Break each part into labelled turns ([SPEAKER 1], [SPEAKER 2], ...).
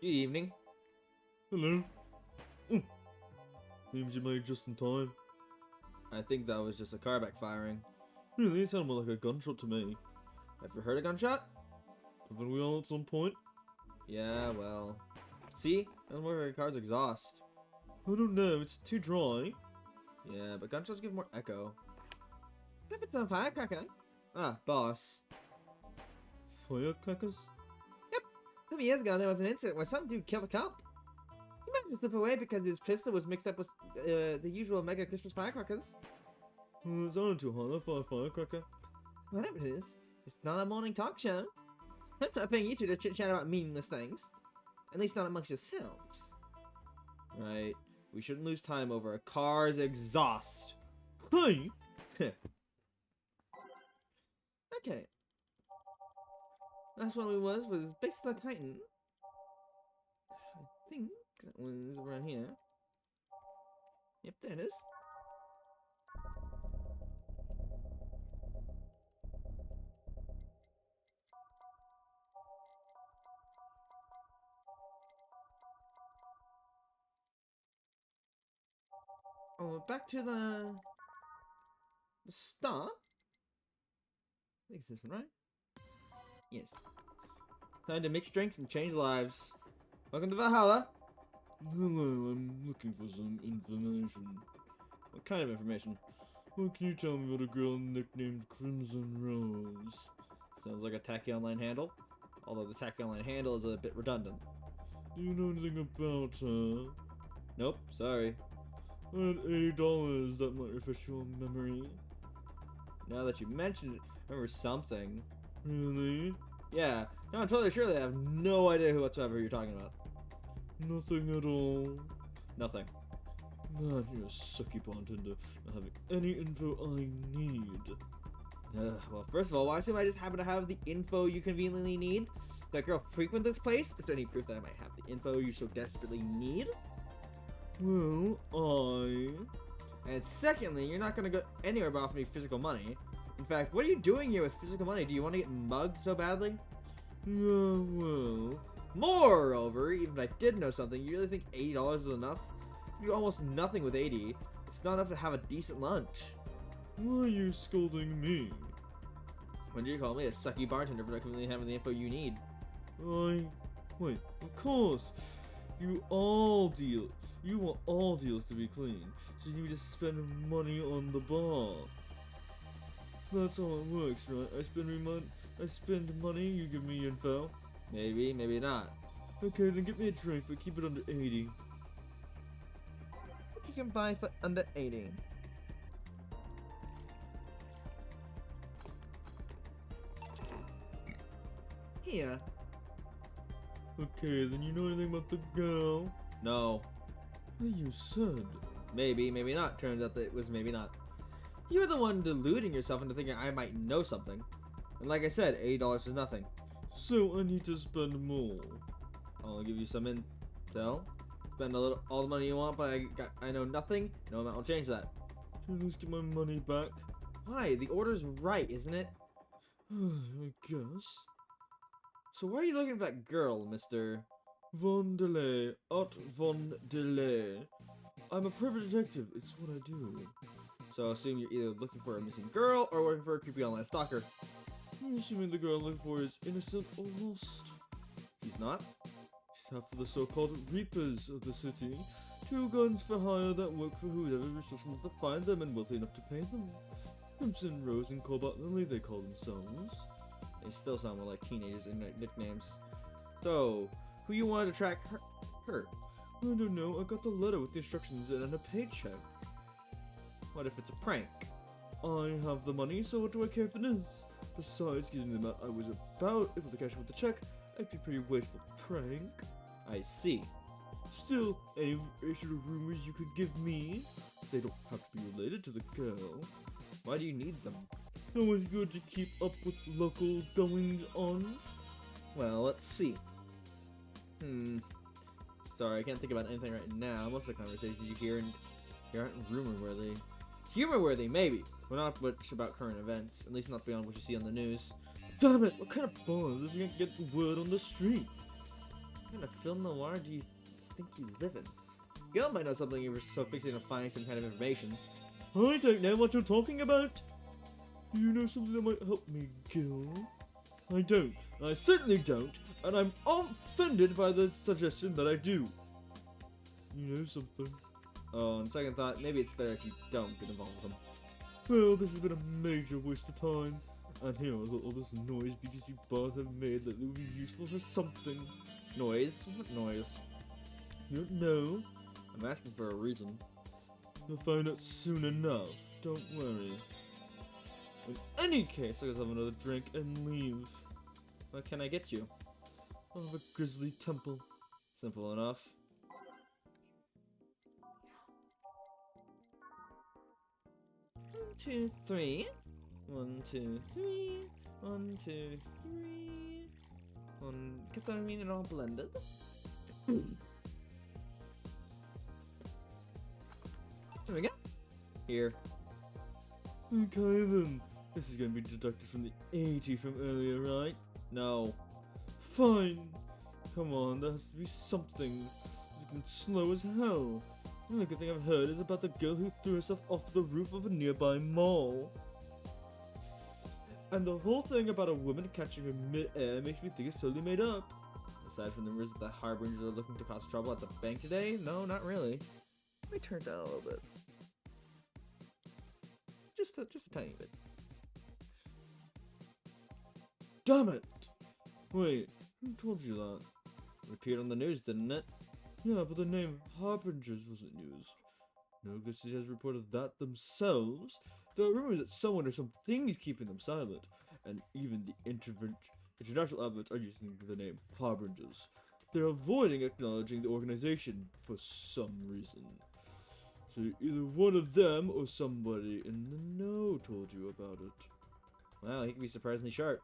[SPEAKER 1] Good evening.
[SPEAKER 2] Hello. Oh, seems you made just in time.
[SPEAKER 1] I think that was just a car backfiring.
[SPEAKER 2] Really, it sounded more like a gunshot to me.
[SPEAKER 1] Have you heard a gunshot?
[SPEAKER 2] Haven't we all at some point?
[SPEAKER 1] Yeah, well. See? Doesn't work like a car's exhaust.
[SPEAKER 2] I don't know, it's too dry.
[SPEAKER 1] Yeah, but gunshots give more echo. What if it's a firecracker? Ah, boss.
[SPEAKER 2] Firecrackers?
[SPEAKER 1] Yep. A couple years ago, there was an incident where some dude killed a cop. He managed to slip away because his pistol was mixed up with the usual mega Christmas firecrackers.
[SPEAKER 2] It sounded too hot for a firecracker.
[SPEAKER 1] Whatever it is, it's not a morning talk show. I'm not paying you two to chit-chat about meaningless things. At least not amongst yourselves. Right. We shouldn't lose time over a car's exhaust.
[SPEAKER 2] Hey!
[SPEAKER 1] Okay. Last one we was Base the Titan. I think that one's around here. Yep, there it is. Oh, back to the start. I think it's this one, right? Yes. Time to mix drinks and change lives. Welcome to Valhalla.
[SPEAKER 2] Hello, I'm looking for some information.
[SPEAKER 1] What kind of information?
[SPEAKER 2] What can you tell me about a girl nicknamed Crimson Rose?
[SPEAKER 1] Sounds like a tacky online handle. Although the tacky online handle is a bit redundant.
[SPEAKER 2] Do you know anything about her?
[SPEAKER 1] Nope, sorry.
[SPEAKER 2] I had $80 that might refresh your memory.
[SPEAKER 1] Now that you mentioned it, I remember something.
[SPEAKER 2] Really?
[SPEAKER 1] Yeah, no, I'm totally sure they have no idea who whatsoever you're talking about.
[SPEAKER 2] Nothing at all.
[SPEAKER 1] Nothing.
[SPEAKER 2] Man, you're a sucky bartender, not having any info I need.
[SPEAKER 1] Well, first of all, why assume I just happen to have the info you conveniently need? That girl frequent this place? Is there any proof that I might have the info you so desperately need?
[SPEAKER 2] Well,
[SPEAKER 1] And secondly, you're not gonna go anywhere by offering me physical money. In fact, what are you doing here with physical money? Do you want to get mugged so badly?
[SPEAKER 2] Yeah, well...
[SPEAKER 1] Moreover, even if I did know something, you really think $80 is enough? You do almost nothing with 80. It's not enough to have a decent lunch.
[SPEAKER 2] Why are you scolding me?
[SPEAKER 1] When do you call me a sucky bartender for not conveniently having the info you need?
[SPEAKER 2] Wait, of course! You want all deals to be clean, so you need to spend money on the bar. That's how it works, right? I spend money, you give me info.
[SPEAKER 1] Maybe, maybe not.
[SPEAKER 2] Okay, then get me a drink, but keep it under 80.
[SPEAKER 1] What you can buy for under 80? Here.
[SPEAKER 2] Okay, then you know anything about the girl?
[SPEAKER 1] No.
[SPEAKER 2] Well, you said.
[SPEAKER 1] Maybe, maybe not. Turns out that it was maybe not. You're the one deluding yourself into thinking I might know something. And like I said, $80 is nothing.
[SPEAKER 2] So I need to spend more.
[SPEAKER 1] I'll give you some intel. Spend all the money you want, but I know nothing. No amount will change that.
[SPEAKER 2] Should I at least get my money back?
[SPEAKER 1] Why? The order's right, isn't it?
[SPEAKER 2] I guess.
[SPEAKER 1] So why are you looking for that girl, Mr.
[SPEAKER 2] Von Delay, Art Von Delay. I'm a private detective, it's what I do.
[SPEAKER 1] So I assume you're either looking for a missing girl or working for a creepy online stalker.
[SPEAKER 2] I'm assuming the girl I'm looking for is innocent or lost.
[SPEAKER 1] He's not?
[SPEAKER 2] She's half of the so-called Reapers of the city. 2 guns for hire that work for whoever resources to find them and wealthy enough to pay them. Crimson Rose and Cobalt Lily, they call themselves.
[SPEAKER 1] They still sound more like teenagers in their nicknames. So, who you wanted to track her?
[SPEAKER 2] I don't know, I got the letter with the instructions and a paycheck.
[SPEAKER 1] What if it's a prank?
[SPEAKER 2] I have the money, so what do I care if it is? Besides, given the amount I was about able to cash with the check, I'd be pretty wasteful prank.
[SPEAKER 1] I see.
[SPEAKER 2] Still, any extra rumors you could give me? They don't have to be related to the girl.
[SPEAKER 1] Why do you need them?
[SPEAKER 2] Always good to keep up with local goings on.
[SPEAKER 1] Well, let's see. Sorry, I can't think about anything right now. Most of the conversations you hear aren't rumor-worthy. Humor-worthy, maybe, but not much about current events. At least not beyond what you see on the news.
[SPEAKER 2] Damn it! What kind of buzz if you can't get the word on the street?
[SPEAKER 1] What kind of film noir do you think you live in? Gil might know something you were so fixated on finding some kind of information.
[SPEAKER 2] I don't know what you're talking about. Do you know something that might help me, Gil? I don't. I certainly don't. And I'm offended by the suggestion that I do. You know something?
[SPEAKER 1] Oh, on second thought, maybe it's better if you don't get involved with them.
[SPEAKER 2] Well, this has been a major waste of time. And here I thought all this noise BTC bars have made that it would be useful for something.
[SPEAKER 1] Noise? What noise?
[SPEAKER 2] You don't know?
[SPEAKER 1] I'm asking for a reason.
[SPEAKER 2] You'll find out soon enough. Don't worry. In any case, I'll just have another drink and leave.
[SPEAKER 1] What can I get you?
[SPEAKER 2] I'll have a grizzly temple.
[SPEAKER 1] Simple enough. One, two, three. 1, 2, 3. 1, 2, 3. Get that mean it all blended. There we go. Here.
[SPEAKER 2] Okay then. This is gonna be deducted from the 80 from earlier, right?
[SPEAKER 1] No.
[SPEAKER 2] Fine. Come on, there has to be something. It's been slow as hell. The only good thing I've heard is about the girl who threw herself off the roof of a nearby mall. And the whole thing about a woman catching her mid-air makes me think it's totally made up.
[SPEAKER 1] Aside from the rumors that the Harbingers are looking to cause trouble at the bank today, no, not really. Let me turn down a little bit. Just a tiny bit.
[SPEAKER 2] Damn it! Wait, who told you that?
[SPEAKER 1] It appeared on the news, didn't it?
[SPEAKER 2] Yeah, but the name Harbingers wasn't used. No good city has reported that themselves. There are rumors that someone or something is keeping them silent, and even the international outlets are using the name Harbingers. They're avoiding acknowledging the organization for some reason. So either one of them or somebody in the know told you about it.
[SPEAKER 1] Wow, he can be surprisingly sharp.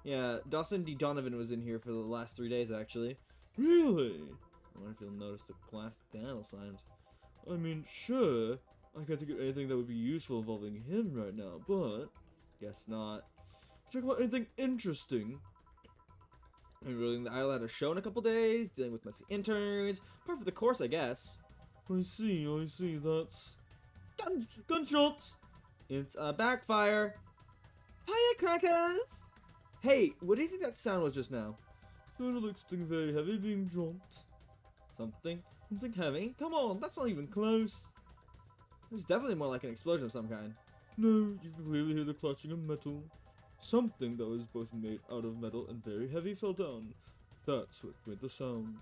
[SPEAKER 1] Yeah, Dawson D. Donovan was in here for the last 3 days, actually.
[SPEAKER 2] Really?
[SPEAKER 1] I wonder if you'll notice the glass panel signs.
[SPEAKER 2] I mean, sure, I can't think of anything that would be useful involving him right now, but...
[SPEAKER 1] Guess not.
[SPEAKER 2] Talk about anything interesting.
[SPEAKER 1] I'm ruling the Isle at a show in a couple days, dealing with messy interns. Part of the course, I guess.
[SPEAKER 2] I see, that's... Gunshots!
[SPEAKER 1] It's a backfire. Hiya, crackers! Hey, what do you think that sound was just now?
[SPEAKER 2] Sounded like something very heavy being dropped.
[SPEAKER 1] Something heavy? Come on, that's not even close. It's definitely more like an explosion of some kind.
[SPEAKER 2] No, you can clearly hear the clutching of metal. Something that was both made out of metal and very heavy fell down. That's what made the sound.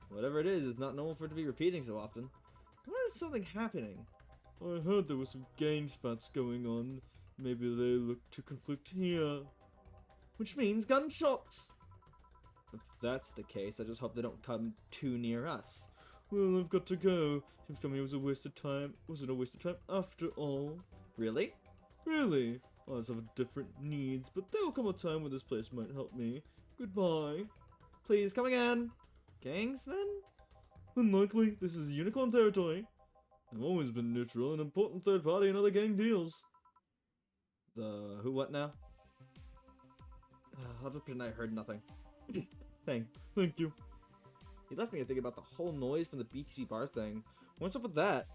[SPEAKER 1] Whatever it is, it's not normal for it to be repeating so often. Where is something happening?
[SPEAKER 2] I heard there was some gang spats going on. Maybe they look to conflict here.
[SPEAKER 1] Which means gunshots! If that's the case, I just hope they don't come too near us.
[SPEAKER 2] Well, I've got to go. Seems coming here was a waste of time. Wasn't a waste of time after all.
[SPEAKER 1] Really?
[SPEAKER 2] Really? I just have different needs, but there will come a time when this place might help me. Goodbye.
[SPEAKER 1] Please, come again. Gangs, then?
[SPEAKER 2] Unlikely. This is unicorn territory. I've always been neutral, an important third party in other gang deals.
[SPEAKER 1] The who, what now? I'll just pretend I heard nothing.
[SPEAKER 2] Thank you.
[SPEAKER 1] He left me thinking about the whole noise from the BTC bars thing. What's up with that?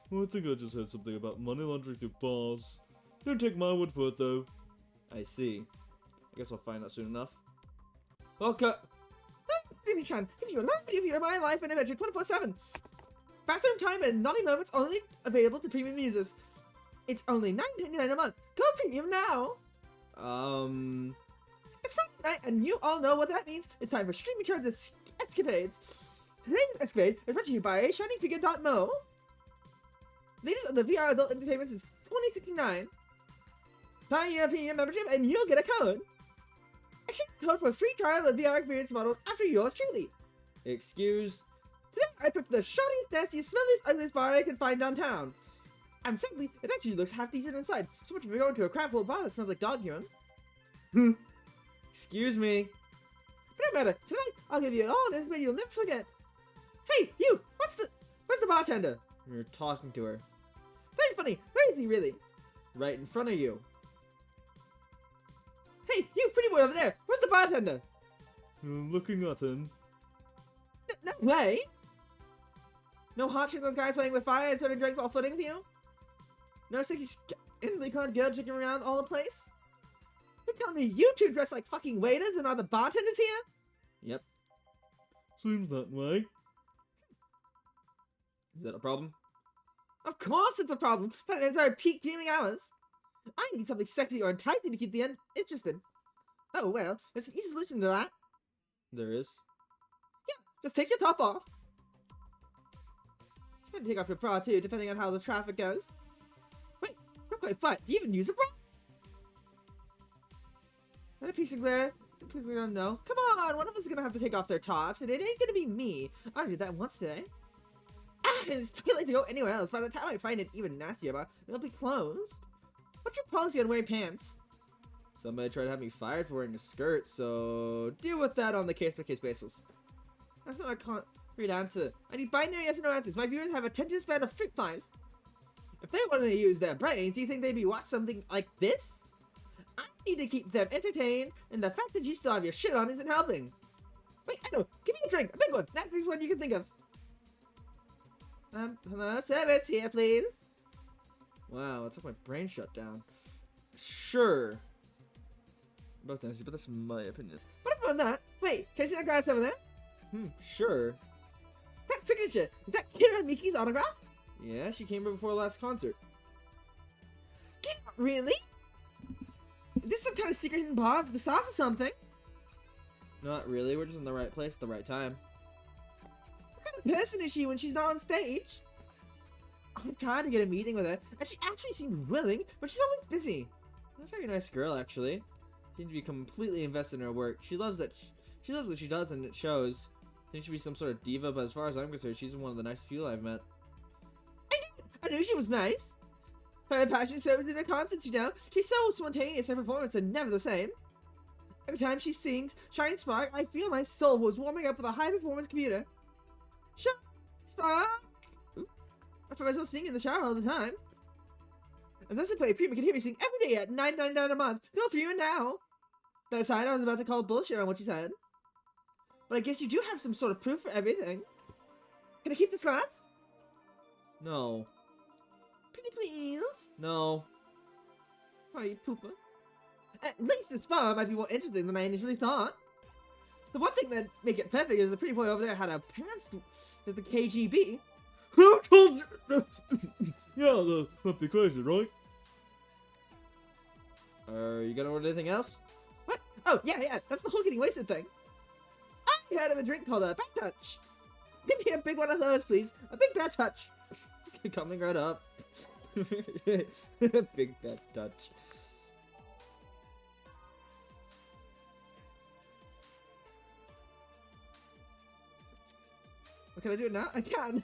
[SPEAKER 2] Well, I think I just heard something about money laundering through bars. Don't take my word for it, though.
[SPEAKER 1] I see. I guess I'll find out soon enough. Okay. Jimmy-chan, give you a live video of my life and adventure 24/7. Bathroom time and naughty moments only available to premium users. It's only $9.99 a month. Go premium now. It's Friday night, and you all know what that means. It's time for Streaming Charges Escapades. Today's escapade is brought to you by ShinyFigure.mo. Latest of the VR adult entertainment since 2069. Buy your premium membership, and you'll get a code. Exchange code for a free trial of VR experience model after yours truly. Excuse? Today I picked the shoddiest, nastiest, smelliest, ugliest bar I could find downtown. And sadly, it actually looks half decent inside. So much for going to a crap old bar that smells like dog urine. Excuse me. But no matter, tonight I'll give you all the information you'll never forget. Hey, you! Where's the bartender? You're talking to her. Very funny. Where is he really? Right in front of you. Hey, you pretty boy over there! Where's the bartender?
[SPEAKER 2] Looking at him.
[SPEAKER 1] No way! No hot chick guy playing with fire and serving drinks while flirting with you? No sexy con girl checking around all the place? You're telling me you two dress like fucking waiters and are the bartenders here? Yep.
[SPEAKER 2] Seems that way.
[SPEAKER 1] Is that a problem? Of course it's a problem! But it's our peak viewing hours! I need something sexy or enticing to keep the end interested. Oh well, there's an easy solution to that. There is? Yeah, just take your top off. You can take off your bra too, depending on how the traffic goes. Wait, you're quite flat. Do you even use a bra? Not a piece of glare. Please no. Come on, one of us is gonna have to take off their tops, and it ain't gonna be me. I did that once today. Ah, it's too late to go anywhere else. By the time I find it even nastier, but it'll be closed. What's your policy on wearing pants? Somebody tried to have me fired for wearing a skirt, so deal with that on the case-by-case basis. That's not a concrete answer. I need binary yes or no answers. My viewers have a attention span of fruit flies. If they wanted to use their brains, do you think they'd be watching something like this? I need to keep them entertained, and the fact that you still have your shit on isn't helping. Wait, I know. Give me a drink. A big one. That's the one you can think of. Hello, service here, please. Wow, it took my brain shut down. Sure. Both nasty, but that's my opinion. What about that? Wait, can I see that glass over there? Sure. That signature! Is that Kira Miki's autograph? Yeah, she came here before the last concert. Really? Is this some kind of secret hidden bar for the sauce or something? Not really, we're just in the right place at the right time. What kind of person is she when she's not on stage? I'm trying to get a meeting with her, and she actually seemed willing, but she's always busy. She's a very nice girl, actually. She seems to be completely invested in her work. She loves that. She loves what she does, and it shows. I think she'd be some sort of diva, but as far as I'm concerned, she's one of the nicest people I've met. I knew she was nice. Her passion shows in her concerts, you know. She's so spontaneous in her performance and never the same. Every time she sings Shine Spark, I feel my soul was warming up with a high-performance computer. Shine Spark! I find myself singing in the shower all the time. And those who play Prima can hear me sing every day at $9.99 a month. Go Prima now! That aside, I was about to call bullshit on what you said. But I guess you do have some sort of proof for everything. Can I keep this glass? No. Pretty please? No. Why, you pooper? At least this spa might be more interesting than I initially thought. The one thing that make it perfect is the pretty boy over there had a pants with the KGB.
[SPEAKER 2] Who told you? Yeah, that's not be crazy, right?
[SPEAKER 1] Are you gonna order anything else? What? Oh, yeah, that's the whole getting wasted thing. I heard of a drink called a back touch. Give me a big one of those, please. A big back touch. Coming right up. Big back touch. What can I do now? I can. 1,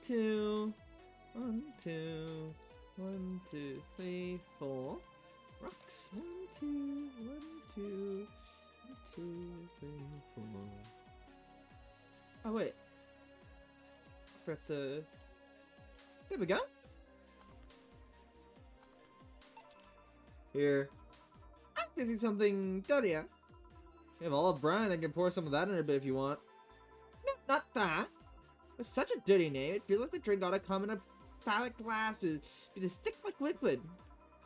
[SPEAKER 1] 2, 1, 2, 1, 2, 3, 4. Rocks. 1, 2, 1, 2, 2, 3, 4. Oh wait. For the. There we go. Here. I'm thinking something dirtier. You have olive brown. I can pour some of that in a bit if you want. No, not that. With such a dirty name, it feels like the drink ought to come in a phallic glass or be this thick like liquid.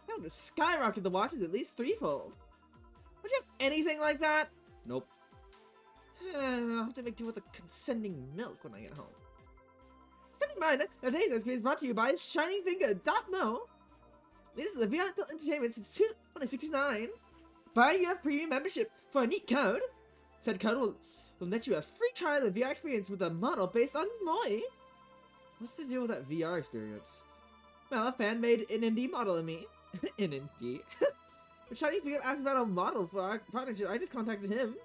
[SPEAKER 1] That would skyrocket the watches at least threefold. Would you have anything like that? Nope. I'll have to make do with the condensing milk when I get home. Keep in mind, today's recipe is brought to you by ShiningFinger.mo. This is the VR Entertainment since 2069. Buy your premium membership for a neat code. Said code will net you a free trial of VR experience with a model based on Moi. What's the deal with that VR experience? Well, a fan made an indie model of me. An indie. But Shiny Finger asked about a model for our partnership. I just contacted him.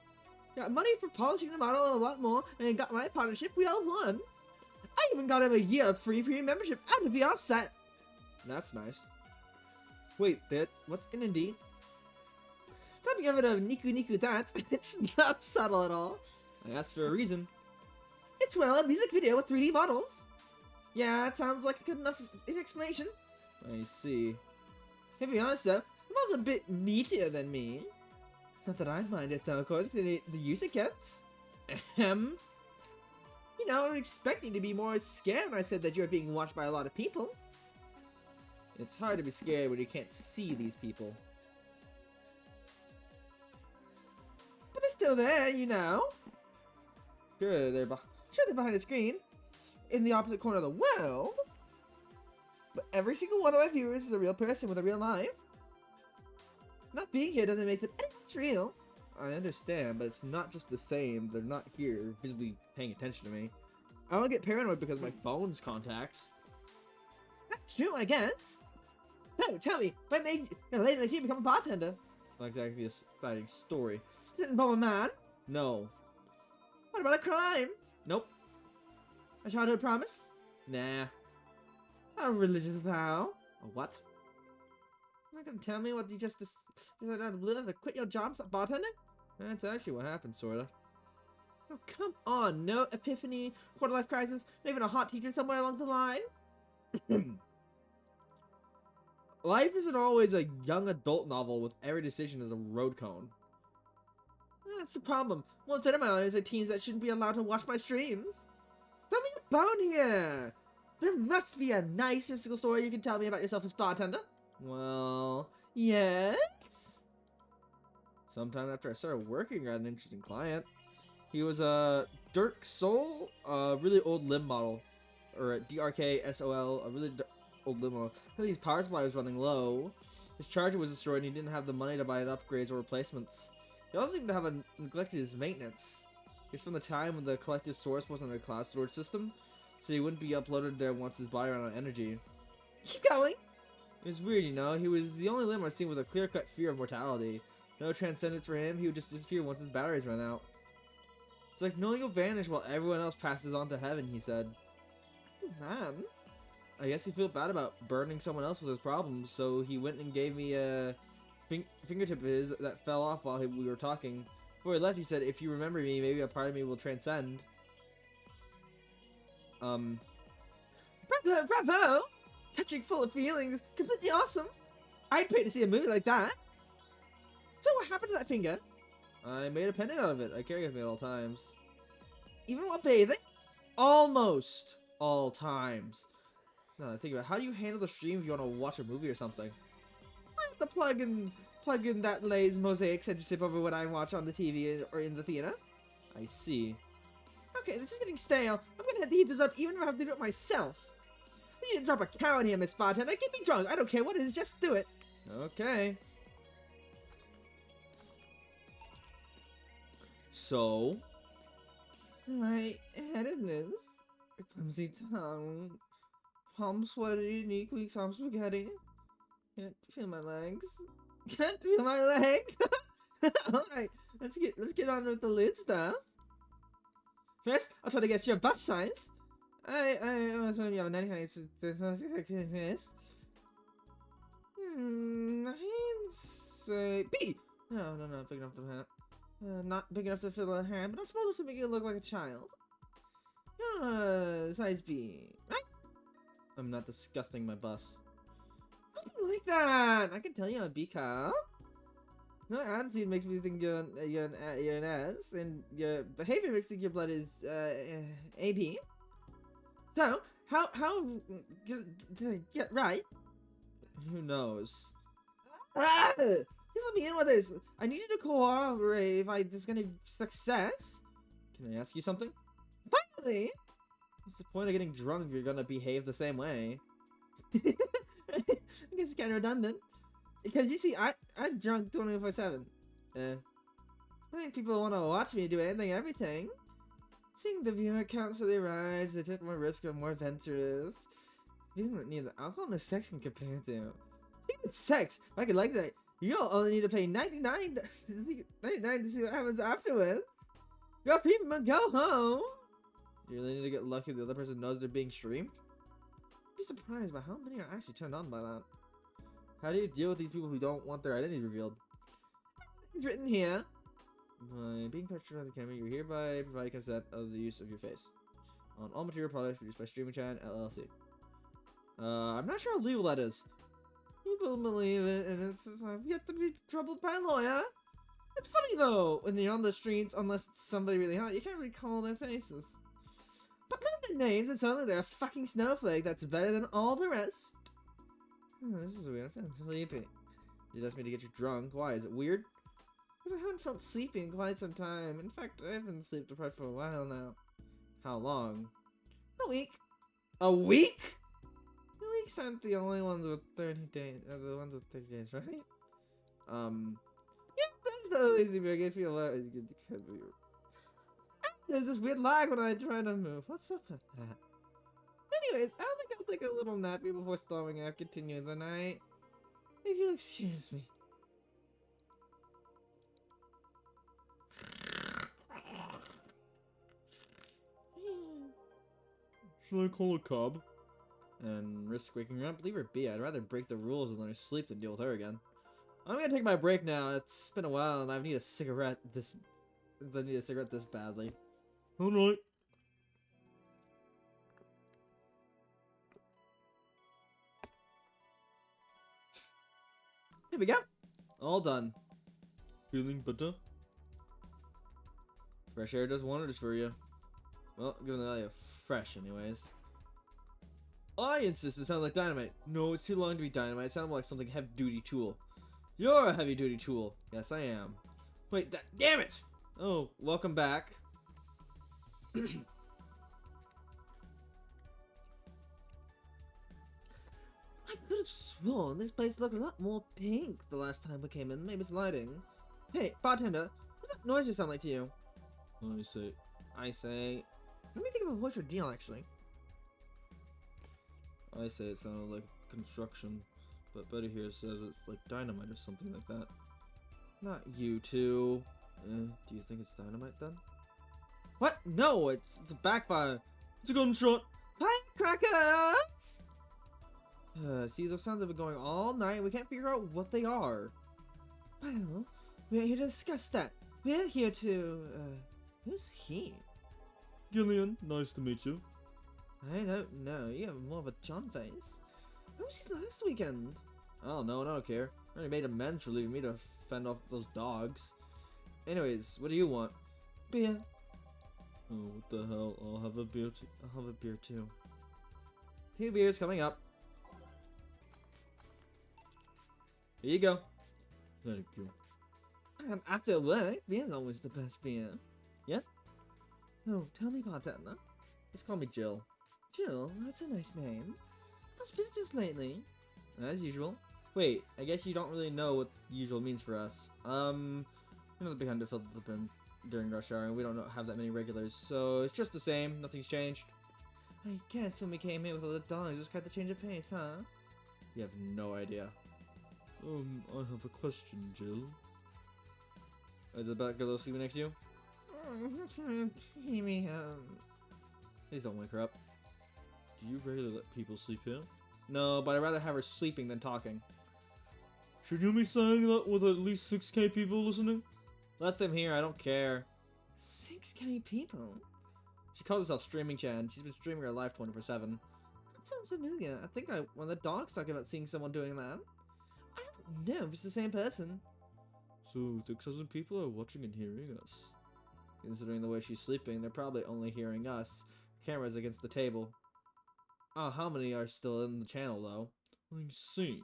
[SPEAKER 1] Got money for polishing the model and a lot more, and got my partnership. We all won. I even got him a year of free premium membership and a VR set. That's nice. Wait, what's an indie? Don't be ever of Niku dance. It's not subtle at all. I asked for a reason. It's, well, a music video with 3D models. Yeah, it sounds like a good enough explanation. I see. To be honest though, the model's a bit meatier than me. Not that I mind it though, of course, the use it gets. Ahem. You know, I'm expecting to be more scared when I said that you're being watched by a lot of people. It's hard to be scared when you can't see these people. But they're still there, you know. Sure, they're behind the screen, in the opposite corner of the world. But every single one of my viewers is a real person with a real life. Not being here doesn't make them any less real. I understand, but it's not just the same. They're not here visibly paying attention to me. I don't get paranoid because my phone's contacts. That's true, I guess. So, tell me, what made you late in the become a bartender? It's not exactly a exciting story. Does it involve a man? No. What about a crime? Nope. A childhood promise? Nah. A religious vow? A what? You're not gonna tell me what you just decided out of blue to quit your job as bartender? That's actually what happened, sorta. Oh, come on. No epiphany, quarter-life crisis, not even a hot teacher somewhere along the line? Life isn't always a young adult novel with every decision as a road cone. That's the problem. One set of my audience are teens that shouldn't be allowed to watch my streams. Throw me a bone here. There must be a nice mystical story you can tell me about yourself as bartender. Well, yes? Sometime after I started working, I had an interesting client. He was a Dirk Soul, a really old limb model. Or a DRKSOL, a really old limb model. I think his power supply was running low. His charger was destroyed and he didn't have the money to buy upgrades or replacements. He also seemed to have neglected his maintenance. It's from the time when the collected source wasn't a cloud storage system, so he wouldn't be uploaded there once his body ran out of energy. Keep going! It was weird, you know. He was the only limb I've seen with a clear-cut fear of mortality. No transcendence for him, he would just disappear once his batteries ran out. It's like knowing you'll vanish while everyone else passes on to heaven, he said. Man. I guess he felt bad about burdening someone else with his problems, so he went and gave me a fingertip of his that fell off while we were talking. Before he left, he said, if you remember me, maybe a part of me will transcend. Bravo, bravo! Touching, full of feelings, completely awesome! I'd pay to see a movie like that! So what happened to that finger? I made a pendant out of it. I carry it with me at all times. Even while bathing? Almost all times. Now think about it. How do you handle the stream if you want to watch a movie or something? I have to plug in that Lay's mosaic censorship over what I watch on the TV or in the theater. I see. Okay, this is getting stale. I'm gonna have to heat this up even if I have to do it myself. We need to drop a cow in here, Miss Bartender. Get me drunk. I don't care what it is, just do it. Okay. So, light-headedness, a clumsy tongue, palm sweaty, knee weak, some spaghetti. Can't feel my legs. Can't feel my legs. All right, let's get on with the lid stuff. First, I'll try to get your bust size. I was when you have a 99. This. I'd say B. No, big enough to hat. Not big enough to fill a hand, but not small enough to make you look like a child. Size B, right? I'm not disgusting my bus. I don't like that. I can tell you're a B cup. No, attitude makes me think you're an S, and your behavior makes me think your blood is AB. So how did I get right? Who knows? Ah! Please let me in with this. I need you to cooperate if I just gonna success. Can I ask you something? Finally! What's the point of getting drunk if you're gonna behave the same way? I guess it's kind of redundant. Because you see, I'm drunk 24/7. I think people want to watch me do anything and everything. Seeing the viewer counts so they rise, they took more risk and more adventurous. People that need the alcohol no sex can compare to. Even sex, if I could like that. You'll only need to pay $99 to see what happens afterwards. Go people, go home. You really need to get lucky the other person knows they're being streamed? I'd be surprised by how many are actually turned on by that. How do you deal with these people who don't want their identity revealed? It's written here. By being pressured on the camera, you hereby provide consent of the use of your face on all material products produced by Streaming Chan LLC. I'm not sure how legal that is. People believe it, and it's I've yet to be troubled by a lawyer. It's funny though, when you're on the streets, unless it's somebody really hot, you can't really call their faces. But look at their names and suddenly they're a fucking snowflake that's better than all the rest. This is weird. I feel sleepy. You asked me to get you drunk. Why? Is it weird? Because I haven't felt sleepy in quite some time. In fact, I've been sleep deprived for a while now. How long? A week. A week? The weeks aren't the only ones with 30 days. The ones with 30 days, right? Yeah, that's not lazy big. I feel like it's good to cover you. There's this weird lag when I try to move. What's up with that? Anyways, I think I'll take a little nappy before storming out, continuing the night. If you'll excuse me.
[SPEAKER 2] Should I call a cab?
[SPEAKER 1] And risk waking her up? Leave her be. I'd rather break the rules and let her sleep than deal with her again. I'm gonna take my break now. It's been a while and I need a cigarette this badly.
[SPEAKER 2] Alright.
[SPEAKER 1] Here we go. All done.
[SPEAKER 2] Feeling better?
[SPEAKER 1] Fresh air does wonders for you. Well, given that you're fresh anyways. I insist it sounds like dynamite. No, it's too long to be dynamite. It sounds more like something heavy-duty tool. You're a heavy-duty tool. Yes, I am. Wait, damn it! Oh, welcome back. I could have sworn this place looked a lot more pink the last time we came in. Maybe it's lighting. Hey, bartender, what does that noise sound like to you? I say. Let me think of a voice for deal, actually.
[SPEAKER 2] I say it sounded like construction, but Betty here says it's like dynamite or something like that.
[SPEAKER 1] Not you two.
[SPEAKER 2] Do you think it's dynamite then?
[SPEAKER 1] What? No, it's a backfire.
[SPEAKER 2] It's a gunshot!
[SPEAKER 1] Firecrackers! See, those sounds have been going all night. We can't figure out what they are. Well, we're here to discuss that. We're here to, who's he?
[SPEAKER 2] Gillian, nice to meet you.
[SPEAKER 1] I don't know. You have more of a John face. Who was he last weekend? Oh, no, I don't care. I already made amends for leaving me to fend off those dogs. Anyways, what do you want? Beer.
[SPEAKER 2] Oh, what the hell? I'll have a beer. I'll have a beer too.
[SPEAKER 1] 2 beers coming up. Here you go.
[SPEAKER 2] Thank you.
[SPEAKER 1] After work, beer's always the best beer. Yeah? Oh, tell me, bartender. Just call me Jill. Jill? That's a nice name. How's business lately? As usual. Wait, I guess you don't really know what usual means for us. You know the big hand filled up in during rush hour, and we don't have that many regulars, so it's just the same. Nothing's changed. I guess when we came in with all the dollars, just got to change of pace, huh? You have no idea.
[SPEAKER 2] I have a question, Jill.
[SPEAKER 1] Is the black girl sleeping next to you? Please don't wake her up.
[SPEAKER 2] Do you regularly let people sleep here?
[SPEAKER 1] No, but I'd rather have her sleeping than talking.
[SPEAKER 2] Should you be saying that with at least 6k people listening?
[SPEAKER 1] Let them hear, I don't care. 6k people? She calls herself Streaming Chan. She's been streaming her live 24/7. That sounds familiar. I think when the dog's talking about seeing someone doing that. I don't know if it's the same person.
[SPEAKER 2] So 6,000 people are watching and hearing us.
[SPEAKER 1] Considering the way she's sleeping, they're probably only hearing us. Camera's against the table. Oh, how many are still in the channel, though?
[SPEAKER 2] I see.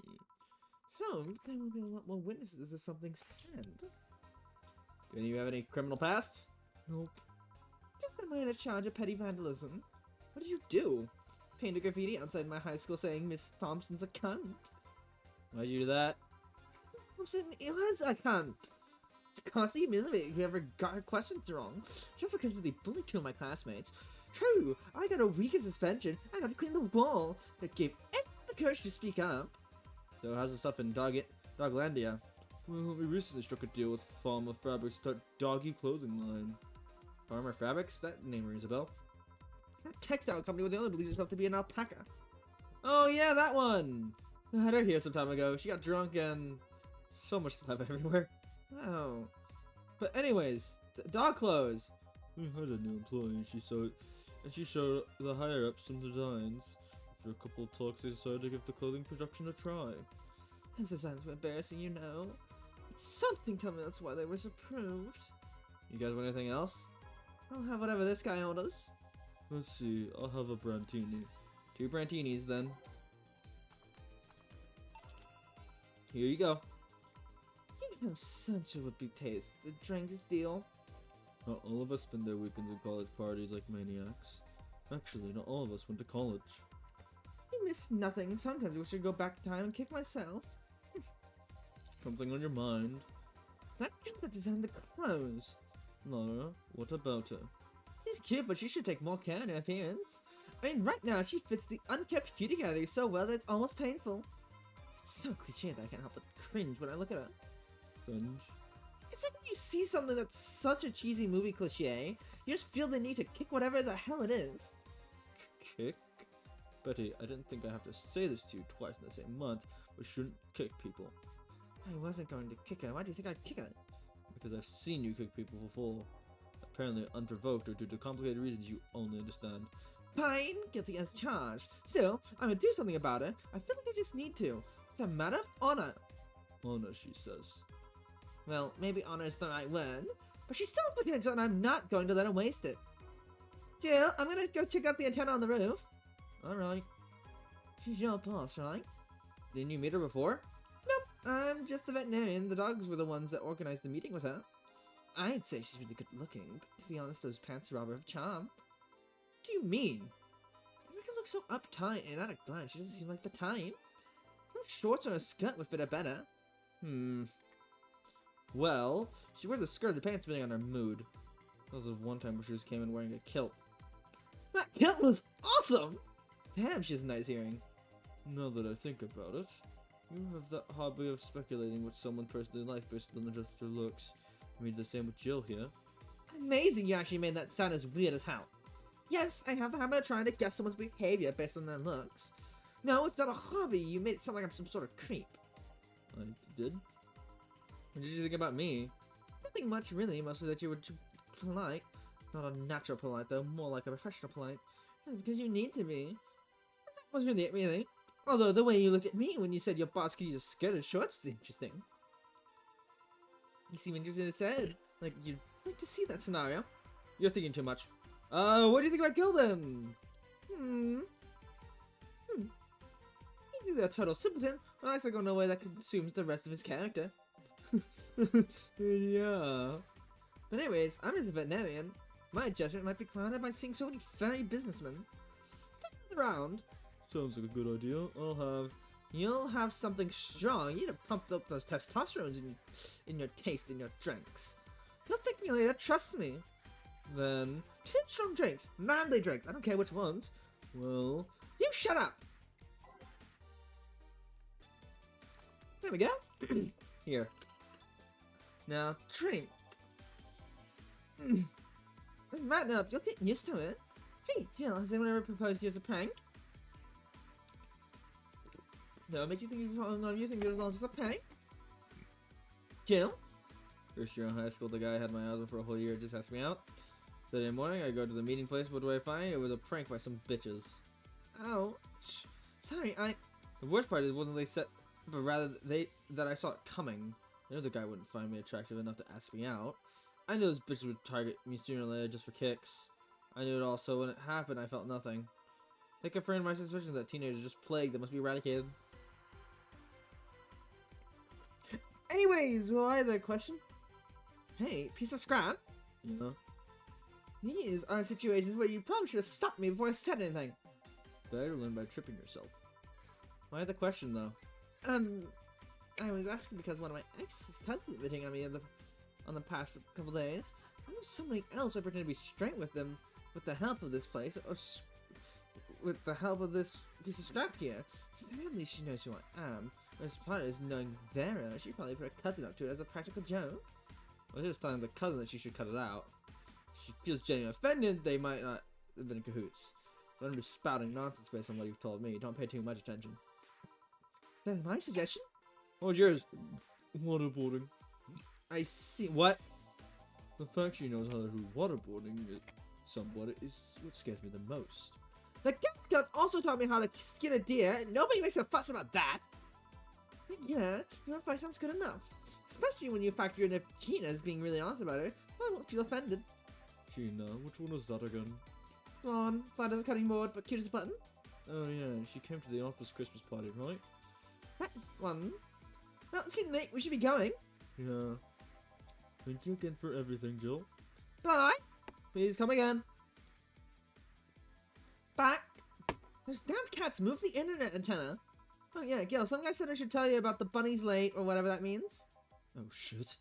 [SPEAKER 1] So, there will be a lot more witnesses if something's said. Do you have any criminal pasts?
[SPEAKER 2] Nope.
[SPEAKER 1] Am I in charge of petty vandalism? What did you do? Paint a graffiti outside my high school saying Miss Thompson's a cunt. Why'd you do that? I'm saying it was a cunt. She constantly humiliated whoever got her questions wrong. She also constantly bullied 2 of my classmates. True, I got a week of suspension. I got to clean the wall. That gave everyone the courage to speak up. So how's this up in Doglandia?
[SPEAKER 2] Well, we recently struck a deal with Farmer Fabrics to start doggy clothing line.
[SPEAKER 1] Farmer Fabrics? That name rings a bell. That textile company with the only believes herself to be an alpaca. Oh yeah, that one! I had her here some time ago. She got drunk and so much stuff everywhere. Oh. But anyways, dog clothes.
[SPEAKER 2] We had a new employee, she showed the higher-ups some designs. After a couple of talks, they decided to give the clothing production a try.
[SPEAKER 1] Those designs were embarrassing, you know. Something told me that's why they was approved. You guys want anything else? I'll have whatever this guy orders.
[SPEAKER 2] Let's see, I'll have a Brantini.
[SPEAKER 1] 2 Brantinis then. Here you go. You have such a big taste. A drink this deal.
[SPEAKER 2] Not all of us spend their weekends at college parties like maniacs. Actually, not all of us went to college.
[SPEAKER 1] You miss nothing. Sometimes we should go back in time and kick myself.
[SPEAKER 2] Something on your mind?
[SPEAKER 1] That kid that designed the clothes.
[SPEAKER 2] Lara, what about her?
[SPEAKER 1] She's cute, but she should take more care in her appearance. I mean, right now she fits the unkept cutie category so well that it's almost painful. It's so cliche that I can't help but cringe when I look at her.
[SPEAKER 2] Cringe?
[SPEAKER 1] It's like when you see something that's such a cheesy movie cliche, you just feel the need to kick whatever the hell it is.
[SPEAKER 2] Kick? Betty, I didn't think I have to say this to you twice in the same month, but shouldn't kick people.
[SPEAKER 1] I wasn't going to kick her. Why do you think I'd kick her?
[SPEAKER 2] Because I've seen you kick people before. Apparently unprovoked or due to complicated reasons you only understand.
[SPEAKER 1] Fine, guilty as charged. Still, I'm gonna do something about it. I feel like I just need to. It's a matter of honor.
[SPEAKER 2] Honor, she says.
[SPEAKER 1] Well, maybe honor is the right word, but she's still potential and I'm not going to let her waste it. Jill, I'm gonna go check out the antenna on the roof. Alright. She's your boss, right?
[SPEAKER 2] Didn't you meet her before?
[SPEAKER 1] Nope, I'm just the veterinarian. The dogs were the ones that organized the meeting with her. I'd say she's really good looking, but to be honest, those pants rob her of charm. What do you mean? You make her look so uptight, and at a glance, she doesn't seem like the type. Some shorts or a skirt would fit her better.
[SPEAKER 2] Well, she wears a skirt and the pants depending on her mood. There was one time where she just came in wearing a kilt.
[SPEAKER 1] That kilt was awesome! Damn, she has nice hearing.
[SPEAKER 2] Now that I think about it, you have that hobby of speculating what someone personally likes based on just their looks. I made the same with Jill here.
[SPEAKER 1] Amazing you actually made that sound as weird as hell. Yes, I have the habit of trying to guess someone's behavior based on their looks. No, it's not a hobby. You made it sound like I'm some sort of creep.
[SPEAKER 2] I did? What did you think about me?
[SPEAKER 1] Nothing much, really. Mostly that you were too polite. Not a natural polite, though. More like a professional polite. Because you need to be. That was really it, really. Although the way you looked at me when you said your boss could use a skirt and shorts was interesting. You seem interested in said. Like, you'd like to see that scenario.
[SPEAKER 2] You're thinking too much.
[SPEAKER 1] What do you think about Gil then? You think they're a total simpleton, but acts like in a way that consumes the rest of his character.
[SPEAKER 2] Yeah.
[SPEAKER 1] But anyways, I'm just a veterinarian. My judgment might be clouded by seeing so many furry businessmen. Take it around.
[SPEAKER 2] Sounds like a good idea.
[SPEAKER 1] You'll have something strong. You need to pump up those testosterones in your taste in your drinks. You'll thank me later, trust me.
[SPEAKER 2] Then
[SPEAKER 1] 2 strong drinks, manly drinks. I don't care which ones.
[SPEAKER 2] well,
[SPEAKER 1] You shut up. There we go. Here. Now drink. Right up, you're getting used to it. Hey, Jill, has anyone ever proposed to you as a prank? No, it makes you think it was all just a prank? Jill?
[SPEAKER 2] first year in high school, the guy I had my eyes on for a whole year just asked me out. Saturday morning, I go to the meeting place. What do I find? It was a prank by some bitches.
[SPEAKER 1] Ouch. Sorry,
[SPEAKER 2] The worst part is wasn't they set, but rather that I saw it coming. I knew the guy wouldn't find me attractive enough to ask me out. I knew those bitches would target me sooner or later just for kicks. I knew it all, so when it happened, I felt nothing. They confirmed my suspicions that teenagers are just plagued that must be eradicated.
[SPEAKER 1] Anyways, well, I had a question. Hey, piece of scrap.
[SPEAKER 2] Yeah.
[SPEAKER 1] These are situations where you probably should have stopped me before I said anything.
[SPEAKER 2] Better learn by tripping yourself.
[SPEAKER 1] Why the question, though? I was asking because one of my ex's cousins been hitting on me on the past couple days. I know somebody else I pretend to be straight with them with the help of this place, or with the help of this piece of scrap here. Sadly, she knows who I am. As part is knowing Vera, she probably put her cousin up to it as a practical joke. I was just telling the cousin that she should cut it out. If she feels genuinely offended, they might not have been in cahoots. But I'm just spouting nonsense based on what you've told me. Don't pay too much attention. That's my suggestion.
[SPEAKER 2] What was yours? Waterboarding.
[SPEAKER 1] I see. What?
[SPEAKER 2] The fact she knows how to do waterboarding somewhat is what scares me the most.
[SPEAKER 1] The Girl Scouts also taught me how to skin a deer. Nobody makes a fuss about that. But yeah, your advice sounds good enough. Especially when you factor in if Gina's being really honest about it, I won't feel offended.
[SPEAKER 2] Gina, which one was that again?
[SPEAKER 1] Come on, flat as a cutting board, but cute as a button.
[SPEAKER 2] Oh yeah, she came to the office Christmas party, right?
[SPEAKER 1] That one. Well, it's getting late, we should be going.
[SPEAKER 2] Yeah. Thank you again for everything, Jill.
[SPEAKER 1] Bye! Please come again. Back! Those damn cats moved the internet antenna. Oh yeah, Gil, some guy said I should tell you about the bunny's late, or whatever that means.
[SPEAKER 2] Oh shit.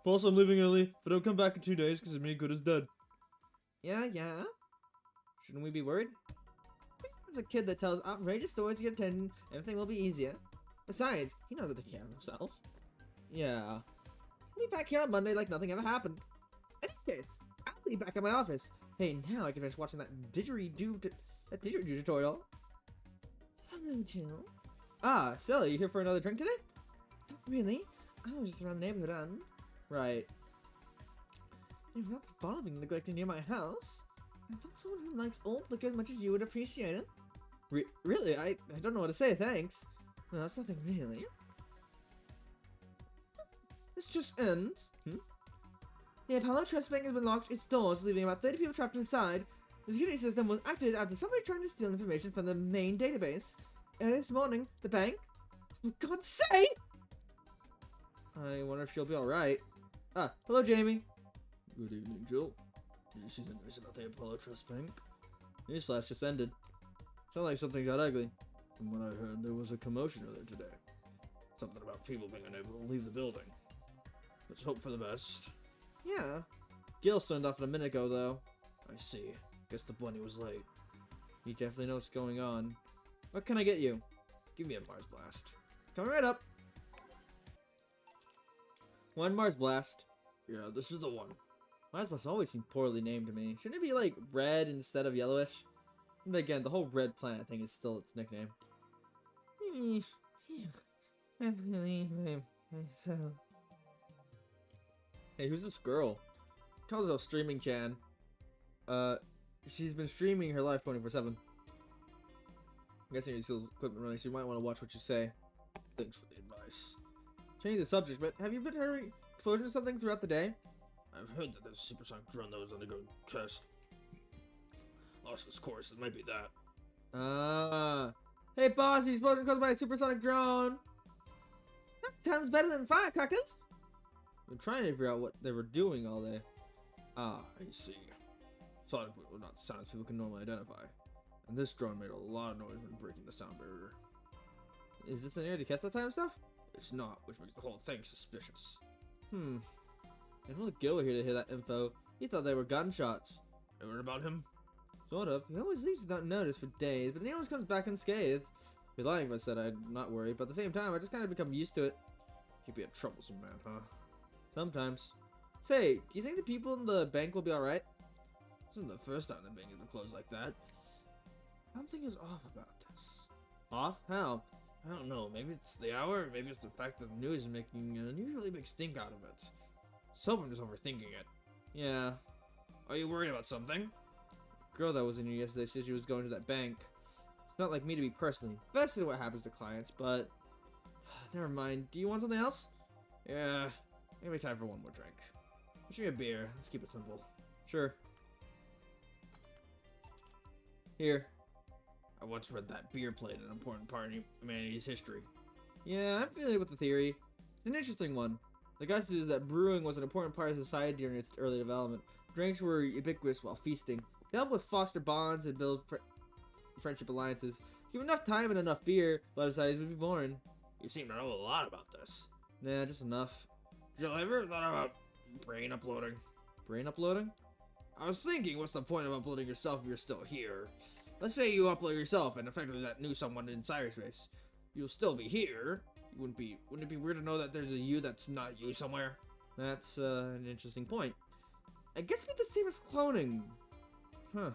[SPEAKER 2] Boss, I'm leaving early. If I don't come back in 2 days, because me good is dead.
[SPEAKER 1] Yeah? Shouldn't we be worried? As a kid that tells outrageous stories to get attention, everything will be easier. Besides, he knows how to take care of himself. Yeah. He'll be back here on Monday like nothing ever happened. In any case, I'll be back at my office. Hey, now I can finish watching that didgeridoo tutorial. Hello, Jill. Ah, Sally, you here for another drink today? Not really. I was just around the neighborhood and... Right. If that's bothering neglected near my house, I thought someone who likes old liquor as much as you would appreciate it. Really? I don't know what to say, thanks. No, that's nothing really. This just ends. The Apollo Trust Bank has been locked its doors, leaving about 30 people trapped inside. The security system was activated after somebody trying to steal information from the main database. And this morning, the bank... For God's sake! I wonder if she'll be alright. Ah, hello, Jamie.
[SPEAKER 2] Good evening, Jill. Did you see the news about the Apollo Trust Bank?
[SPEAKER 1] Newsflash just ended. Sounds like something got ugly.
[SPEAKER 2] From what I heard, there was a commotion earlier today. Something about people being unable to leave the building. Let's hope for the best.
[SPEAKER 1] Yeah. Gil stormed off a minute ago, though.
[SPEAKER 2] I see. Guess the bunny was late.
[SPEAKER 1] He definitely knows what's going on. What can I get you?
[SPEAKER 2] Give me a Mars Blast.
[SPEAKER 1] Coming right up. One Mars Blast.
[SPEAKER 2] Yeah, this is the one.
[SPEAKER 1] Mars Blast always seemed poorly named to me. Shouldn't it be like red instead of yellowish? And again, the whole red planet thing is still its nickname. I believe myself. Hey, who's this girl? Calls herself Streaming Chan. She's been streaming her life 24/7. I'm guessing you still equipment running, so you might want to watch what you say.
[SPEAKER 2] Thanks for the advice.
[SPEAKER 1] Change the subject, but have you been hearing explosions or something throughout the day?
[SPEAKER 2] I've heard that there's a supersonic drone that was undergoing test. Lost its course, it might be that.
[SPEAKER 1] Hey boss, the explosion caused by a supersonic drone! That sounds better than firecrackers! I'm trying to figure out what they were doing all day.
[SPEAKER 2] Ah, I see. Sonic were not sounds people can normally identify. And this drone made a lot of noise when breaking the sound barrier.
[SPEAKER 1] Is this in here to catch that time stuff?
[SPEAKER 2] It's not, which makes the whole thing suspicious.
[SPEAKER 1] If only Gil were here to hear that info. He thought they were gunshots.
[SPEAKER 2] Ever heard about him?
[SPEAKER 1] Sort of. He always leaves without notice for days, but then he always comes back unscathed. I'd be lying if I said I'd not worry, but at the same time, I just kind of become used to it.
[SPEAKER 2] He'd be a troublesome man, huh?
[SPEAKER 1] Sometimes. Say, do you think the people in the bank will be alright?
[SPEAKER 2] This isn't the first time the bank has been closed like that. Something is off about this.
[SPEAKER 1] Off? How?
[SPEAKER 2] I don't know. Maybe it's the hour, maybe it's the fact that the news is making an unusually big stink out of it. So I'm just overthinking it.
[SPEAKER 1] Yeah.
[SPEAKER 2] Are you worried about something?
[SPEAKER 1] Girl that was in here yesterday said she was going to that bank. It's not like me to be personally invested in what happens to clients, but... Never mind. Do you want something else?
[SPEAKER 2] Yeah. Maybe time for one more drink. Give me a beer. Let's keep it simple.
[SPEAKER 1] Sure. Here.
[SPEAKER 2] I once read that beer played an important part in humanity's history.
[SPEAKER 1] Yeah, I'm familiar with the theory. It's an interesting one. The guy says that brewing was an important part of society during its early development. Drinks were ubiquitous while feasting. They helped with foster bonds and build friendship alliances. Given enough time and enough beer, a lot of societies would be born.
[SPEAKER 2] You seem to know a lot about this.
[SPEAKER 1] Nah, just enough.
[SPEAKER 2] Jill, ever thought about brain uploading?
[SPEAKER 1] Brain uploading?
[SPEAKER 2] I was thinking, what's the point of uploading yourself if you're still here? Let's say you upload yourself and effectively that knew someone in cyberspace. You'll still be here. Wouldn't it be weird to know that there's a you that's not you somewhere?
[SPEAKER 1] That's an interesting point. I guess it'd be the same as cloning. Huh.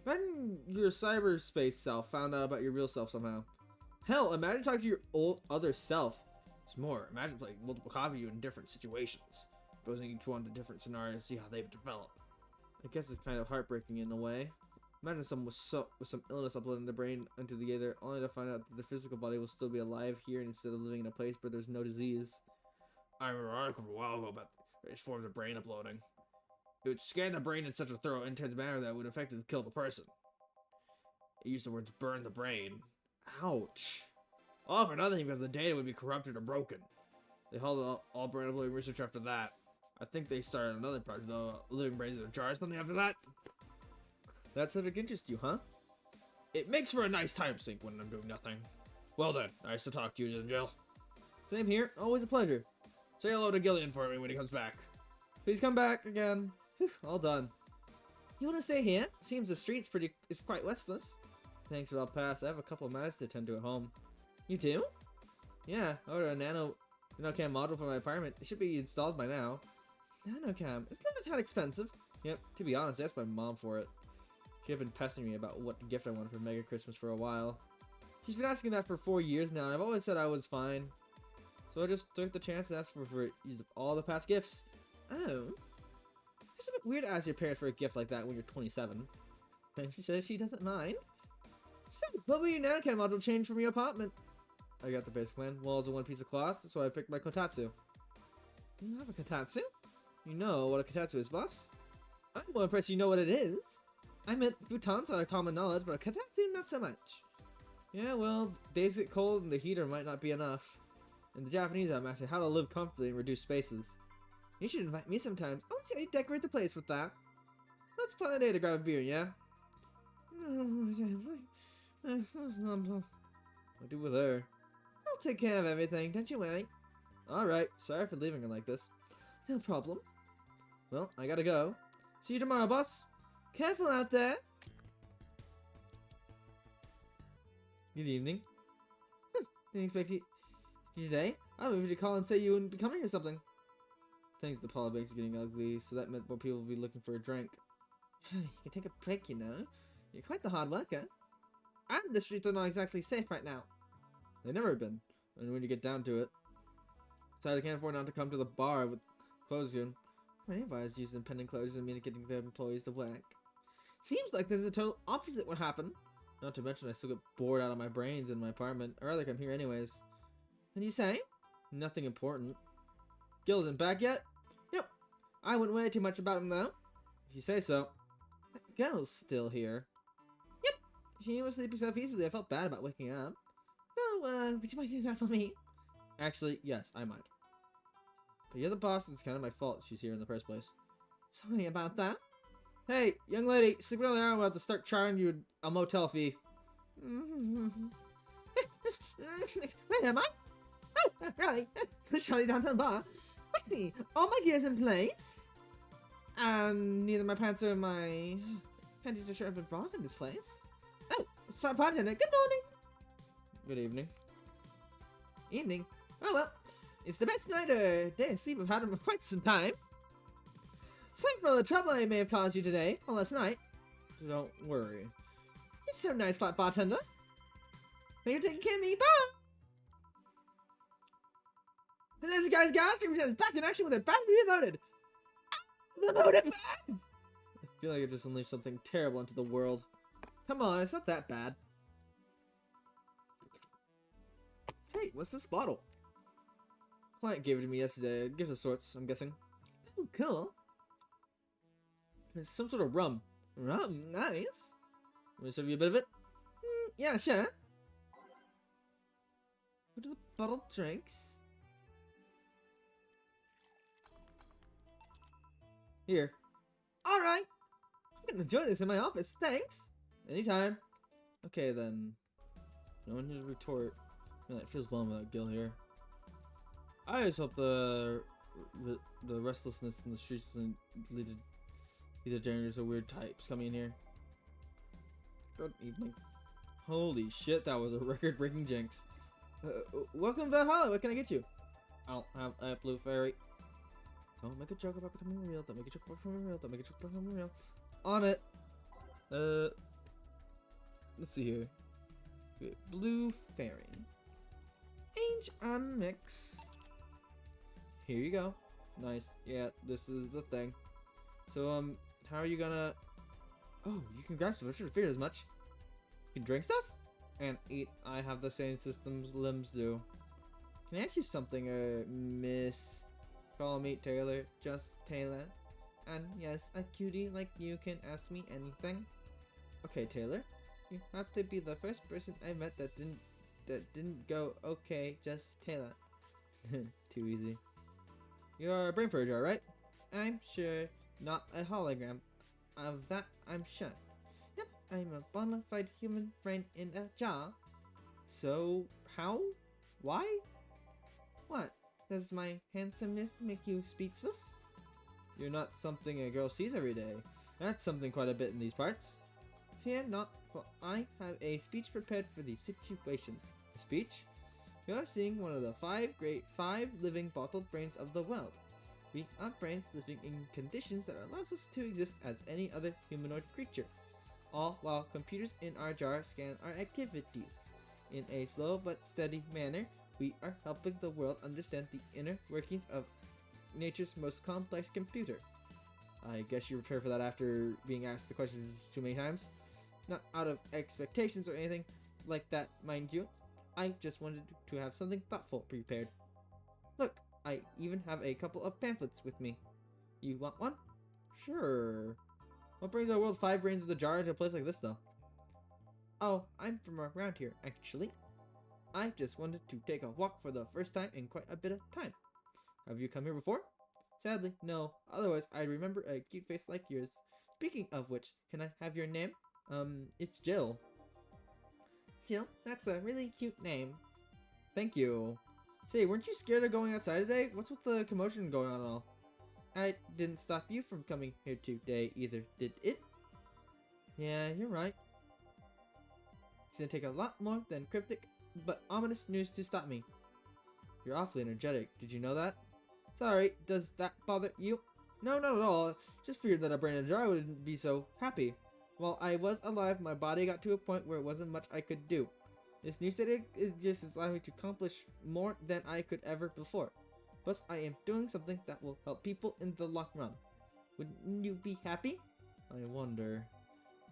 [SPEAKER 1] Imagine your cyberspace self found out about your real self somehow. Hell, imagine talking to your other self.
[SPEAKER 2] It's more, imagine playing multiple copies of you in different situations. Posing each one to different scenarios to see how they develop.
[SPEAKER 1] I guess it's kind of heartbreaking in a way. Imagine someone with some illness uploading their brain into the ether, only to find out that their physical body will still be alive here instead of living in a place where there's no disease. I remember an article a while ago about various forms of brain uploading. It would scan the brain in such a thorough, intense manner that it would effectively kill the person. It used the words burn the brain. Ouch. All for nothing because the data would be corrupted or broken. They halted all brain uploading research after that. I think they started another project, though, living brains in a jar or something after that. That subject interests you, huh? It makes for a nice time sink when I'm doing nothing. Well then, nice to talk to you, Jill. Same here, always a pleasure. Say hello to Gillian for me when he comes back. Please come back again. Whew, all done. You want to stay here? Seems the street's is quite restless. Thanks, I'll pass. I have a couple of matters to attend to at home. You do? Yeah, I ordered a nanocam module for my apartment. It should be installed by now. Nanocam? It's not that expensive. Yep, to be honest, I asked my mom for it. She had been pestering me about what gift I wanted for Mega Christmas for a while. She's been asking that for 4 years now, and I've always said I was fine. So I just took the chance to ask for all the past gifts. Oh. It's a bit weird to ask your parents for a gift like that when you're 27. And she says she doesn't mind. So, what will your nanocam module change from your apartment? I got the basic plan. Walls and one piece of cloth, so I picked my kotatsu. You have a kotatsu? You know what a kotatsu is, boss? I'm more impressed you know what it is. I meant futons are common knowledge, but a kotatsu not so much. Yeah, well, days get cold and the heater might not be enough. In the Japanese, I'm asking how to live comfortably in reduced spaces. You should invite me sometimes. I want to see how you decorate the place with that. Let's plan a day to grab a beer, yeah? What do with her? I'll take care of everything, don't you worry. Alright, sorry for leaving her like this. No problem. Well, I gotta go. See you tomorrow, boss. Careful out there. Good evening. Didn't expect you today. I was moving to call and say you wouldn't be coming or something. I think the polybags are getting ugly, so that meant more people would be looking for a drink. You can take a break, you know. You're quite the hard worker. And the streets are not exactly safe right now. They've never been. And when you get down to it. So I can't afford not to come to the bar with clothes soon. Many bars use impending clothes and mean getting their employees to work. Seems like there's a total opposite what happened. Not to mention I still get bored out of my brains in my apartment. Or rather, I'm here anyways. What do you say? Nothing important. Gil isn't back yet? Nope. I wouldn't worry too much about him though. If you say so. That girl's still here. Yep. She was sleeping so peacefully I felt bad about waking up. So, would you mind doing that for me? Actually, yes, I might. But you're the boss, and it's kind of my fault she's here in the first place. Sorry about that. Hey, young lady, sleep around there, we'll have to start charging you a motel fee. Where am I? Oh, right. The Charlie Downtown Bar. What's me? All my gear's in place. Neither my pants or my panties or shirt have been brought in this place. Oh, sorry, bartender. Good morning. Good evening. Evening? Oh well, it's the best night or day of sleep I've had in quite some time. Sorry for all the trouble I may have caused you today, or last night. Don't worry. You're so nice, flat bartender. Thank you for taking care of me. Bye! And there's a guy's gas station is back in action with a battery reloaded. The motive I feel like I just unleashed something terrible into the world. Come on, it's not that bad. Hey, what's this bottle? Client gave it to me yesterday. A gift of sorts, I'm guessing. Oh, cool. It's some sort of rum. Rum? Nice. Want me to serve you a bit of it? Yeah, sure. What are the bottled drinks? Here. Alright. I'm gonna enjoy this in my office. Thanks. Anytime. Okay, then. No one here to retort. Man, it feels long without Gil here. I just hope the restlessness in the streets isn't lead to either generators or weird types coming in here. Good evening. Holy shit, that was a record-breaking jinx. Welcome to Va11-Hall-A. What can I get you? I'll have a blue fairy. Don't make a joke about becoming real. Don't make a joke about becoming real. Don't make a joke about becoming real. On it. Let's see here. Okay, blue fairy. Change on mix. Here you go. Nice. Yeah, this is the thing. So, how are you gonna... Oh, you can grab stuff. I should have figured as much. You can drink stuff? And eat. I have the same systems limbs do. Can I ask you something, Miss... call me Taylor, just Taylor. And yes, a cutie like you can ask me anything. Okay, Taylor, you have to be the first person I met that didn't go, okay, just Taylor. Too easy. You're a brain for a jar, right? I'm sure, not a hologram. Of that, I'm sure. Yep, I'm a bona fide human brain in a jar. So, how? Why? What? Does my handsomeness make you speechless? You're not something a girl sees every day. That's something quite a bit in these parts. Fear not, for I have a speech prepared for these situations. A speech? You're seeing one of the five living bottled brains of the world. We are brains living in conditions that allows us to exist as any other humanoid creature, all while computers in our jar scan our activities. In a slow but steady manner, we are helping the world understand the inner workings of nature's most complex computer. I guess you prepare for that after being asked the question too many times. Not out of expectations or anything like that, mind you. I just wanted to have something thoughtful prepared. Look, I even have a couple of pamphlets with me. You want one? Sure. What brings our world 5 brains of the jar to a place like this, though? Oh, I'm from around here, actually. I just wanted to take a walk for the first time in quite a bit of time. Have you come here before? Sadly, no. Otherwise, I'd remember a cute face like yours. Speaking of which, can I have your name? It's Jill. Jill, that's a really cute name. Thank you. Say, weren't you scared of going outside today? What's with the commotion going on and all? I didn't stop you from coming here today either, did it? Yeah, you're right. It's gonna take a lot more than cryptic but ominous news to stop me. You're awfully energetic. Did you know that? Sorry, does that bother you? No, not at all. Just figured that a brain in a jar wouldn't be so happy. While I was alive, my body got to a point where it wasn't much I could do. This new state is just allowing me to accomplish more than I could ever before. Plus, I am doing something that will help people in the long run. Wouldn't you be happy? I wonder.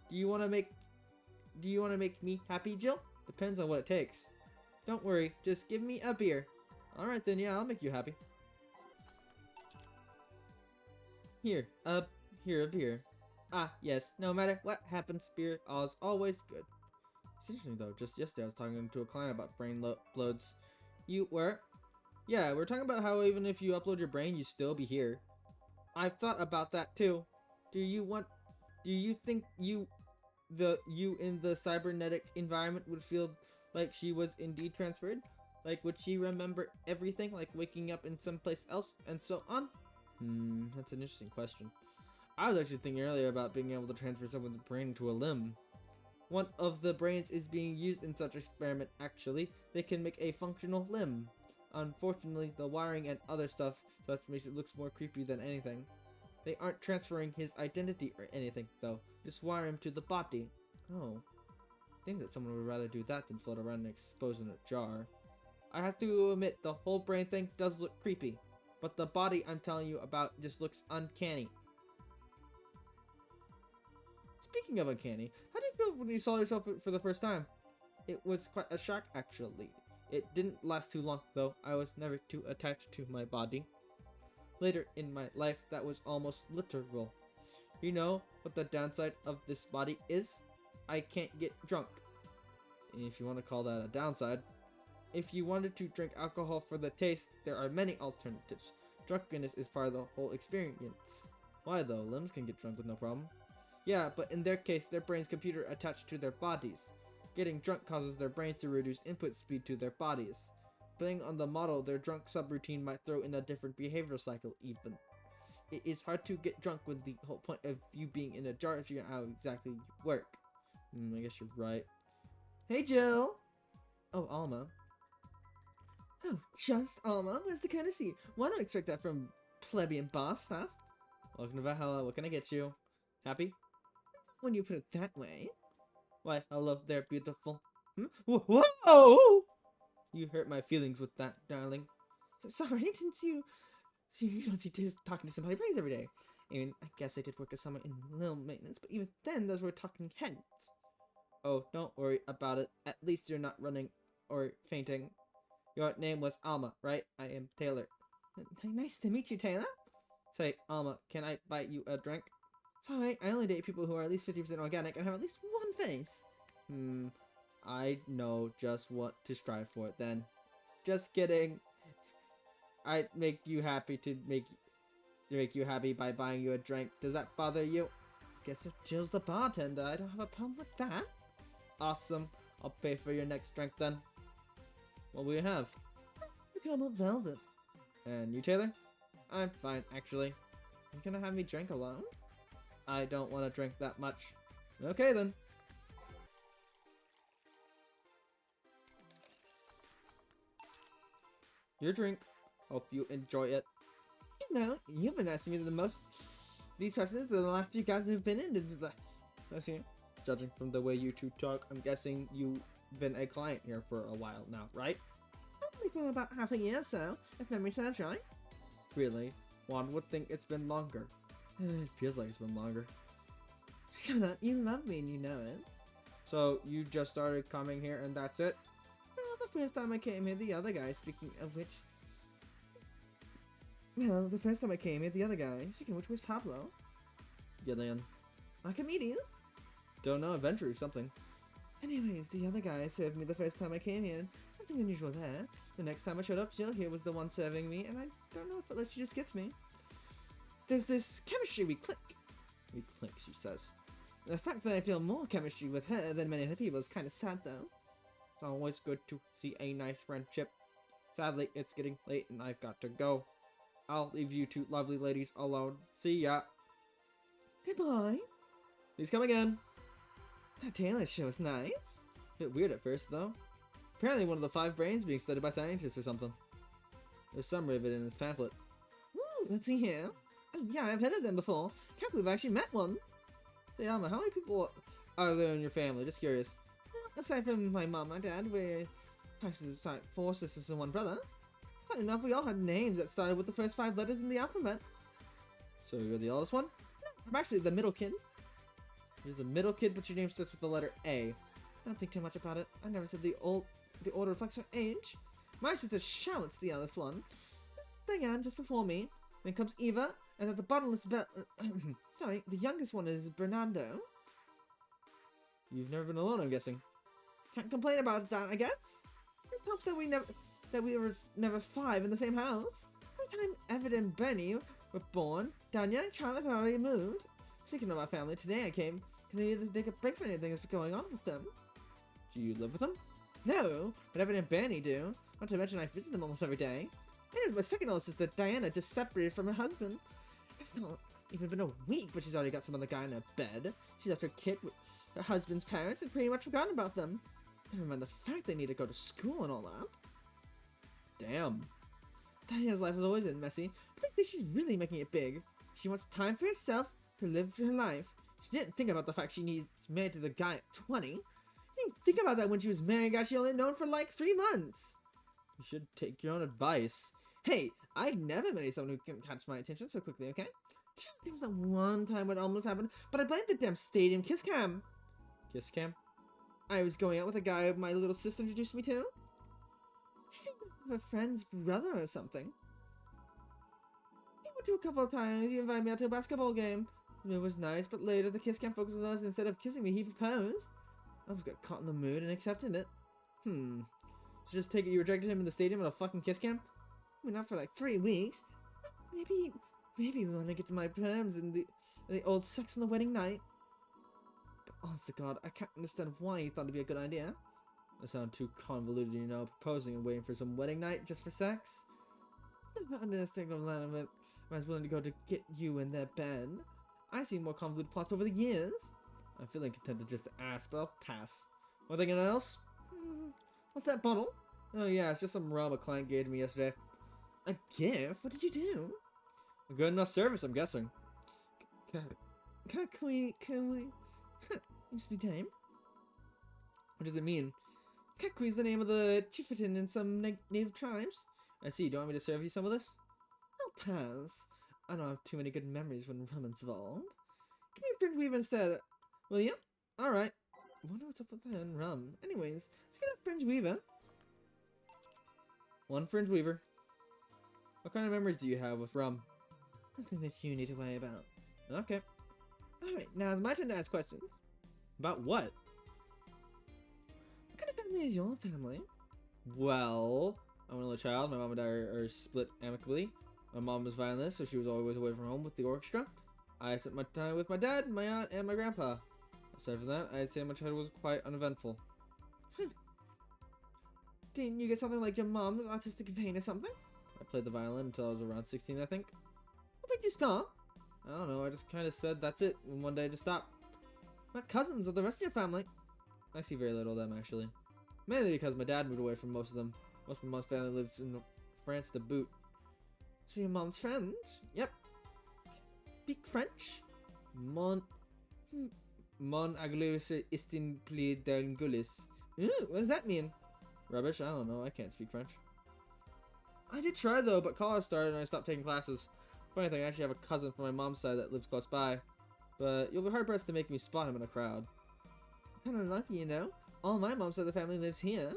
[SPEAKER 1] Do you want to make me happy, Jill? Depends on what it takes. Don't worry, just give me a beer. Alright then, yeah, I'll make you happy. Here, a beer. Ah, yes, no matter what happens, beer is always good. It's interesting though, just yesterday I was talking to a client about brain uploads. You were? Yeah, we're talking about how even if you upload your brain, you still be here. I've thought about that too. Do you think you in the cybernetic environment would feel like she was indeed transferred? Like, would she remember everything, like waking up in someplace else and so on? That's an interesting question. I was actually thinking earlier about being able to transfer someone's brain into a limb. One of the brains is being used in such experiment, actually. They can make a functional limb. Unfortunately, the wiring and other stuff such makes it look more creepy than anything. They aren't transferring his identity or anything, though. Just wire him to the body. Oh. I think that someone would rather do that than float around and expose in a jar. I have to admit, the whole brain thing does look creepy. But the body I'm telling you about just looks uncanny. Speaking of uncanny, how did you feel when you saw yourself for the first time? It was quite a shock, actually. It didn't last too long, though. I was never too attached to my body. Later in my life, that was almost literal. You know what the downside of this body is? I can't get drunk. If you want to call that a downside. If you wanted to drink alcohol for the taste, there are many alternatives. Drunkenness is part of the whole experience. Why though? Limbs can get drunk with no problem. Yeah, but in their case, their brain's computer attached to their bodies. Getting drunk causes their brains to reduce input speed to their bodies. Depending on the model, their drunk subroutine might throw in a different behavioral cycle even. It is hard to get drunk when the whole point of you being in a jar is figuring out how exactly you work. I guess you're right. Hey Jill! Oh, Alma. Oh, just Alma? Where's the courtesy? Why not expect that from plebeian boss, huh? Welcome to Valhalla. What can I get you? Happy? When you put it that way. Why, hello there, beautiful. Whoa! You hurt my feelings with that, darling. Sorry, since you don't see talking to somebody brains every day. I mean, I guess I did work as someone in little maintenance, but even then, those were talking heads. Oh, don't worry about it. At least you're not running or fainting. Your name was Alma, right? I am Taylor. Nice to meet you, Taylor. Say, Alma, can I buy you a drink? Sorry, I only date people who are at least 50% organic and have at least one face. I know just what to strive for then. Just kidding. I'd make you happy to make you happy by buying you a drink. Does that bother you? Guess if Jill's the bartender, I don't have a problem with that. Awesome. I'll pay for your next drink then. What will you have? Become velvet. And you, Taylor? I'm fine, actually. You gonna have me drink alone? I don't want to drink that much. Okay then. Your drink. Hope you enjoy it. You know, you've been nice to me the most these customers than the last few guys we've been in. I see. Judging from the way you two talk, I'm guessing you've been a client here for a while now, right? Only for about half a year or so, if memory serves right. Really? One would think it's been longer. It feels like it's been longer. Shut up, you love me and you know it. So, you just started coming here and that's it? Well, the first time I came here, the other guy, speaking of which... Well, the first time I came here, the other guy, speaking of which, was Pablo. Gillian. Archimedes? Don't know, adventure or something. Anyways, the other guy served me the first time I came here. Nothing unusual there. The next time I showed up, Jill here was the one serving me, and I don't know if it like she just gets me. There's this chemistry we click. We click, she says. The fact that I feel more chemistry with her than many other people is kind of sad, though. It's always good to see a nice friendship. Sadly, it's getting late and I've got to go. I'll leave you two lovely ladies alone. See ya. Goodbye. Please come again. That Taylor show is nice. Bit weird at first, though. Apparently one of the 5 brains being studied by scientists or something. There's summary of it in this pamphlet. Ooh, let's see here. Oh, yeah, I've heard of them before. Can't believe I actually met one. Say, Alma, how many people are there in your family? Just curious. Well, aside from my mom and dad, we're 4 sisters and 1 brother. Funny enough, we all had names that started with the first 5 letters in the alphabet. So you're the oldest one? No, I'm actually the middle kid. You're the middle kid, but your name starts with the letter A. I don't think too much about it. I never said the order reflects her age. My sister Charlotte's the eldest one. Diane, just before me. Then comes Eva, and at the bottom is sorry, the youngest one is Bernardo. You've never been alone, I'm guessing. Can't complain about that, I guess. It helps that we were never 5 in the same house. By the time Everett and Bernie were born, Danya and Charlotte had already moved. Speaking of our family, today I came because I needed to take a break from anything that's going on with them. Do you live with them? No, but Everett and Bernie do. Not to mention I visit them almost every day. And my second oldest sister, Diana, just separated from her husband. It's not even been a week, but she's already got some other guy in her bed. She left her kid with her husband's parents and pretty much forgotten about them. Never mind the fact they need to go to school and all that. Damn. Diana's life has always been messy, but I think she's really making it big. She wants time for herself to live her life. She didn't think about the fact she needs married to the guy at 20. She didn't think about that when she was married, guy she only known for like 3 months. You should take your own advice. Hey, I've never married someone who can catch my attention so quickly, okay? There was that one time when it almost happened, but I blamed the damn stadium kiss cam. Kiss cam? I was going out with a guy my little sister introduced me to. He seemed like a friend's brother or something. He went to a couple of times. He invited me out to a basketball game. It was nice, but later the kiss cam focused on us. Instead of kissing me, he proposed. I just got caught in the mood and accepted it. So just take it you rejected him in the stadium on a fucking kiss cam? I mean, not for like 3 weeks. Maybe we want to get to my terms and the old sex on the wedding night. But honest to God, I can't understand why he thought it'd be a good idea. It sounds too convoluted, you know, proposing and waiting for some wedding night just for sex. I understand the line of it. I was willing to go to get you in their bed. I've seen more convoluted plots over the years. I'm feeling content to just ask, but I'll pass. Anything else? What's that bottle? Oh yeah, it's just some rum a client gave to me yesterday. A gift? What did you do? A good enough service, I'm guessing. Can we use the name? What does it mean? Kakui is the name of the chieftain in some native tribes. I see, do you want me to serve you some of this? I'll pass. I don't have too many good memories when rum's involved. Give me a Fringe Weaver instead, will you? Alright. I wonder what's up with that and rum. Anyways, let's get a Fringe Weaver. 1 Fringe Weaver. What kind of memories do you have with rum? Nothing that you need to worry about. Okay. Alright, now it's my turn to ask questions. About what? What kind of family is your family? Well, I'm an only child. My mom and dad are split amicably. My mom was violinist, so she was always away from home with the orchestra. I spent my time with my dad, my aunt, and my grandpa. Aside from that, I'd say my childhood was quite uneventful. Didn't you get something like your mom's autistic pain or something? I played the violin until I was around 16, I think. What made you stop? I don't know, I just kind of said that's it, and one day I just stopped. My cousins or the rest of your family? I see very little of them, actually. Mainly because my dad moved away from most of them. Most of my mom's family lives in France to boot. So your mom's friends? Yep. Speak French? Mon aglulis istin pli d'angulis. Ooh, what does that mean? Rubbish, I don't know, I can't speak French. I did try though, but college started and I stopped taking classes. Funny thing, I actually have a cousin from my mom's side that lives close by. But you'll be hard pressed to make me spot him in a crowd. Kinda lucky, you know? All my mom's side of the family lives here.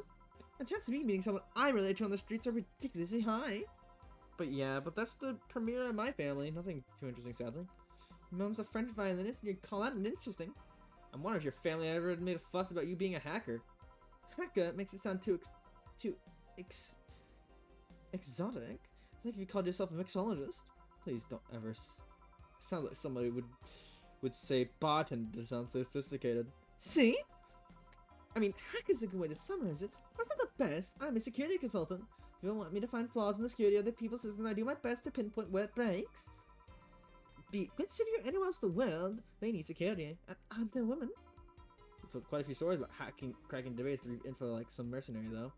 [SPEAKER 1] And chances of me meeting someone I relate to on the streets are ridiculously high. But yeah, that's the premiere of my family. Nothing too interesting, sadly. Your mom's a French violinist and you'd call that interesting. I'm wondering if your family ever made a fuss about you being a hacker. Hacker makes it sound too exotic. It's like if you called yourself a mixologist. Please don't ever sound like somebody would say bartender to sound sophisticated. See? I mean, hacker's a good way to summarize it, but it's not the best. I'm a security consultant. You don't want me to find flaws in the security of the people's systems, and I do my best to pinpoint where it breaks. Consider anyone else in the world, they need security, and I'm the woman. We've told quite a few stories about cracking debates through info like some mercenary, though.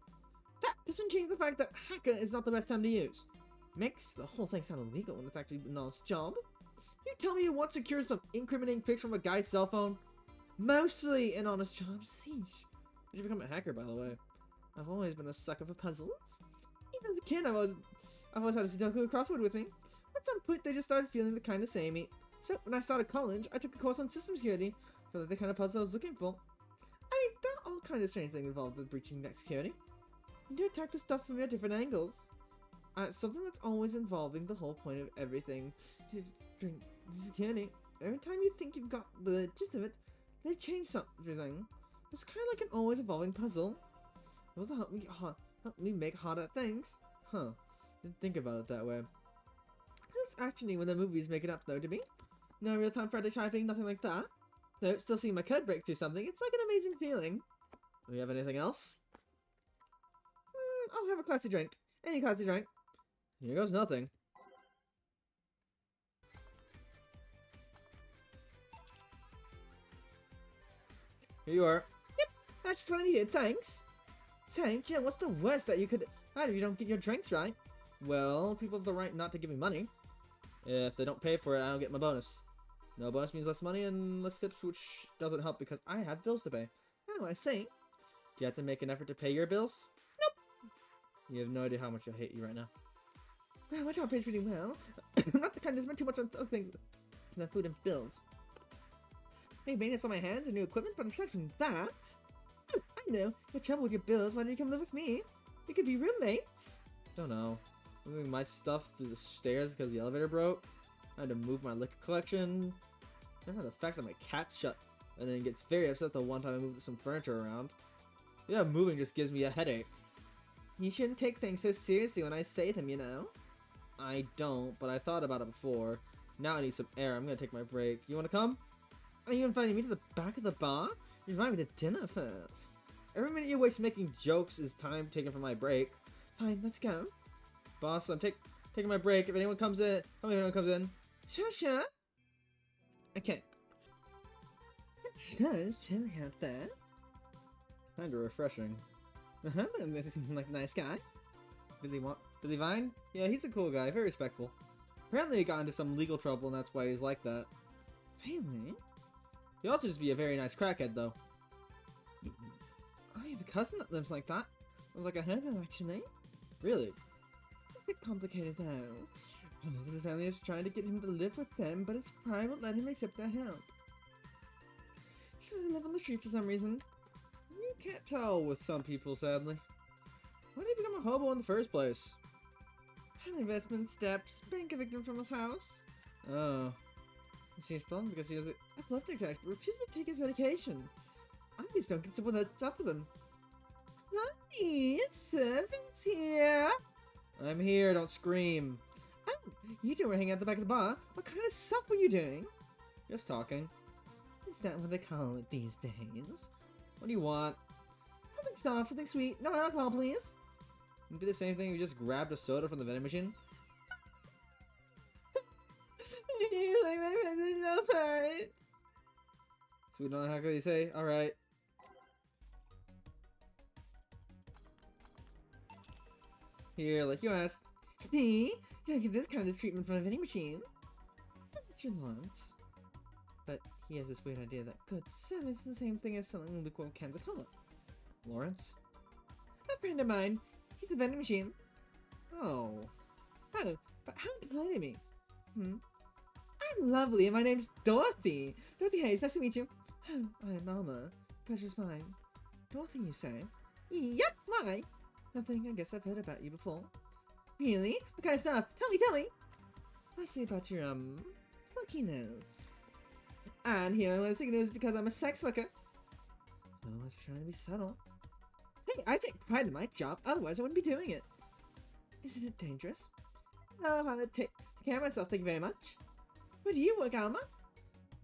[SPEAKER 1] That doesn't change the fact that hacker is not the best time to use. Makes the whole thing sound illegal when it's actually an honest job. You tell me you want to secure some incriminating pics from a guy's cell phone? Mostly an honest job. Sheesh. Did you become a hacker, by the way? I've always been a sucker for puzzles. Even as a kid, I've always had a Sudoku crossword with me. At some point, they just started feeling the kind of samey. So when I started college, I took a course on system security for the kind of puzzle I was looking for. I mean, there are all kinds of strange things involved with breaching net security. You do attack the stuff from your different angles. Something that's always involving the whole point of everything. Security. Every time you think you've got the gist of it, they change something. It's kind of like an always evolving puzzle. It was to help me make harder things. Huh. Didn't think about it that way. It's actually when the movies make it up though to me. No real-time frantic typing, nothing like that. No, still seeing my code break through something. It's like an amazing feeling. Do we have anything else? I'll have a classy drink. Any classy drink. Here goes nothing. Here you are. Yep, that's just what I needed, thanks. Say, Jim, what's the worst that you could have if you don't get your drinks right? Well, people have the right not to give me money. If they don't pay for it, I don't get my bonus. No bonus means less money and less tips, which doesn't help because I have bills to pay. Oh, I see. Do you have to make an effort to pay your bills? Nope. You have no idea how much I hate you right now. Well, my job pays pretty well. I'm not the kind to spend too much on other things than food and bills. Maybe maintenance on my hands and new equipment, but aside from that... Oh, I know. You have trouble with your bills. Why don't you come live with me? We could be roommates. Don't know. Moving my stuff through the stairs because the elevator broke. I had to move my liquor collection. I had the fact that my cat's shut. And then gets very upset the one time I moved some furniture around. Yeah, moving just gives me a headache. You shouldn't take things so seriously when I say them, you know? I don't, but I thought about it before. Now I need some air. I'm gonna take my break. You wanna come? Are you inviting me to the back of the bar? You're inviting me to dinner first. Every minute you waste making jokes is time taken for my break. Fine, let's go. Boss, I'm taking my break. If anyone comes in, tell me if anyone comes in. Sure. Okay. Just chilling out there. Kinda refreshing. This seems like a nice guy. Billy Vine? Yeah, he's a cool guy, very respectful. Apparently he got into some legal trouble and that's why he's like that. Really? He'd also just be a very nice crackhead though. I have a cousin that lives like that. Lives like a hermit actually. Really? A bit complicated though. His family is trying to get him to live with them, but his pride won't let him accept their help. He would live on the streets for some reason. You can't tell with some people, sadly. Why did he become a hobo in the first place? An investment steps, bank evicted from his house. Oh. It seems problem because he has an epileptic attack but refuses to take his medication. I just don't get someone that's up with him. Honey, servants here. I'm here, don't scream. Oh, you two were hanging out the back of the bar. What kind of stuff were you doing? Just talking. Is that what they call it these days? What do you want? Something soft, something sweet. No alcohol, please. It'd be the same thing if you just grabbed a soda from the vending machine. Like my friends are so fine. Sweet, not how can you say? Alright. Here, like you asked. See? You don't get this kind of treatment from a vending machine. What you want? But he has this weird idea that good service is the same thing as selling lukewarm cans of cola. Lawrence? A friend of mine. He's a vending machine. Oh. Oh, but how polite of me. I'm lovely, and my name's Dorothy. Dorothy Hayes, nice to meet you. Oh, I'm Alma. Pleasure's mine. Dorothy, you say? Yep, why? Nothing, I guess I've heard about you before. Really? What kind of stuff? Tell me! Mostly about your, luckiness. And here I was thinking it was because I'm a sex worker. So I was trying to be subtle. Hey, I take pride in my job, otherwise I wouldn't be doing it. Isn't it dangerous? No, I would take care of myself, thank you very much. Where do you work, Alma?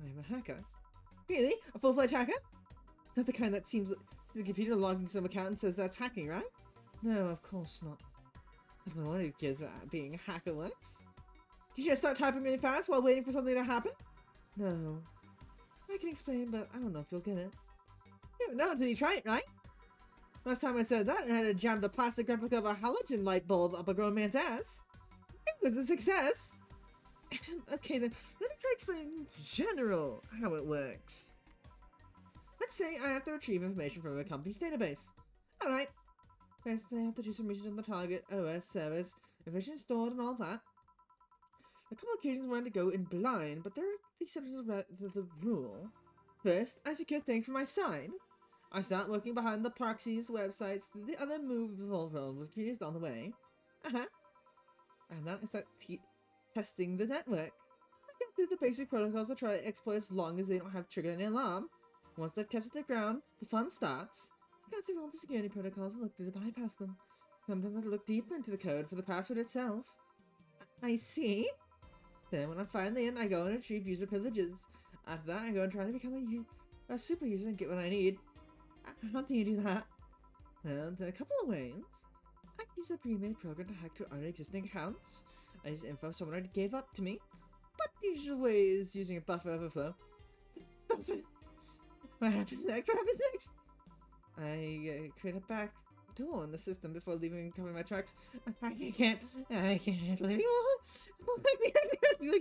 [SPEAKER 1] I'm a hacker. Really? A full-fledged hacker? Not the kind that seems like the computer logging some account and says that's hacking, right? No, of course not. I don't know what gives being a hacker works. Did you just start typing really fast while waiting for something to happen? No. I can explain, but I don't know if you'll get it. You don't know until you try it, right? Last time I said that, I had to jam the plastic replica of a halogen light bulb up a grown man's ass. It was a success. Okay then, let me try explaining in general how it works. Let's say I have to retrieve information from a company's database. Alright. First I have to do some research on the target, OS, service, information stored and all that. A couple of occasions I wanted to go in blind, but there are the exceptions to the rule. First, I secure things from my side. I start working behind the proxies, websites, the other movable computers on the way. And then I start testing the network. I can do the basic protocols to try to exploit as long as they don't have triggered any alarm. Once they've kept the ground, the fun starts. I go through all the security protocols and look through to bypass them. Sometimes I look deeper into the code for the password itself. I see. Then when I'm finally in, I go and retrieve user privileges. After that, I go and try to become a super user and get what I need. How do you do that? Well, there are a couple of ways. I can use a pre-made program to hack to already existing accounts. I use info someone already gave up to me. But the usual way is using a buffer overflow. Buffer? What happens next? What happens next? I create a back door in the system before leaving and covering my tracks. I can't anymore.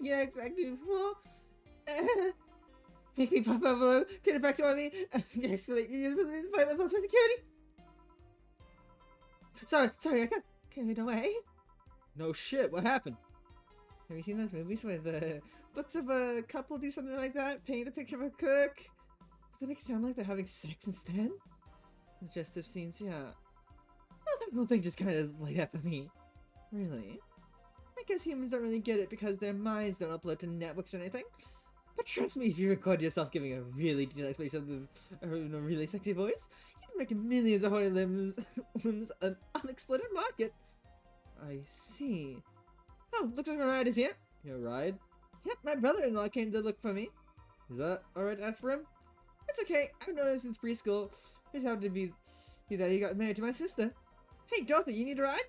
[SPEAKER 1] Yeah, exactly before. Make me pop overload, get it back to me, escalate your security. Sorry, I got carried away. No shit, what happened? Have you seen those movies where the books of a couple do something like that? Paint a picture of a cook? But they make it sound like they're having sex instead? Suggestive scenes, yeah. Well, that whole thing just kind of light up at me. Really? I guess humans don't really get it because their minds don't upload to networks or anything. But trust me, if you record yourself giving a really detailed explanation of a really sexy voice, you can make millions of horny limbs an unexploited market. I see. Oh, looks like my ride is here. Your ride? Yep, my brother-in-law came to look for me. Is that alright to ask for him? It's okay, I've known him since preschool. It happened to be that he got married to my sister. Hey, Dorothy, you need a ride?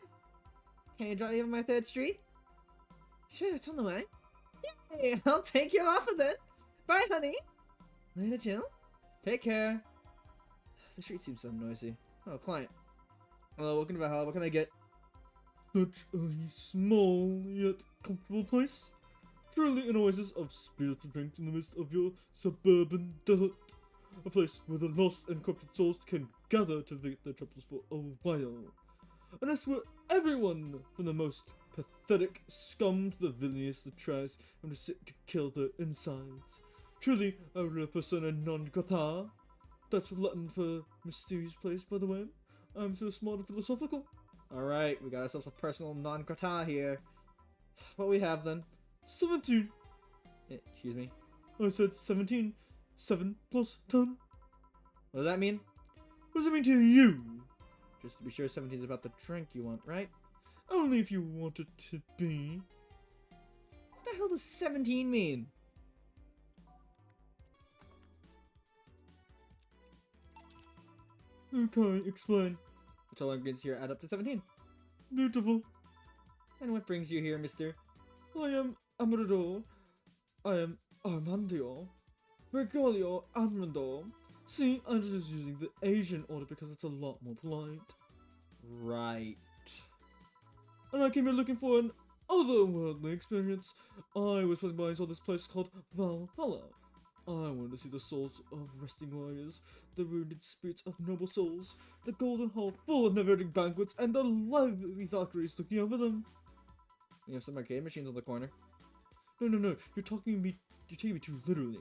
[SPEAKER 1] Can you drop me on my 3rd street? Sure, it's on the way. Yay, I'll take you off of it. Bye, honey. Later, Jill. Take care. The street seems so noisy. Oh, client. Hello, welcome to Va11-Hall-A. What can I get?
[SPEAKER 2] Such a small yet comfortable place. Truly an oasis of spiritual drinks in the midst of your suburban desert. A place where the lost and corrupted souls can gather to forget their troubles for a while. And that's where everyone, from the most pathetic scum to the villainiest of tries, come to sit to kill their insides. Truly a real persona non grata. That's Latin for mysterious place, by the way. I'm so smart and philosophical.
[SPEAKER 1] Alright, we got ourselves a personal non-grata here. What we have then?
[SPEAKER 2] 17.
[SPEAKER 1] Excuse me.
[SPEAKER 2] I said 17. 7 plus 10.
[SPEAKER 1] What does that mean?
[SPEAKER 2] What does it mean to you?
[SPEAKER 1] Just to be sure, 17 is about the drink you want, right?
[SPEAKER 2] Only if you want it to be.
[SPEAKER 1] What the hell does 17 mean?
[SPEAKER 2] Okay, explain.
[SPEAKER 1] The total ingredients here add up to 17.
[SPEAKER 2] Beautiful.
[SPEAKER 1] And what brings you here, mister?
[SPEAKER 2] I am Amador. I am Armandio. Bergoglio Armando. See, I'm just using the Asian order because it's a lot more polite.
[SPEAKER 1] Right.
[SPEAKER 2] And I came here looking for an otherworldly experience. I was passing by and saw this place called Valhalla. I wanted to see the souls of resting warriors, the wounded spirits of noble souls, the golden hall full of never-ending banquets, and the lively Valkyries looking over them.
[SPEAKER 1] You have some arcade machines on the corner.
[SPEAKER 2] No, you're taking me too literally.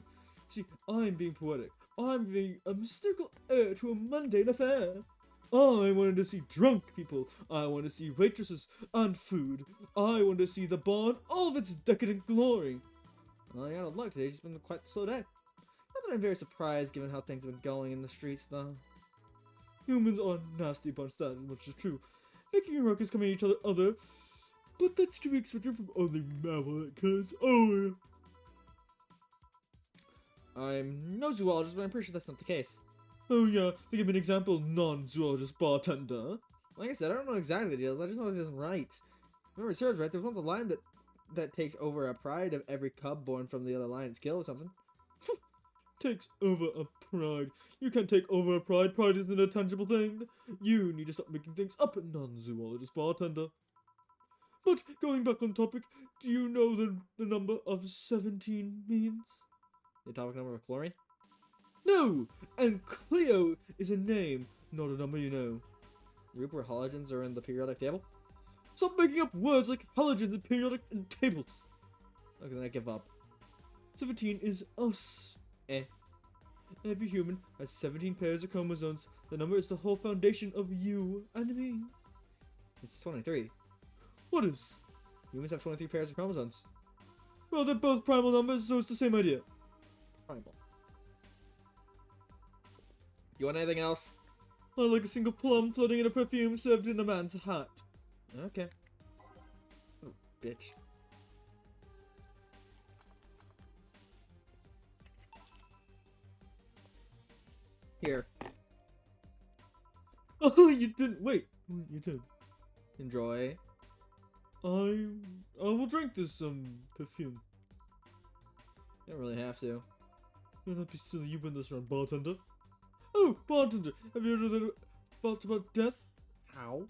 [SPEAKER 2] See, I'm being poetic. I'm being a mystical heir to a mundane affair. I wanted to see drunk people. I want to see waitresses and food. I want to see the bar in all of its decadent glory.
[SPEAKER 1] Well, you're out of luck. Today's just been quite a slow day. Not that I'm very surprised given how things have been going in the streets, though.
[SPEAKER 2] Humans are a nasty bunch, that much is true. Making a ruckus coming at each other, but that's to be expected from only malevolent kids. Oh,
[SPEAKER 1] I'm no zoologist, but I'm pretty sure that's not the case.
[SPEAKER 2] oh yeah, they give me an example, non-zoologist bartender.
[SPEAKER 1] Like I said, I don't know exactly the deals. I just know it isn't right. Remember, serves right. There's once a lion that takes over a pride of every cub born from the other lion's kill or something.
[SPEAKER 2] Takes over a pride. You can't take over a pride. Pride isn't a tangible thing. You need to stop making things up, non-zoologist bartender. But going back on topic, do you know the number of 17 means?
[SPEAKER 1] The atomic number of chlorine?
[SPEAKER 2] No! And Cleo is a name, not a number, you know.
[SPEAKER 1] Rupert halogens are in the periodic table?
[SPEAKER 2] Stop making up words like halogens and periodic and tables.
[SPEAKER 1] Okay, then I give up.
[SPEAKER 2] 17 is us.
[SPEAKER 1] Eh.
[SPEAKER 2] Every human has 17 pairs of chromosomes. The number is the whole foundation of you and me.
[SPEAKER 1] It's 23.
[SPEAKER 2] What is?
[SPEAKER 1] Humans have 23 pairs of chromosomes.
[SPEAKER 2] Well, they're both primal numbers, so it's the same idea.
[SPEAKER 1] Primal. You want anything else?
[SPEAKER 2] I like a single plum floating in a perfume served in a man's hat.
[SPEAKER 1] Okay. Oh, bitch. Here.
[SPEAKER 2] Oh, you didn't. Wait, you did.
[SPEAKER 1] Enjoy.
[SPEAKER 2] I will drink this perfume.
[SPEAKER 1] You don't really have to.
[SPEAKER 2] You'll not be silly. You win this round, bartender. Oh, bartender, have you heard about death?
[SPEAKER 1] How?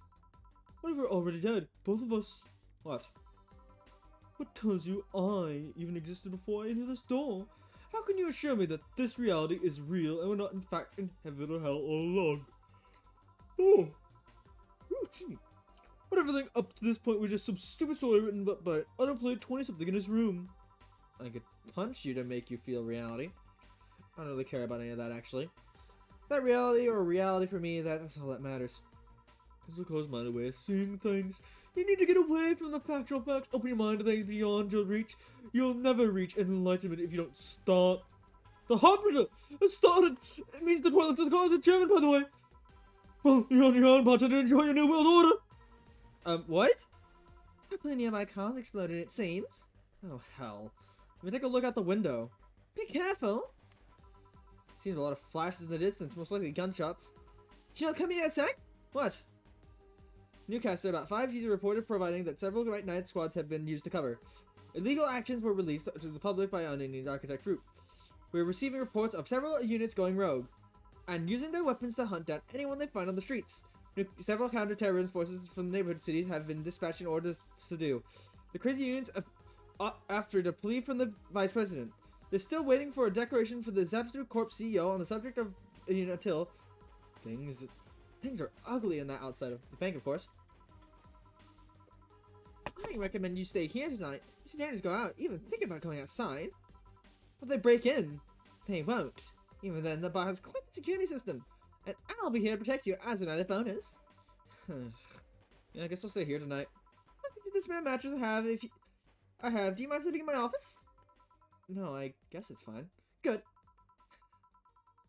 [SPEAKER 2] What if we're already dead? Both of us.
[SPEAKER 1] What?
[SPEAKER 2] What tells you I even existed before I entered this door? How can you assure me that this reality is real and we're not in fact in heaven or hell all along? Oh. Ooh, gee. What everything up to this point was just some stupid story written by an unemployed 20-something in his room.
[SPEAKER 1] I could punch you to make you feel reality. I don't really care about any of that, actually. That reality or reality for me, that's all that matters.
[SPEAKER 2] It's a closed-minded way of seeing things. You need to get away from the factual facts. Open your mind to things beyond your reach. You'll never reach enlightenment if you don't start. The harbinger has started. It means the toilets are called in German, by the way. Well, you're on your own, bartender. Enjoy your new world order.
[SPEAKER 1] What? A plane nearby car exploded, it seems. Oh, hell. Let me take a look out the window. Be careful. Seems a lot of flashes in the distance, most likely gunshots. Jill, come here a sec. What? Newcastle, about 5 G's are reported providing that several right night squads have been used to cover. Illegal actions were released to the public by unnamed architect group. We're receiving reports of several units going rogue and using their weapons to hunt down anyone they find on the streets. Several counter-terrorism forces from the neighborhood cities have been dispatched in order to do. The crazy units, after the plea from the vice president, they're still waiting for a declaration for the Zapstu Corp CEO on the subject of until things are ugly in that outside of the bank, of course. I recommend you stay here tonight. It's dangerous to go out, even think about going outside. If they break in, they won't. Even then, the bar has quite the security system, and I'll be here to protect you as an added bonus. Yeah, I guess I'll stay here tonight. I think this man mattress I have. Do you mind sleeping in my office? No, I guess it's fine. Good.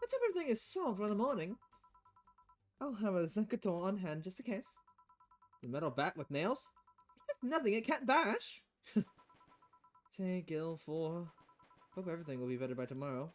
[SPEAKER 1] Let's hope everything is solved by the morning. I'll have a Zenkator on hand just in case. The metal bat with nails? It's nothing it can't bash. Say, Gil 4. Hope everything will be better by tomorrow.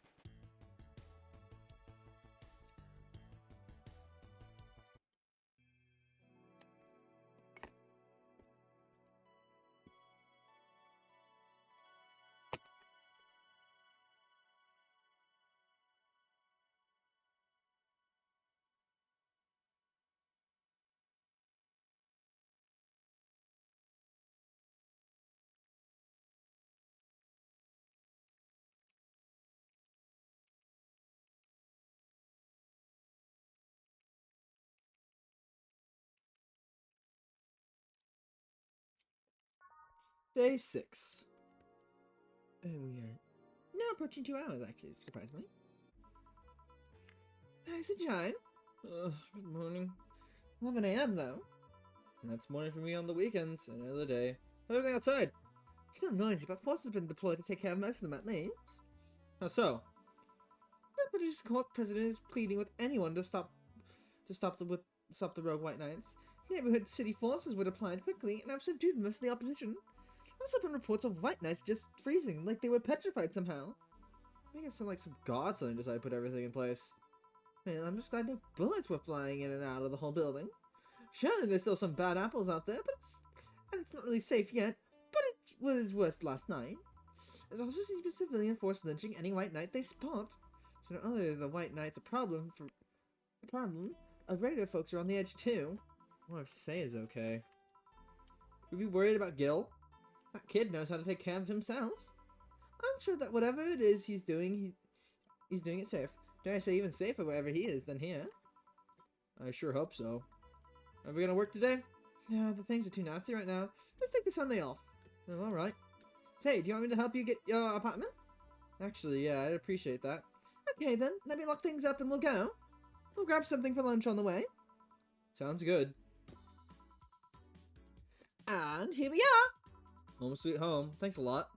[SPEAKER 1] Day 6. And we are now approaching 2 hours, actually, surprisingly. Hi, Sunshine. Good morning. 11 a.m. though. And that's morning for me on the weekends and another day. How's everything outside? Still noisy, but force has been deployed to take care of most of them at least. How so? The British court president is pleading with anyone to stop the rogue white knights. Neighborhood city forces were deployed quickly and have subdued most of the opposition. There's also been reports of white knights just freezing, like they were petrified somehow. Make it sound like some god suddenly decided to put everything in place. Man, I'm just glad no bullets were flying in and out of the whole building. Surely there's still some bad apples out there, but it's not really safe yet. But it was worse last night. There's also seems to be civilian force lynching any white knight they spot. So not only are the white knights a problem, regular folks are on the edge too. What if Say is okay? Would we be worried about Gil? That kid knows how to take care of himself. I'm sure that whatever it is he's doing, he's doing it safe. Dare I say even safer wherever he is than here? I sure hope so. Are we gonna work today? Nah, the things are too nasty right now. Let's take the Sunday off. Oh, alright. Say, do you want me to help you get your apartment? Actually, yeah, I'd appreciate that. Okay then, let me lock things up and we'll go. We'll grab something for lunch on the way. Sounds good. And here we are! Home sweet home. Thanks a lot.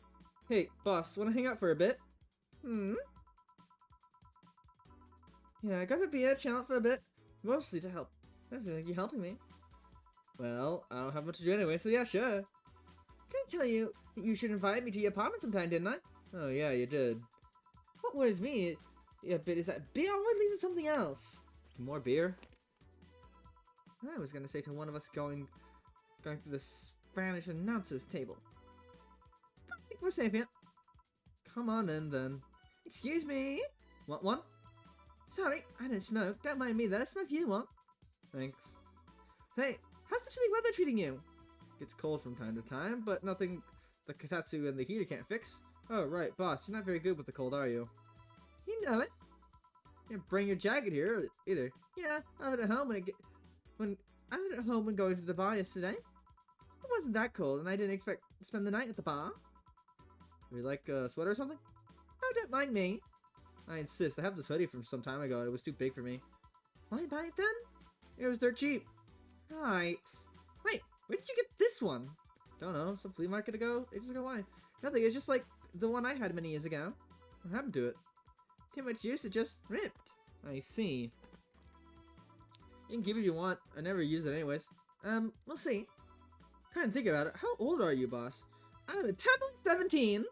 [SPEAKER 1] Hey, boss, wanna hang out for a bit? Yeah, grab a beer, chill out for a bit. Mostly to help. That's like you're helping me. Well, I don't have much to do anyway, so yeah, sure. Did I tell you that you should invite me to your apartment sometime, didn't I? Oh yeah, you did. What worries me a bit is that beer always leads to something else. More beer? I was gonna say to one of us going to the Spanish announcers table. I think we're safe here. Come on in then. Excuse me? Want one? Sorry, I didn't smoke. Don't mind me though. Smoke you want? Thanks. Hey, how's the chilly weather treating you? Gets cold from time to time, but nothing the Katatsu and the heater can't fix. Oh right, boss, you're not very good with the cold, are you? You know it. You didn't bring your jacket here either. Yeah, I was at home when going to the bar yesterday. It wasn't that cold, and I didn't expect to spend the night at the bar. Would you like a sweater or something? Oh, don't mind me. I insist. I have this hoodie from some time ago, and it was too big for me. Why buy it then? It was dirt cheap. Right. Wait, where did you get this one? Don't know. Some flea market ago? Ages ago? Why? Nothing. It's just like the one I had many years ago. What happened to it? Too much use. It just ripped. I see. You can keep it if you want. I never used it anyways. We'll see. Trying to think about it. How old are you, boss? I'm a total 17.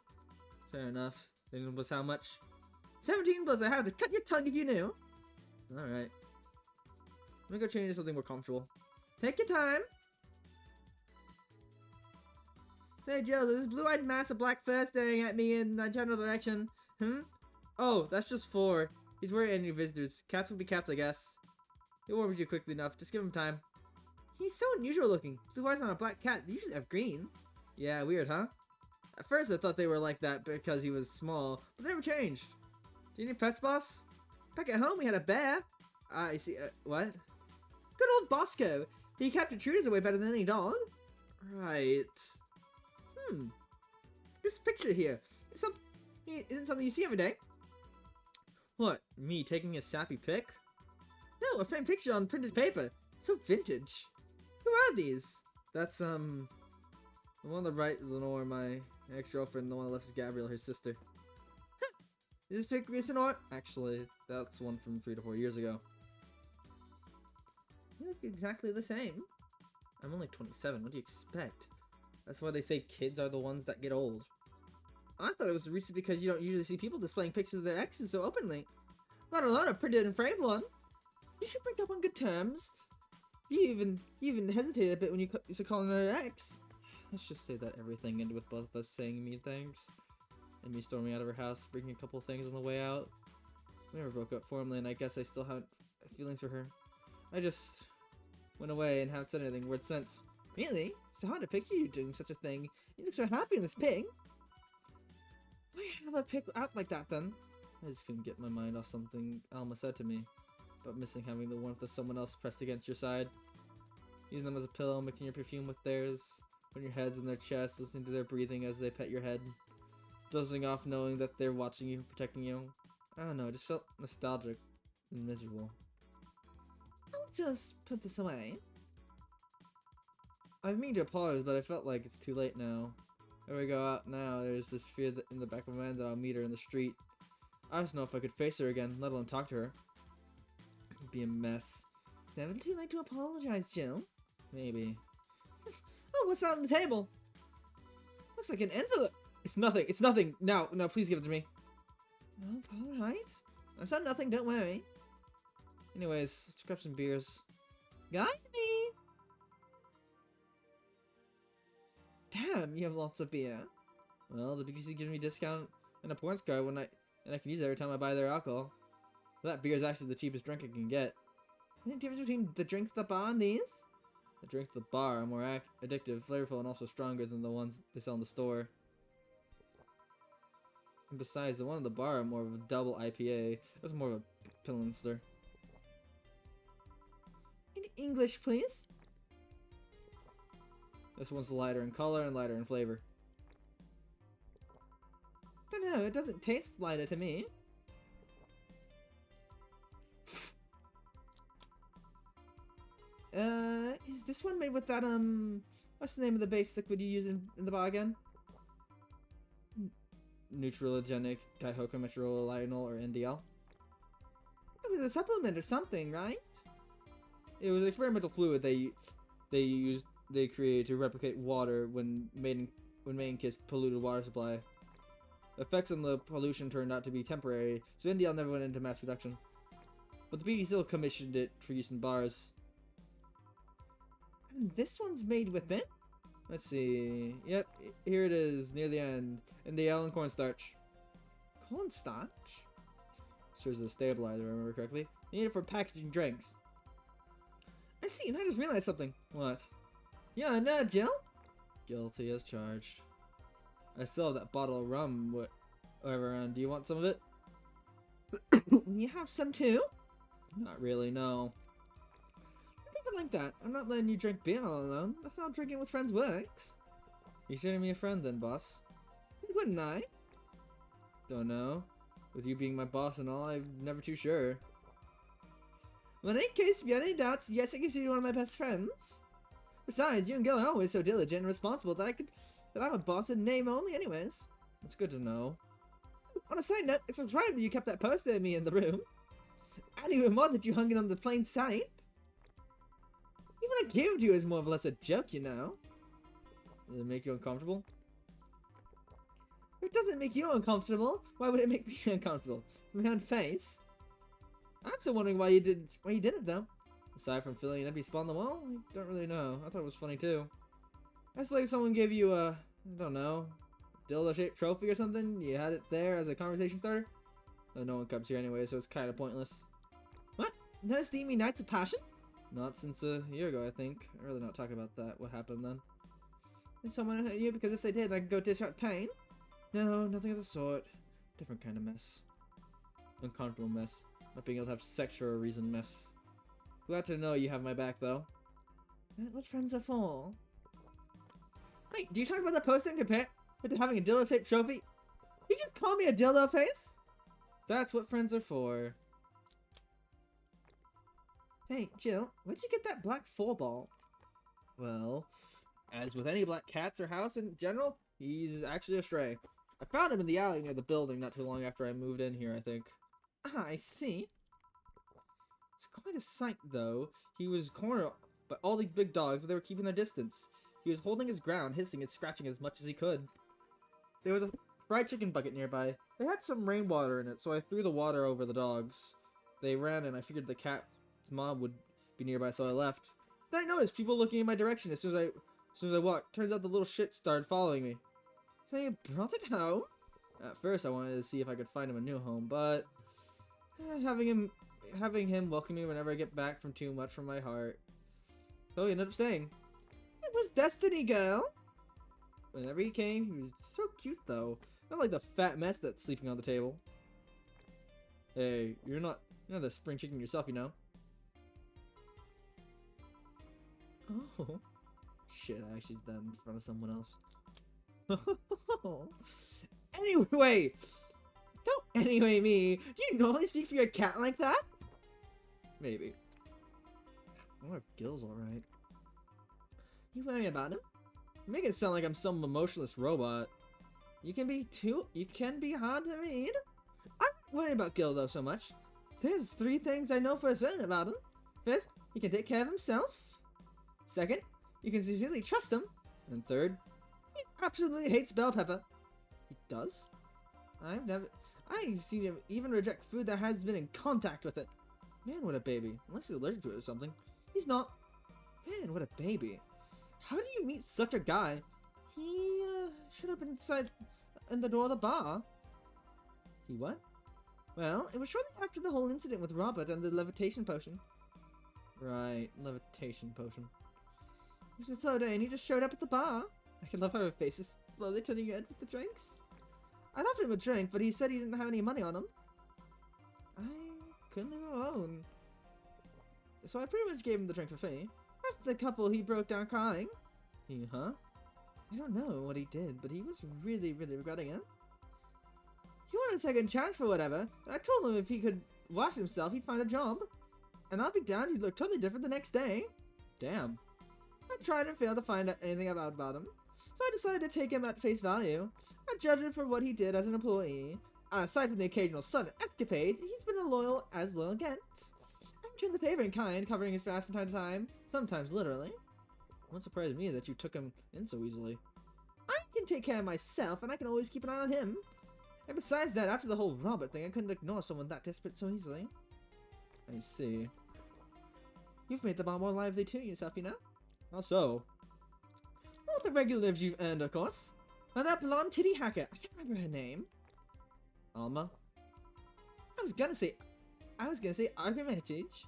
[SPEAKER 1] Fair enough. Thinking was how much? 17 plus I have to cut your tongue if you knew. Alright. I'm gonna go change to something more comfortable. Take your time. Say, Joe, there's this blue-eyed mass of black fur staring at me in the general direction. Oh, that's just 4. He's worried any visitors. Cats will be cats, I guess. He'll warm you quickly enough. Just give him time. He's so unusual looking. Blue eyes on a black cat. They usually have green. Yeah, weird, huh? At first I thought they were like that because he was small, but they never changed. Do you need pets, boss? Back at home we had a bear. I see. What? Good old Bosco. He kept intruders away better than any dog. Right. This picture here. Isn't something you see every day. What? Me taking a sappy pic? No, a framed picture on printed paper. So vintage. Who are these? That's, the one on the right is Lenore, my ex-girlfriend. The one on the left is Gabrielle, her sister. Is this pic recent art? Actually, that's one from 3 to 4 years ago. You look exactly the same. I'm only 27, what do you expect? That's why they say kids are the ones that get old. I thought it was recent because you don't usually see people displaying pictures of their exes so openly. Let alone a printed and framed one. You should break up on good terms. You even hesitated a bit when you started calling her ex. Let's just say that everything ended with both of us saying mean things. And me storming out of her house, bringing a couple things on the way out. We never broke up formally, and I guess I still have feelings for her. I just went away and haven't said anything weird since. Really? So hard to picture you doing such a thing. You look so happy in this pic. Why have a pic out like that then? I just couldn't get my mind off something Alma said to me. About missing having the warmth of someone else pressed against your side. Using them as a pillow, mixing your perfume with theirs. Putting your heads in their chest, listening to their breathing as they pet your head. Dozing off knowing that they're watching you, protecting you. I don't know, it just felt nostalgic and miserable. I'll just put this away. I mean to apologize, but I felt like it's too late now. If we go out now, there's this fear that in the back of my mind that I'll meet her in the street. I just know if I could face her again, let alone talk to her. It'd be a mess. It's never too late to apologize, Jill. Maybe. Oh, what's on the table? Looks like an envelope. It's nothing. It's nothing. Now, please give it to me. Oh, alright. That's not nothing, don't worry. Anyways, let's grab some beers. Got me! Damn, you have lots of beer. Well, the BGC gives me a discount and a points card and I can use it every time I buy their alcohol. That beer is actually the cheapest drink I can get. Any difference between the drinks at the bar and these? The drinks at the bar are more addictive, flavorful, and also stronger than the ones they sell in the store. And besides, the one at the bar are more of a double IPA. That's more of a Pillenster. In English, please. This one's lighter in color and lighter in flavor. I don't know, it doesn't taste lighter to me. Is this one made with that, what's the name of the base liquid you use in the bar again? Neutralogenic dihocometryl or NDL? It was a supplement or something, right? It was experimental fluid they created to replicate water when mating kits polluted water supply. Effects on the pollution turned out to be temporary, so NDL never went into mass production. But the BB still commissioned it for use in bars. And this one's made with it? Let's see. Yep, here it is, near the end. NDL and cornstarch. Cornstarch? Serves as a stabilizer, if I remember correctly. You need it for packaging drinks. I see, and I just realized something. What? Yeah, no, Jill? Guilty as charged. I still have that bottle of rum, whatever, do you want some of it? You have some too? Not really, no. Keep it like that. I'm not letting you drink beer all alone. That's how drinking with friends works. You consider me a friend then, boss? Wouldn't I? Don't know. With you being my boss and all, I'm never too sure. Well, in any case, if you had any doubts, yes, I consider you one of my best friends. Besides, you and Gil are always so diligent and responsible that I'm a boss in name only anyways. That's good to know. On a side note, it's surprising you kept that poster of me in the room. And even more that you hung it on the plain sight. Even I gave it to you as more or less a joke, you know. Does it make you uncomfortable? If it doesn't make you uncomfortable, why would it make me uncomfortable? My own face. I'm still wondering why you did it though. Aside from filling an empty spot on the wall, I don't really know. I thought it was funny too. That's like if someone gave you a, I don't know, dildo-shaped trophy or something. You had it there as a conversation starter. But no one comes here anyway, so it's kind of pointless. What? No steamy nights of passion? Not since a year ago, I think. I'd rather not talk about that. What happened then? Did someone hurt you? Because if they did, I could go dish out pain. No, nothing of the sort. Different kind of mess. Uncomfortable mess. Not being able to have sex for a reason mess. Glad to know you have my back, though. What friends are for? Wait, do you talk about the poster and compare it to having a dildo-shaped trophy? You just call me a dildo face? That's what friends are for. Hey, Jill, where'd you get that black 4-ball? Well, as with any black cats or house in general, he's actually a stray. I found him in the alley near the building not too long after I moved in here, I think. Ah, I see. It's quite a sight, though. He was cornered by all these big dogs, but they were keeping their distance. He was holding his ground, hissing and scratching as much as he could. There was a fried chicken bucket nearby. They had some rainwater in it, so I threw the water over the dogs. They ran, and I figured the cat's mom would be nearby, so I left. Then I noticed people looking in my direction as soon as I walked. Turns out the little shit started following me. So you brought it home? At first, I wanted to see if I could find him a new home, but having him welcome me whenever I get back from too much from my heart. So he ended up staying. It was destiny, girl. Whenever he came, he was so cute, though. Not like the fat mess that's sleeping on the table. Hey, you're not the spring chicken yourself, you know. Oh. Shit, I actually did that in front of someone else. Anyway! Don't anyway me! Do you normally speak for your cat like that? Maybe. I wonder if Gil's alright. You worry about him? You make it sound like I'm some emotionless robot. You can be hard to read. I'm not worried about Gil though so much. There's 3 things I know for certain about him. First, he can take care of himself. Second, you can sincerely trust him. And third, he absolutely hates bell pepper. He does? I've seen him even reject food that has been in contact with it. Man, what a baby. Unless he's allergic to it or something. He's not. Man, what a baby. How do you meet such a guy? He, should have been inside in the door of the bar. He what? Well, it was shortly after the whole incident with Robert and the levitation potion. Right, levitation potion. It was a slow day and he just showed up at the bar. I can love how her face is slowly turning red with the drinks. I offered him a drink, but he said he didn't have any money on him. I couldn't leave him alone. So I pretty much gave him the drink for free. That's the couple he broke down crying. Huh? I don't know what he did, but he was really, really regretting it. He wanted a second chance for whatever, and I told him if he could wash himself, he'd find a job. And I'll be down, he'd look totally different the next day. Damn. I tried and failed to find out anything about him, so I decided to take him at face value. I judged him for what he did as an employee. Aside from the occasional sudden escapade, he's been as loyal gets. I returned the favor in kind, covering his fast from time to time, sometimes literally. What surprised me is that you took him in so easily. I can take care of myself, and I can always keep an eye on him. And besides that, after the whole Robert thing, I couldn't ignore someone that desperate so easily. I see. You've made the bar more lively to yourself, you know? How so? Well, the regulars you've earned, of course. Now that blonde titty hacker, I can't remember her name. Alma? I was gonna say Argumentage.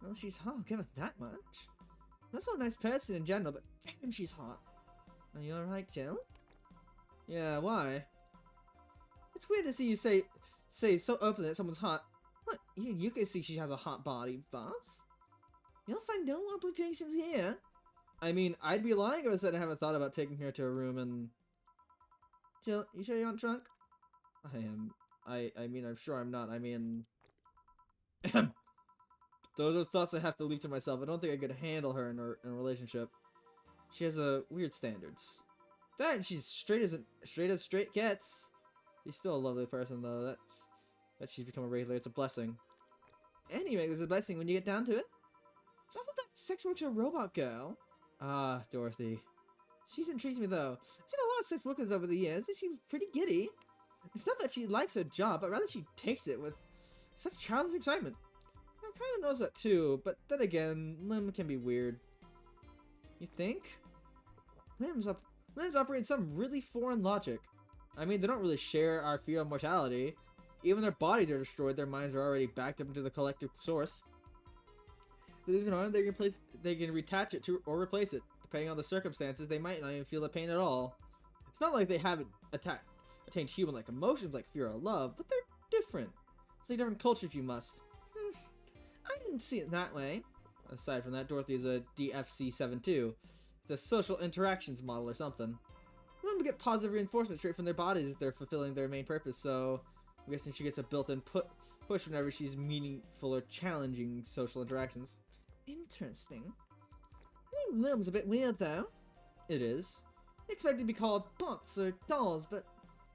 [SPEAKER 1] Well, she's hot, I'll give her that much. Not so a nice person in general, but damn, she's hot. Are you alright, Jill? Yeah, why? It's weird to see you say so openly that someone's hot. What? You can see she has a hot body, boss. You'll find no obligations here. I mean, I'd be lying if I said I haven't thought about taking her to a room and... Jill, you sure you aren't drunk? I am. I mean, I'm sure I'm not. I mean... Those are thoughts I have to leave to myself. I don't think I could handle her in a relationship. She has weird standards. That and she's straight as straight gets. She's still a lovely person though. That she's become a regular. It's a blessing. Anyway, there's a blessing when you get down to it. It's also that sex worker robot girl. Ah, Dorothy. She's intrigued me though. I've seen a lot of sex workers over the years. They seem pretty giddy. It's not that she likes her job, but rather she takes it with such childish excitement. I kind of knows that too, but then again, Lim can be weird. You think? Limbs operate some really foreign logic. I mean, they don't really share our fear of mortality. Even their bodies are destroyed, their minds are already backed up into the collective source. If they lose an arm, they can retach it to or replace it. Depending on the circumstances, they might not even feel the pain at all. It's not like they haven't attained human-like emotions like fear or love, but they're different. It's like a different culture if you must. I didn't see it that way. Aside from that, Dorothy is a DFC-7 too. It's a social interactions model or something. Women get positive reinforcement straight from their bodies if they're fulfilling their main purpose, so I'm guessing she gets a built-in push whenever she's meaningful or challenging social interactions. Interesting. The name Lim's a bit weird, though. It is. I expect to be called bots or dolls, but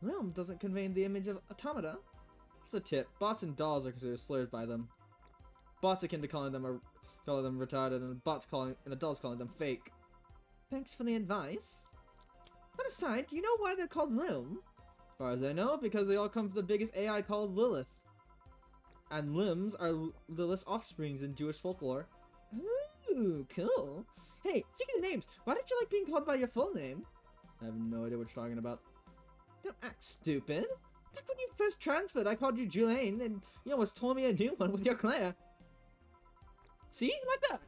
[SPEAKER 1] Lim doesn't convey the image of automata. Here's a tip. Bots and dolls are considered slurs by them. Bots akin to calling them retarded, and adults calling them fake. Thanks for the advice. That aside, do you know why they're called Lim? As far as I know, because they all come from the biggest AI called Lilith. And Lims are Lilith's offsprings in Jewish folklore. Ooh, cool. Hey, speaking of names, why don't you like being called by your full name? I have no idea what you're talking about. Don't act stupid. Back when you first transferred, I called you Julaine, and you almost told me a new one with your Claire. See? Like that!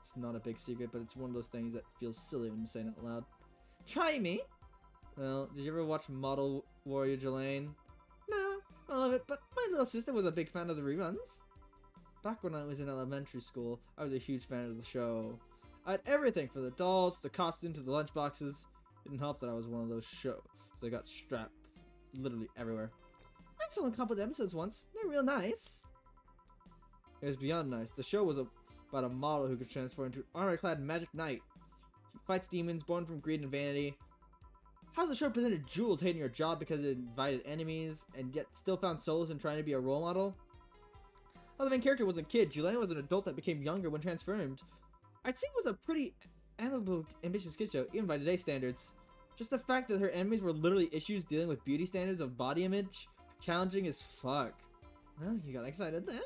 [SPEAKER 1] It's not a big secret, but it's one of those things that feels silly when you say it out loud. Try me! Well, did you ever watch Model Warrior Julaine? No, I love it, but my little sister was a big fan of the reruns. Back when I was in elementary school, I was a huge fan of the show. I had everything from the dolls, to the costume, to the lunchboxes. Didn't help that I was one of those shows that got strapped literally everywhere. I saw a couple of episodes once. They're real nice. It was beyond nice. The show was about a model who could transform into armor-clad magic knight. She fights demons born from greed and vanity. How's the show presented Jules hating her job because it invited enemies, and yet still found solace in trying to be a role model? While the main character was a kid, Juliana was an adult that became younger when transformed. I'd say it was a pretty ambitious kid show, even by today's standards. Just the fact that her enemies were literally issues dealing with beauty standards of body image, challenging as fuck. Well, you got excited there.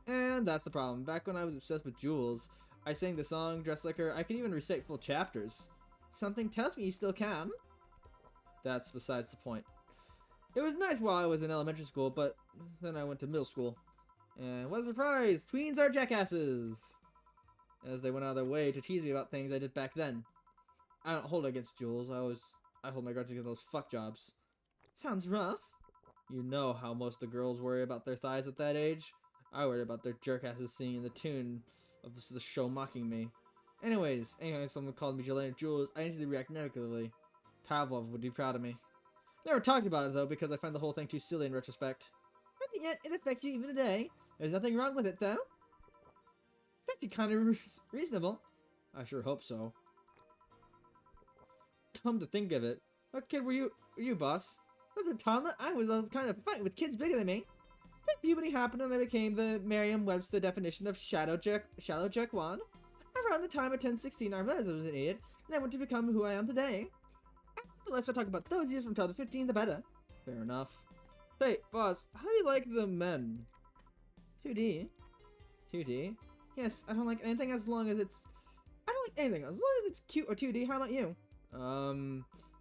[SPEAKER 1] And that's the problem. Back when I was obsessed with Jules, I sang the song, dressed like her, I could even recite full chapters. Something tells me you still can. That's besides the point. It was nice while I was in elementary school, but then I went to middle school. And what a surprise! Tweens are jackasses! As they went out of their way to tease me about things I did back then. I don't hold it against Jules. I hold my grudge against those fuck jobs. Sounds rough. You know how most of the girls worry about their thighs at that age. I worry about their jerkasses singing the tune of the show mocking me. Anyways, anytime someone called me Jelaine or Jules, I instantly react negatively. Pavlov would be proud of me. Never talked about it though because I find the whole thing too silly in retrospect. But yet, it affects you even today. There's nothing wrong with it though. It's actually kind of reasonable. I sure hope so. Come to think of it, what kid were you, boss? I was a toddler. I was kind of fighting with kids bigger than me. Then puberty happened and I became the Merriam-Webster definition of shallow jerkwad. Around the time I turned 16, I realized I was an idiot, and I went to become who I am today. The less I talk about those years from 12 to 15, the better. Fair enough. Hey, boss, how do you like the men? 2D? 2D? Yes, I don't like anything as long as it's... I don't like anything as long as it's cute or 2D. How about you?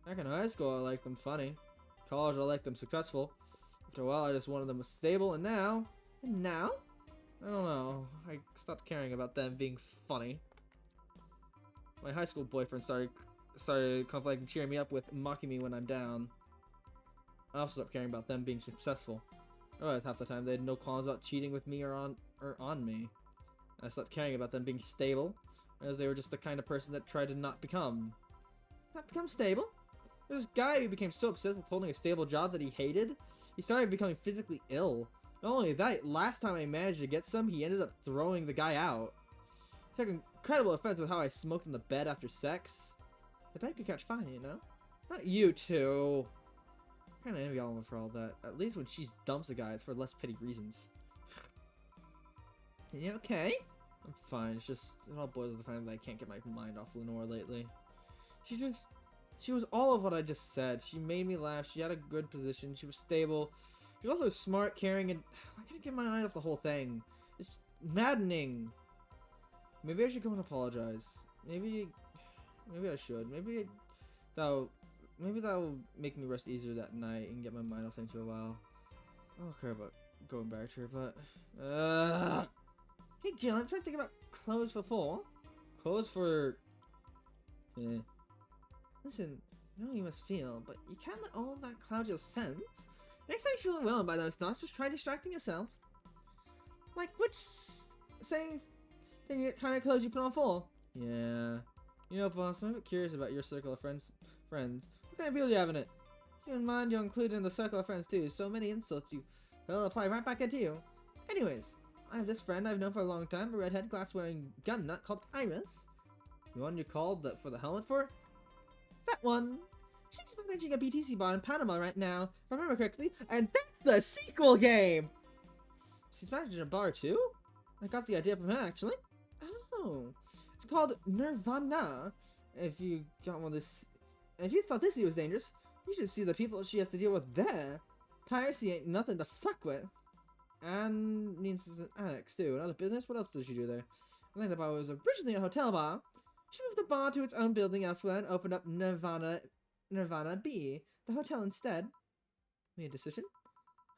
[SPEAKER 1] Back in high school, I liked them funny. College, I liked them successful. After a while, I just wanted them stable, and now... And now? I don't know. I stopped caring about them being funny. My high school boyfriend started kind of like cheering me up with mocking me when I'm down. I also stopped caring about them being successful. I realized half the time they had no qualms about cheating with me or on me. I stopped caring about them being stable, as they were just the kind of person that tried to not become stable. There's this guy who became so obsessed with holding a stable job that he hated, he started becoming physically ill. Not only that, last time I managed to get some, he ended up throwing the guy out. He took incredible offense with how I smoked in the bed after sex. The bed could catch fire, you know? Not you two. I kinda envy Alma for all that. At least when she dumps a guy, it's for less petty reasons. You okay? I'm fine. It's just, it all boils to the fact that I can't get my mind off Lenore lately. She was all of what I just said. She made me laugh. She had a good position. She was stable. She was also smart, caring, and I can't get my mind off the whole thing. It's maddening. Maybe I should go and apologize. Maybe I should. Maybe that'll make me rest easier that night and get my mind off things for a while. I don't care about going back to her, but hey Jill, I'm trying to think about clothes for fall. Clothes for Listen, I know how you must feel, but you can't let all that cloud your sense. Next time you feel overwhelmed by those thoughts, just try distracting yourself. Like which same thing kind of clothes you put on fall? Yeah. You know, boss, I'm a bit curious about your circle of friends. What kind of people do you have in it? Keep in mind you're included in the circle of friends too, so many insults will apply right back into you. Anyways, I have this friend I've known for a long time, a redhead glass-wearing gun nut called Iris. The one you called for the helmet for? That one! She's managing a BTC bar in Panama right now, if I remember correctly, and that's the sequel game! She's managing a bar too? I got the idea from her, actually. Oh. It's called Nirvana. If you thought this was dangerous, you should see the people she has to deal with there. Piracy ain't nothing to fuck with. And means it's an annex too. Another business? What else did she do there? I think the bar was originally a hotel bar. She moved the bar to its own building elsewhere and opened up Nirvana B, the hotel instead. Made a decision?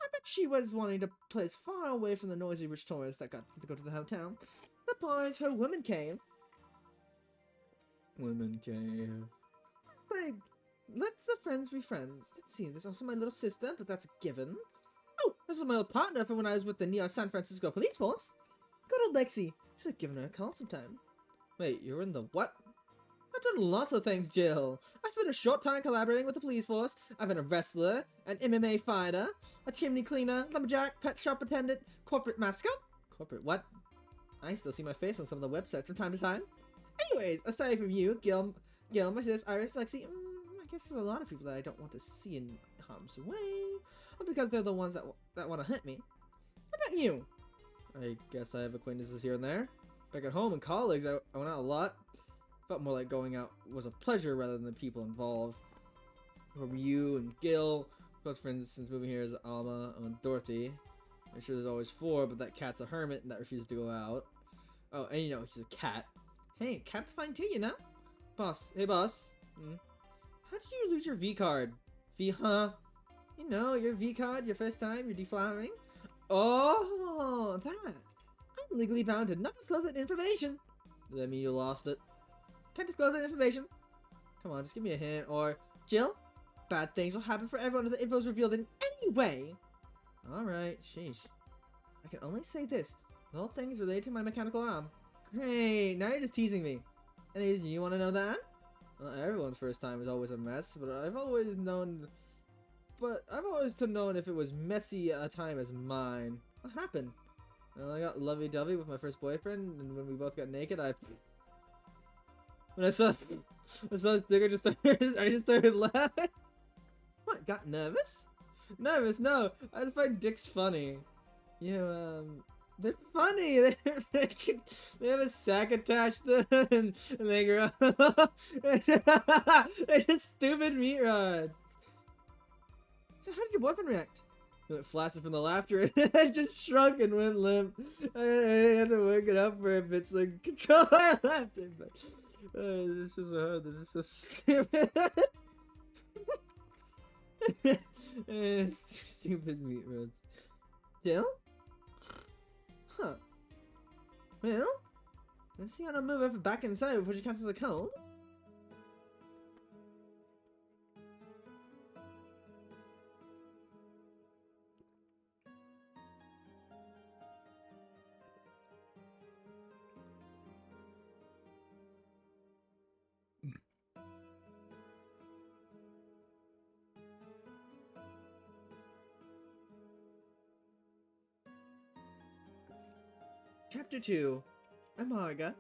[SPEAKER 1] I bet she was wanting to place far away from the noisy rich tourists that got to go to the hotel. The bar is her women cave.
[SPEAKER 2] Women cave.
[SPEAKER 1] Like, let the friends be friends. Let's see, there's also my little sister, but that's a given. Oh, this is my old partner from when I was with the San Francisco police force. Good old Lexi. Should have given her a call sometime. Wait, you're in the what? I've done lots of things, Jill. I spent a short time collaborating with the police force. I've been a wrestler, an MMA fighter, a chimney cleaner, lumberjack, pet shop attendant, corporate mascot. Corporate what? I still see my face on some of the websites from time to time. Anyways, aside from you, Gil, my sis, Iris, Lexi, I guess there's a lot of people that I don't want to see in harm's way. Or because they're the ones that want to hurt me. What about you? I guess I have acquaintances here and there. Back at home and colleagues, I went out a lot. Felt more like going out was a pleasure rather than the people involved. From you and Gil, close friends since moving here is Alma and Dorothy. I'm sure there's always 4, but that cat's a hermit and that refuses to go out. Oh, and you know, she's a cat. Hey, cat's fine too, you know? Boss. Hey, boss. How did you lose your V card? V, huh? You know, your V card, your first time, you're deflowering. Oh, that. I'm legally bound to not disclose that information. Does that mean you lost it? Can't disclose that information. Come on, just give me a hint. Or, Jill, bad things will happen for everyone if the info is revealed in any way. Alright, sheesh. I can only say this. The whole thing is related to my mechanical arm. Great, now you're just teasing me. Anyways, you want to know that? Well, everyone's first time is always a mess, but I've always known to know if it was messy a time as mine. What happened? Well, I got lovey-dovey with my first boyfriend, and when we both got naked, when I saw his sticker, I just started laughing. What? Got nervous? Nervous? No, I just find dicks funny. They're funny. They have a sack attached to them, and they grow. They're just stupid meat rods. So how did your boyfriend react? It went flaccid from the laughter, and I just shrunk and went limp. I had to work it up for a bit so I could control my laughter, but this is hard. This is so stupid. Stupid meat rods. Jill? Huh. Well, let's see how to move over back inside before she catches a cold. Chapter 2. Amarga.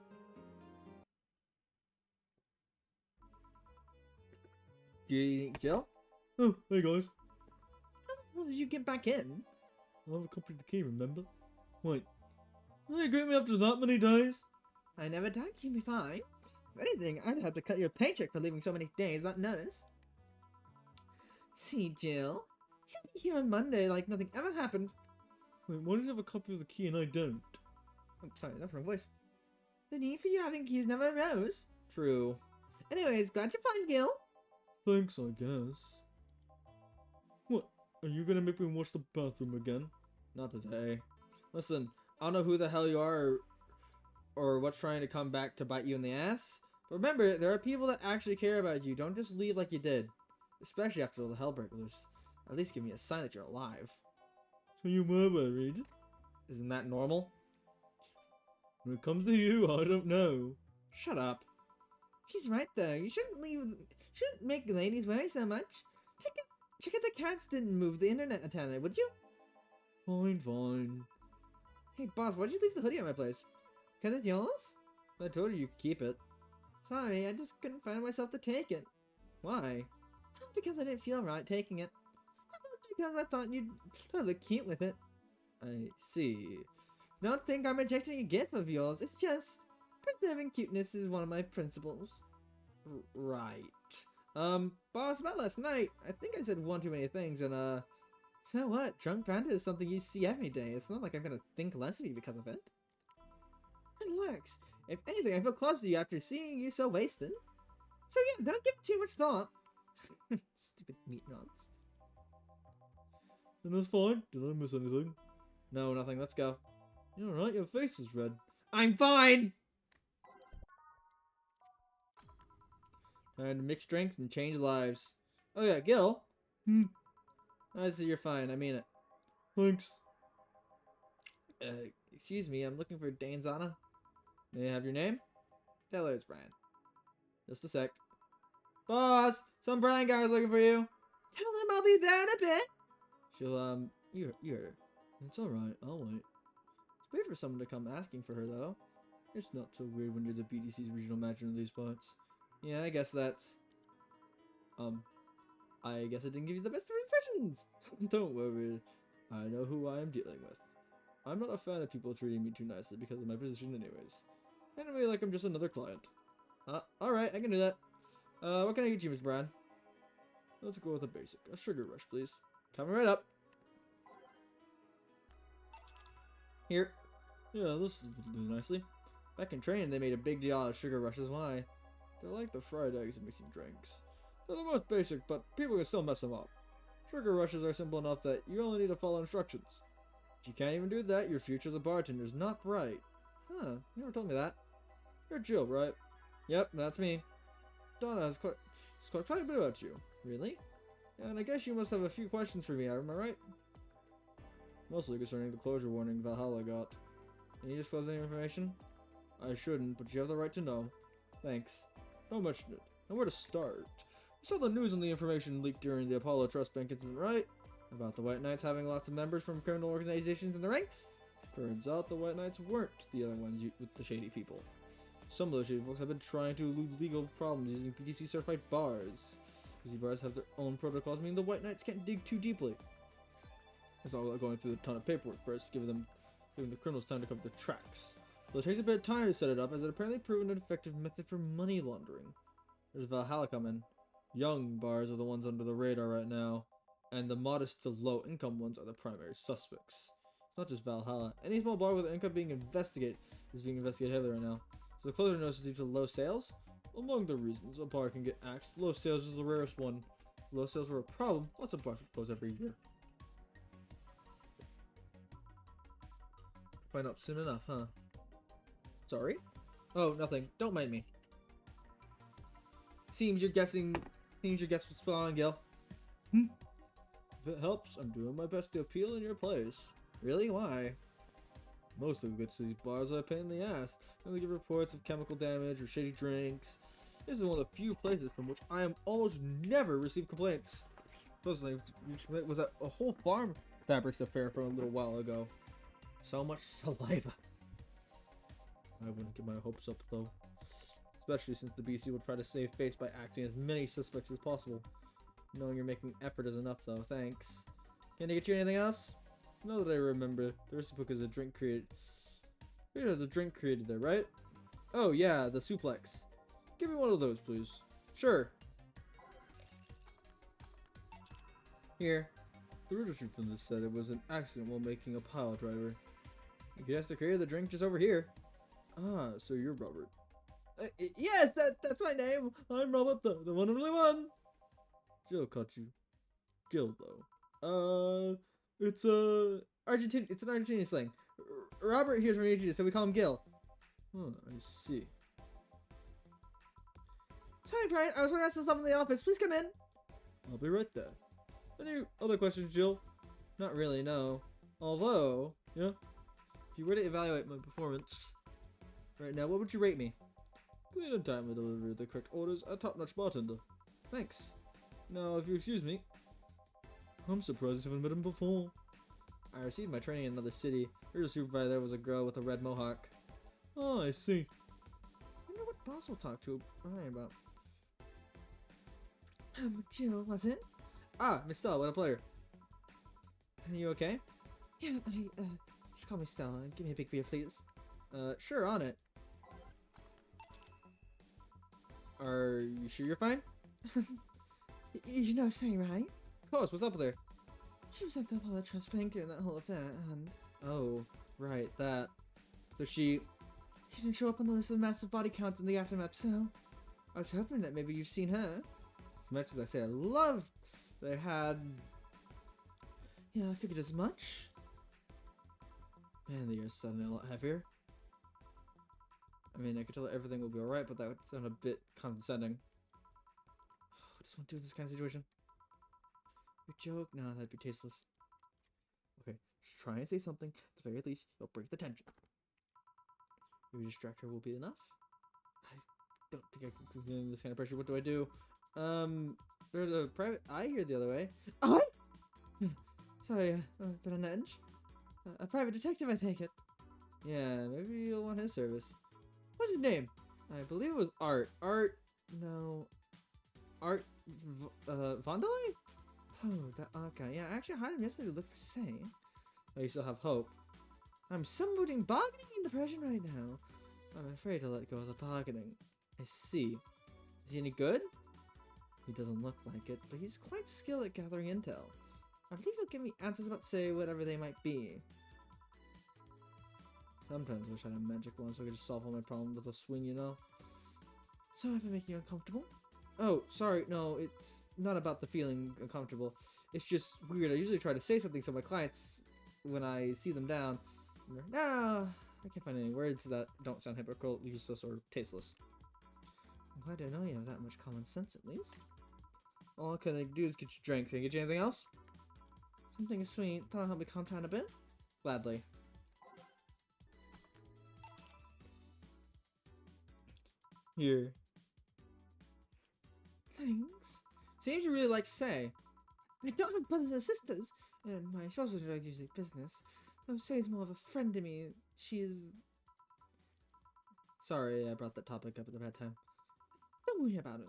[SPEAKER 1] Jill?
[SPEAKER 2] Oh, hey guys.
[SPEAKER 1] How did you get back in?
[SPEAKER 2] I have a copy of the key, remember? Wait. You greet me after that many days?
[SPEAKER 1] I never doubted you'd be fine. If anything, I'd have to cut your paycheck for leaving so many days without notice. See, Jill? He'll be here on Monday like nothing ever happened.
[SPEAKER 2] Wait, why does he have a copy of the key and I don't?
[SPEAKER 1] I'm sorry, that's the wrong voice. The need for you having keys never arose. True. Anyways, glad you're fine, Gil.
[SPEAKER 2] Thanks, I guess. What? Are you gonna make me wash the bathroom again?
[SPEAKER 1] Not today. Listen, I don't know who the hell you are or what's trying to come back to bite you in the ass. But remember, there are people that actually care about you. Don't just leave like you did. Especially after all the hell broke loose. At least give me a sign that you're alive.
[SPEAKER 2] So you were worried?
[SPEAKER 1] Isn't that normal?
[SPEAKER 2] When it comes to you, I don't know.
[SPEAKER 1] Shut up. He's right though. You shouldn't make ladies worry so much. Check if the cats didn't move the internet antenna, would you?
[SPEAKER 2] Fine, fine.
[SPEAKER 1] Hey boss, why'd you leave the hoodie at my place? Cause it's yours? I told you could keep it. Sorry, I just couldn't find myself to take it. Why? Not because I didn't feel right taking it. It's because I thought you'd look cute with it. I see. Don't think I'm rejecting a gift of yours. It's just preserving cuteness is one of my principles. Right. Boss, about last night, I think I said one too many things, and so what? Drunk Panda is something you see every day. It's not like I'm gonna think less of you because of it. Relax. If anything, I feel close to you after seeing you so wasted. So yeah, don't give it too much thought. Stupid meat nuts.
[SPEAKER 2] And that's fine. Did I miss anything?
[SPEAKER 1] No, nothing. Let's go.
[SPEAKER 2] You're alright, your face is red.
[SPEAKER 1] I'm fine! Time to mix strength and change lives. Oh yeah, Gil. I see you're fine. I mean it.
[SPEAKER 2] Thanks.
[SPEAKER 1] Excuse me. I'm looking for Danzana. May I have your name? Tell her it's Brian. Just a sec. Boss! Some Brian guy is looking for you. Tell him I'll be there in a bit. She'll, you heard her.
[SPEAKER 2] It's alright, I'll wait.
[SPEAKER 1] It's weird for someone to come asking for her, though.
[SPEAKER 2] It's not so weird when you're the BDC's regional manager in these parts.
[SPEAKER 1] Yeah, I guess that's... I guess I didn't give you the best of impressions.
[SPEAKER 2] Don't worry. I know who I am dealing with. I'm not a fan of people treating me too nicely because of my position anyways. Anyway, like I'm just another client.
[SPEAKER 1] Alright, I can do that. What can I get you, Miss Brown?
[SPEAKER 2] Let's go with a basic. A sugar rush, please.
[SPEAKER 1] Coming right up. Here.
[SPEAKER 2] Yeah, this will do nicely.
[SPEAKER 1] Back in training, they made a big deal out of sugar rushes. Why?
[SPEAKER 2] They're like the fried eggs in mixing drinks. They're the most basic, but people can still mess them up. Sugar rushes are simple enough that you only need to follow instructions. If you can't even do that, your future as a bartender is not bright.
[SPEAKER 1] Huh, you never told me that.
[SPEAKER 2] You're Jill, right?
[SPEAKER 1] Yep, that's me.
[SPEAKER 2] Donna has quite a bit about you.
[SPEAKER 1] Really?
[SPEAKER 2] And I guess you must have a few questions for me, am I right? Mostly concerning the closure warning Va11 got.
[SPEAKER 1] Can you disclose any information?
[SPEAKER 2] I shouldn't, but you have the right to know.
[SPEAKER 1] Thanks.
[SPEAKER 2] Don't mention it. And where to start? You saw the news and the information leaked during the Apollo Trust Bank incident, right?
[SPEAKER 1] About the White Knights having lots of members from criminal organizations in the ranks?
[SPEAKER 2] Turns out the White Knights weren't the other ones with the shady people. Some of those shady folks have been trying to elude legal problems using PDC certified bars. PDC bars have their own protocols, meaning the White Knights can't dig too deeply. It's all about going through a ton of paperwork first, giving the criminals time to cover their tracks. So it takes a bit of time to set it up, as it apparently proven an effective method for money laundering. There's Va11 coming. Young bars are the ones under the radar right now, and the modest to low income ones are the primary suspects. It's not just Va11. Any small bar with income is being investigated heavily right now. So the closure notice is due to low sales. Among the reasons a bar can get axed, low sales is the rarest one. If low sales were a problem, lots of bars would close every year.
[SPEAKER 1] Find out soon enough, huh? Sorry? Oh, nothing. Don't mind me. Seems your guess was spot on, Gil.
[SPEAKER 2] If it helps, I'm doing my best to appeal in your place.
[SPEAKER 1] Really? Why?
[SPEAKER 2] Most of the good city bars are a pain in the ass, and they give reports of chemical damage or shady drinks. This is one of the few places from which I am almost never received complaints. Supposedly, was a whole farm fabrics affair from a little while ago.
[SPEAKER 1] So much saliva.
[SPEAKER 2] I wouldn't get my hopes up though. Especially since the BC will try to save face by acting as many suspects as possible.
[SPEAKER 1] Knowing you're making effort is enough though, thanks. Can I get you anything else?
[SPEAKER 2] Now that I remember, the recipe book is a drink created. Yeah, the drink created there, right?
[SPEAKER 1] Oh yeah, the suplex.
[SPEAKER 2] Give me one of those, please.
[SPEAKER 1] Sure. Here.
[SPEAKER 2] The registry from this said it was an accident while making a pile driver.
[SPEAKER 1] You could ask the creator of the drink just over here.
[SPEAKER 2] Ah, so you're Robert.
[SPEAKER 1] Yes, that's my name.
[SPEAKER 2] I'm Robert, the one and only one. Jill caught you. Gil, though.
[SPEAKER 1] It's an Argentinian slang. Robert here's from Argentina, so we call him Gil.
[SPEAKER 2] Huh, I see.
[SPEAKER 1] Sorry, Brian, I was working on some stuff in the office. Please come in.
[SPEAKER 2] I'll be right there. Any other questions, Jill?
[SPEAKER 1] Not really, no. Although,
[SPEAKER 2] yeah?
[SPEAKER 1] If you were to evaluate my performance right now, what would you rate me?
[SPEAKER 2] Clean and timely delivery of the correct orders, a top-notch bartender.
[SPEAKER 1] Thanks.
[SPEAKER 2] Now, if you excuse me, I'm surprised you haven't met him before.
[SPEAKER 1] I received my training in another city. Your supervisor there was a girl with a red mohawk.
[SPEAKER 2] Oh, I see.
[SPEAKER 1] I wonder what boss will talk to Ryan about. Jill, was it? Ah, Miss Stella, what a player. Are you okay? Yeah, just call me Stella and give me a big beer, please. Sure, on it. Are you sure you're fine? You know saying, right? Of course, what's up there? She was at the Apollo Trust Bank during that whole event, and... Oh, right, that. So she didn't show up on the list of massive body counts in the aftermath, so... I was hoping that maybe you've seen her. As much as I say I love that I had... Yeah, I figured as much. Man, the air's suddenly a lot heavier. I mean, I could tell everything will be alright, but that would sound a bit condescending. I just want to do this kind of situation. Your joke? No, that'd be tasteless. Okay, just try and say something. At the very least, you'll break the tension. Maybe distract her will be enough? I don't think I can do this kind of pressure. What do I do? There's a private eye here the other way. Eye? Sorry, a bit on edge. A private detective, I take it. Yeah, maybe you'll want his service. What's his name? I believe it was Art. Art? No. Art? Vondale? Oh, that art guy. Yeah, I actually hired him yesterday to look for Say. Oh, you still have hope. I'm somewhat bargaining in depression right now. I'm afraid to let go of the bargaining. I see. Is he any good? He doesn't look like it, but he's quite skilled at gathering intel. I believe he'll give me answers about Say, whatever they might be. Sometimes I wish I had a magic wand so I could just solve all my problems with a swing, you know? Sorry if I'm making you uncomfortable. Oh, sorry, no, it's not about the feeling uncomfortable. It's just weird. I usually try to say something so my clients, when I see them down, no, I can't find any words that don't sound hypocritical, useless, or tasteless. I'm glad to know you have that much common sense, at least. All I can do is get you a drink. Can I get you anything else? Something sweet. That'll help me calm down a bit. Gladly. Here. Thanks. Seems you really like Say. I don't have brothers or sisters, and my sisters don't usually business. Though Say's more of a friend to me. She's... Sorry, I brought that topic up at the bad time. Don't worry about it.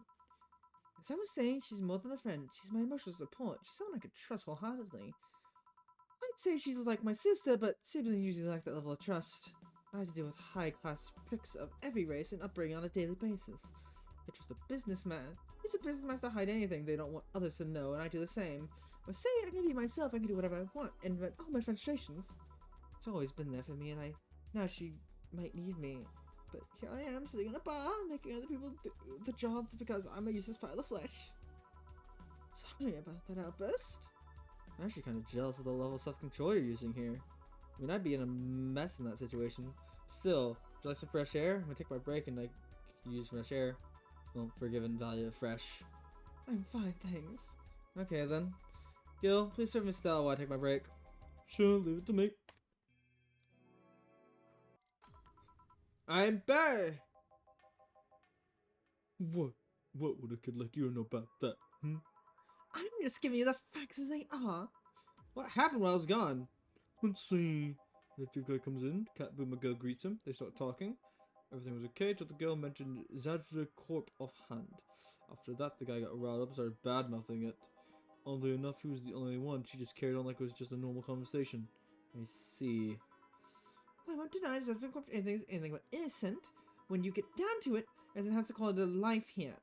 [SPEAKER 1] As I was saying, she's more than a friend. She's my emotional support. She's someone I could trust wholeheartedly. I'd say she's like my sister, but siblings usually lack that level of trust. I have to deal with high-class pricks of every race and upbringing on a daily basis. I trust a businessman. He's a businessman to hide anything they don't want others to know, and I do the same. But say I can be myself, I can do whatever I want, and vent all my frustrations. It's always been there for me, and now she might need me. But here I am, sitting in a bar, making other people do the jobs because I'm a useless pile of flesh. Sorry about that outburst. I'm actually kind of jealous of the level of self-control you're using here. I mean, I'd be in a mess in that situation. Still, would you like some fresh air? I'm gonna take my break and use fresh air. Well, forgiven value of fresh. I'm fine, thanks. Okay then. Gil, please serve Miss Stella while I take my break.
[SPEAKER 2] Sure, leave it to me.
[SPEAKER 1] I'm back!
[SPEAKER 2] What? What would a kid like you know about that, hmm?
[SPEAKER 1] I'm just giving you the facts as they are. What happened while I was gone?
[SPEAKER 2] Let's see. The two guy comes in, Cat Boom girl greets him, they start talking. Everything was okay till the girl mentioned Zadra Corp offhand. After that, the guy got riled up and started bad-mouthing it. Oddly enough, he was the only one. She just carried on like it was just a normal conversation. I see. Well, I won't deny Zadra Corp anything but innocent. When you get down to it, as it has to call it a life here.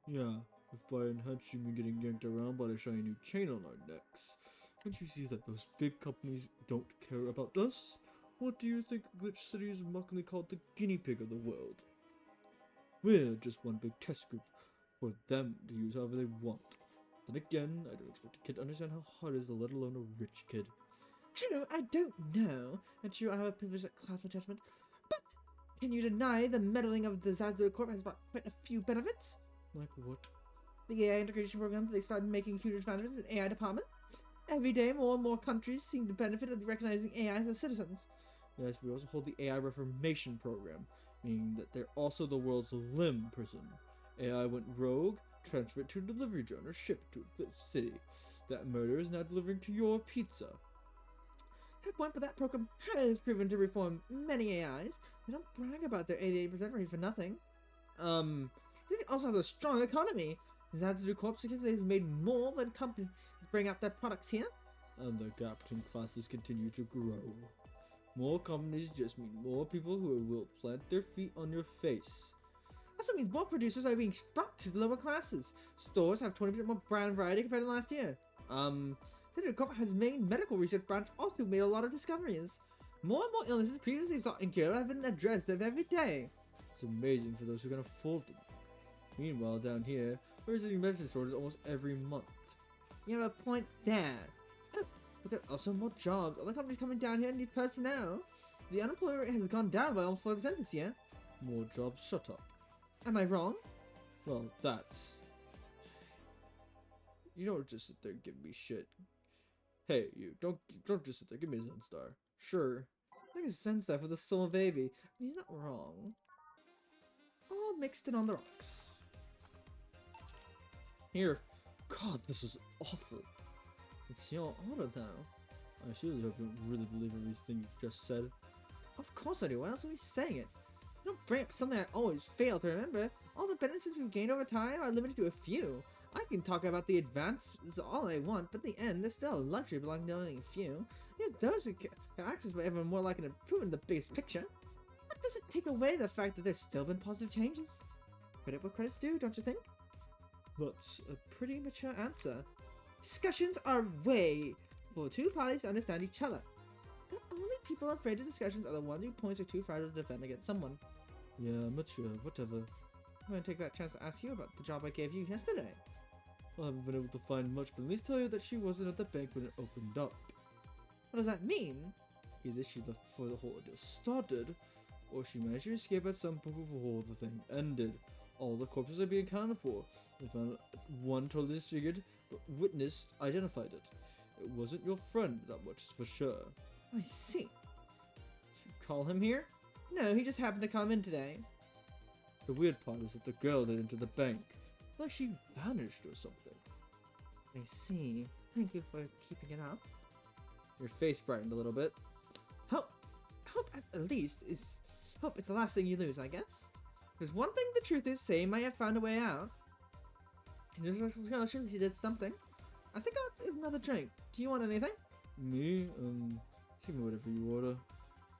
[SPEAKER 2] Yeah, with by and head she been getting yanked around by the shiny new chain on our necks. Can't you see that those big companies don't care about us? What do you think Glitch City is mockingly called the guinea pig of the world? We're just one big test group for them to use however they want. Then again, I don't expect a kid to understand how hard it is, let alone a rich kid. True, I don't know. And true, I have a privileged class of judgment. But can you deny the meddling of the Zadra Corp has brought quite a few benefits? Like what? The AI integration program, they started making huge advancements in the AI department. Every day, more and more countries seem to benefit of recognizing AI as citizens. Yes, we also hold the AI Reformation program, meaning that they're also the world's limb prison. AI went rogue, transferred to a delivery drone, or shipped to a city. That murder is now delivering to your pizza. Good point, but that program has proven to reform many AIs. They don't brag about their 88% rate for nothing.
[SPEAKER 1] They also have a strong economy. His attitude corpses has made more than companies bring out their products here.
[SPEAKER 2] And the gap between classes continue to grow. More companies just mean more people who will plant their feet on your face.
[SPEAKER 1] Also means more producers are being brought to the lower classes. Stores have 20% more brand variety compared to last year. Center Corp has main medical research branch also made a lot of discoveries. More and more illnesses previously thought incurable have been addressed every day.
[SPEAKER 2] It's amazing for those who can afford them. Meanwhile, down here, we're visiting medicine stores almost every month.
[SPEAKER 1] You have a point there. Oh, but there are also more jobs. Other companies coming down here need personnel. The unemployment rate has gone down by almost 40% this year.
[SPEAKER 2] More jobs? Shut up.
[SPEAKER 1] Am I wrong?
[SPEAKER 2] Well, that's... You don't just sit there and give me shit. Hey, you, don't just sit there. Give me a Zen Star. Sure.
[SPEAKER 1] I can sense that for the soul baby. He's not wrong. All mixed in on the rocks.
[SPEAKER 2] Here. God, this is awful.
[SPEAKER 1] It's your order, though.
[SPEAKER 2] I surely hope you don't really believe everything you just said.
[SPEAKER 1] Of course I do. Why else would we saying it? You don't bring up something I always fail to remember. All the benefits we've gained over time are limited to a few. I can talk about the advances all I want, but in the end, there's still a luxury belonging to only a few. Yet those who can access whatever more like an improvement in the biggest picture. That doesn't take away the fact that there's still been positive changes. Credit what credit's due, don't you think? That's a pretty mature answer. Discussions are a way for two parties to understand each other. The only people afraid of discussions are the ones whose points are too fragile to defend against someone.
[SPEAKER 2] Yeah, mature, whatever.
[SPEAKER 1] I'm going to take that chance to ask you about the job I gave you yesterday.
[SPEAKER 2] I haven't been able to find much, but at least tell you that she wasn't at the bank when it opened up.
[SPEAKER 1] What does that mean?
[SPEAKER 2] Either she left before the whole ordeal started, or she managed to escape at some point before the thing ended. All the corpses are being accounted for. They found one totally disfigured, but witness identified it. It wasn't your friend, that much is for sure.
[SPEAKER 1] I see. Did you call him here? No, he just happened to come in today.
[SPEAKER 2] The weird part is that the girl didn't enter the bank. Like she vanished or something.
[SPEAKER 1] I see. Thank you for keeping it up. Your face brightened a little bit. Hope at least is... Hope it's the last thing you lose, I guess. There's one thing the truth is, Say might have found a way out. Surely she did something. I think I'll have another drink. Do you want anything?
[SPEAKER 2] Me? Give me whatever you order.